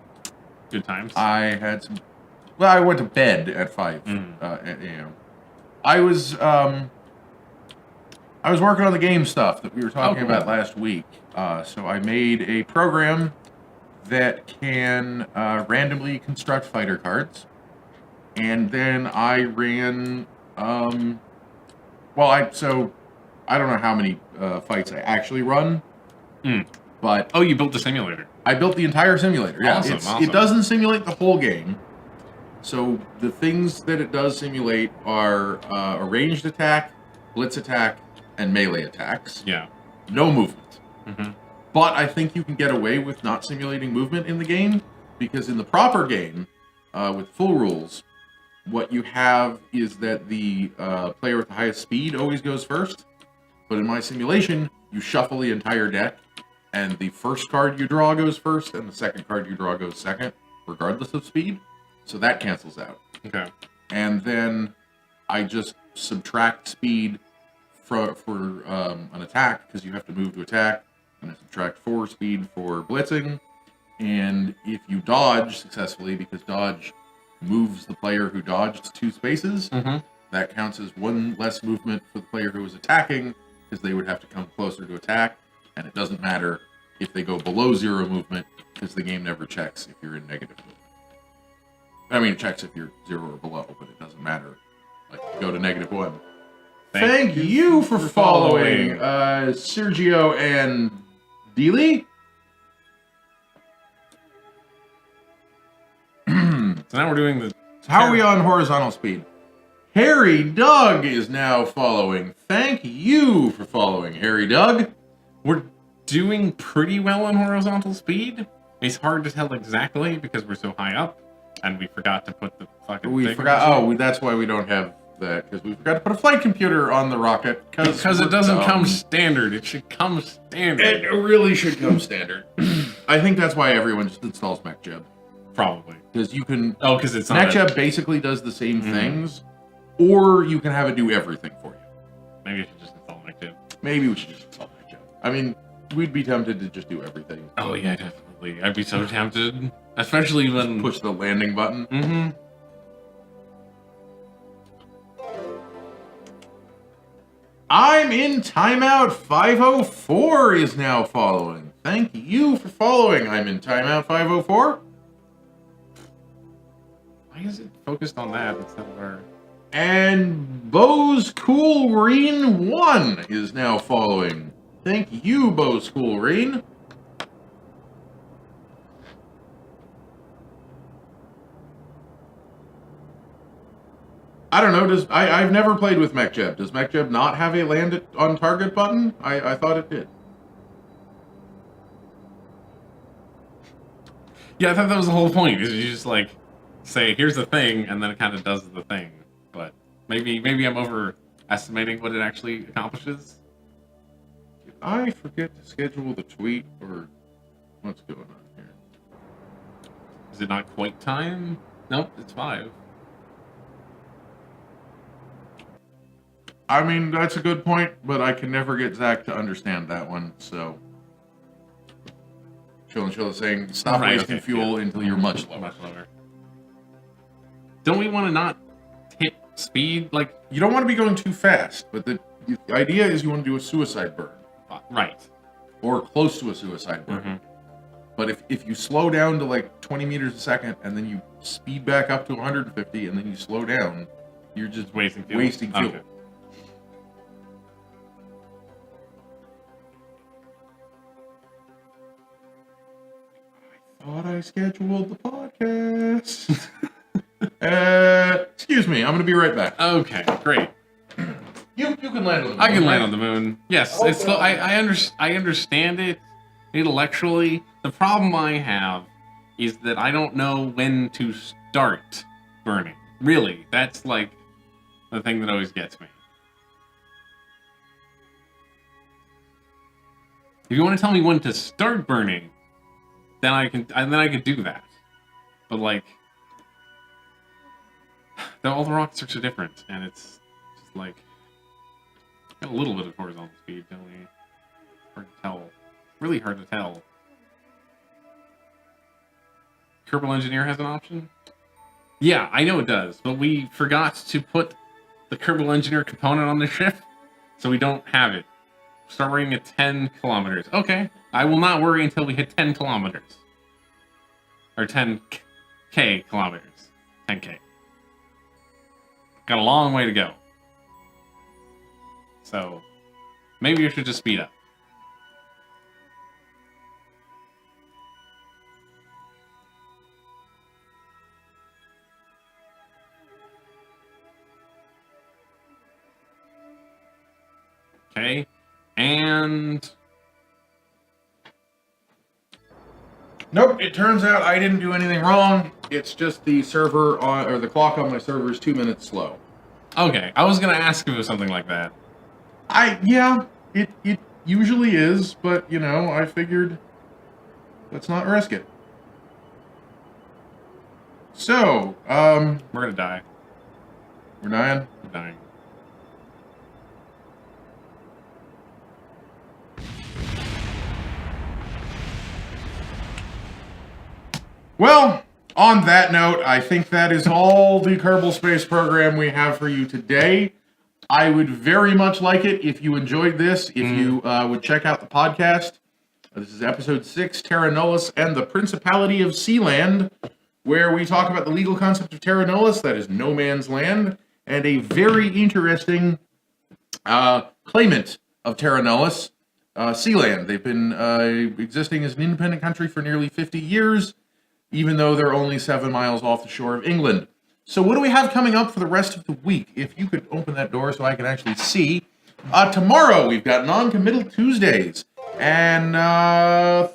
Good times. I had some... Well, I went to bed at 5 a.m. I was working on the game stuff that we were talking about last week. So I made a program that can randomly construct fighter cards. And then I ran... I don't know how many fights I actually run. But... Oh, you built the simulator. I built the entire simulator. Yeah, awesome. It doesn't simulate the whole game. So the things that it does simulate are a ranged attack, blitz attack, and melee attacks. Yeah. No movement. But I think you can get away with not simulating movement in the game, because in the proper game, with full rules, what you have is that the player with the highest speed always goes first. But in my simulation, you shuffle the entire deck, and the first card you draw goes first, and the second card you draw goes second, regardless of speed. So that cancels out. Okay. And then I just subtract speed for an attack, because you have to move to attack, and I subtract 4 speed for blitzing. And if you dodge successfully, because dodge moves the player who dodged 2 spaces, that counts as 1 less movement for the player who was attacking, because they would have to come closer to attack. And it doesn't matter if they go below 0 movement, because the game never checks if you're in negative movement. I mean, it checks if you're 0 or below, but it doesn't matter. Like, go to -1. Thank you for following, Sergio and Dealey. So now we're doing the... How are we on horizontal speed? Harry Doug is now following. Thank you for following, Harry Doug. We're doing pretty well on horizontal speed. It's hard to tell exactly because we're so high up, and we forgot to put the fucking... We forgot. Oh, that's why we don't have that, because we forgot to put a flight computer on the rocket. Because it doesn't come standard. It should come standard. It really should come standard. I think that's why everyone just installs MechJeb. Probably. Because you can... Oh, because it's not... MechJeb basically does the same things, or you can have it do everything for you. Maybe I should just install MechJeb. Maybe we should just install MechJeb. I mean, we'd be tempted to just do everything. Oh, yeah, definitely. I'd be so tempted. Especially when... Push the landing button. Mm-hmm. I'm in timeout 504 is now following. Thank you for following. I'm in timeout 504. Why is it focused on that instead of our... And Bose Cool Reen 1 is now following. Thank you, Bose Cool Reen. I don't know, I've never played with MechJeb. Does MechJeb not have a land on target button? I thought it did. Yeah, I thought that was the whole point, is you just like say, here's the thing, and then it kind of does the thing. But maybe I'm overestimating what it actually accomplishes. Did I forget to schedule the tweet, or what's going on here? Is it not quite time? Nope, it's 5. I mean, that's a good point, but I can never get Zach to understand that one, so... Chill is saying, stop wasting fuel until you're much lower. Much lower. Don't we want to not hit speed? Like, you don't want to be going too fast, but the idea is you want to do a suicide burn. Right. Or close to a suicide burn. But if you slow down to like 20 meters a second, and then you speed back up to 150, and then you slow down, you're just wasting fuel. Okay. Thought I scheduled the podcast. Excuse me, I'm going to be right back. Okay, great. You can land on the moon. I can land on the moon. Yes, Okay. it's I understand it intellectually. The problem I have is that I don't know when to start burning. Really, that's like the thing that always gets me. If you want to tell me when to start burning, then I can do that. But like, all the rockets are so different, and it's just like got a little bit of horizontal speed, don't we? Hard to tell. Really hard to tell. Kerbal Engineer has an option? Yeah, I know it does, but we forgot to put the Kerbal Engineer component on the ship, so we don't have it. Start worrying at 10 kilometers. Okay, I will not worry until we hit 10 kilometers. Or 10k kilometers. 10k. Got a long way to go. So, maybe you should just speed up. Okay, and... Nope, it turns out I didn't do anything wrong. It's just the server or the clock on my server is 2 minutes slow. Okay, I was gonna ask if it was something like that. Yeah, it usually is, but you know, I figured let's not risk it. So, we're gonna die. We're dying? We're dying. Well, on that note, I think that is all the Kerbal Space Program we have for you today. I would very much like it if you enjoyed this, if you would check out the podcast. This is episode 6, Terra Nullis and the Principality of Sealand. where we talk about the legal concept of terra nullius, that is no man's land, and a very interesting claimant of terra nullius, Sealand. They've been existing as an independent country for nearly 50 years, even though they're only 7 miles off the shore of England. So what do we have coming up for the rest of the week? If you could open that door so I can actually see. Tomorrow, we've got Non-Committal Tuesdays. And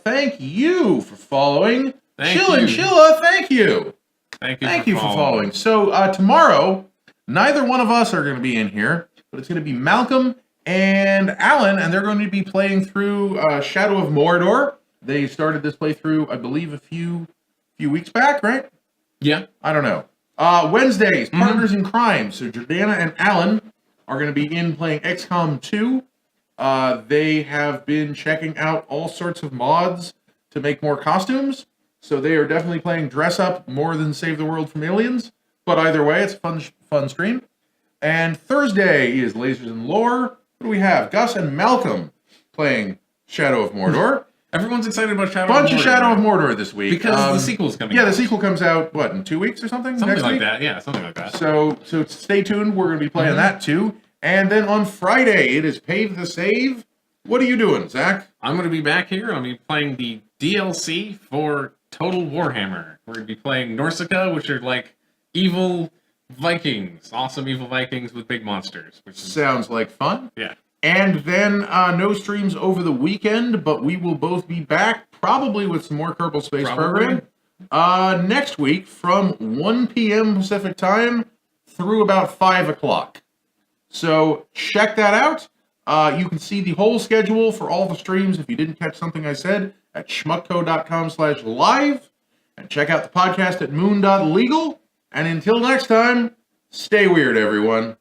thank you for following. Chill and Chilla, thank you. Thank you for following. So tomorrow, neither one of us are going to be in here, but it's going to be Malcolm and Alan, and they're going to be playing through Shadow of Mordor. They started this playthrough, I believe, a few weeks back, right? Yeah. I don't know. Wednesdays, Partners in Crime. So Jordana and Alan are going to be in playing XCOM 2. They have been checking out all sorts of mods to make more costumes. So they are definitely playing Dress Up more than Save the World from Aliens. But either way, it's a fun stream. And Thursday is Lasers and Lore. What do we have? Gus and Malcolm playing Shadow of Mordor. Everyone's excited about Shadow of Mordor. Bunch of Shadow of Mordor this week. Because the sequel's coming out. Yeah, the sequel comes out, what, in 2 weeks or something? Something next like week? that, yeah, something like that. So stay tuned. We're going to be playing that too. And then on Friday, it is Pave the Save. What are you doing, Zach? I'm going to be back here. I'll be playing the DLC for Total Warhammer. We're going to be playing Norsca, which are like evil Vikings. Awesome evil Vikings with big monsters. Which sounds like fun. Yeah. And then no streams over the weekend, but we will both be back, probably with some more Kerbal Space Program, next week from 1 p.m. Pacific time through about 5 o'clock. So check that out. You can see the whole schedule for all the streams, if you didn't catch something I said, at schmuckco.com/live. And check out the podcast at moon.legal. And until next time, stay weird, everyone.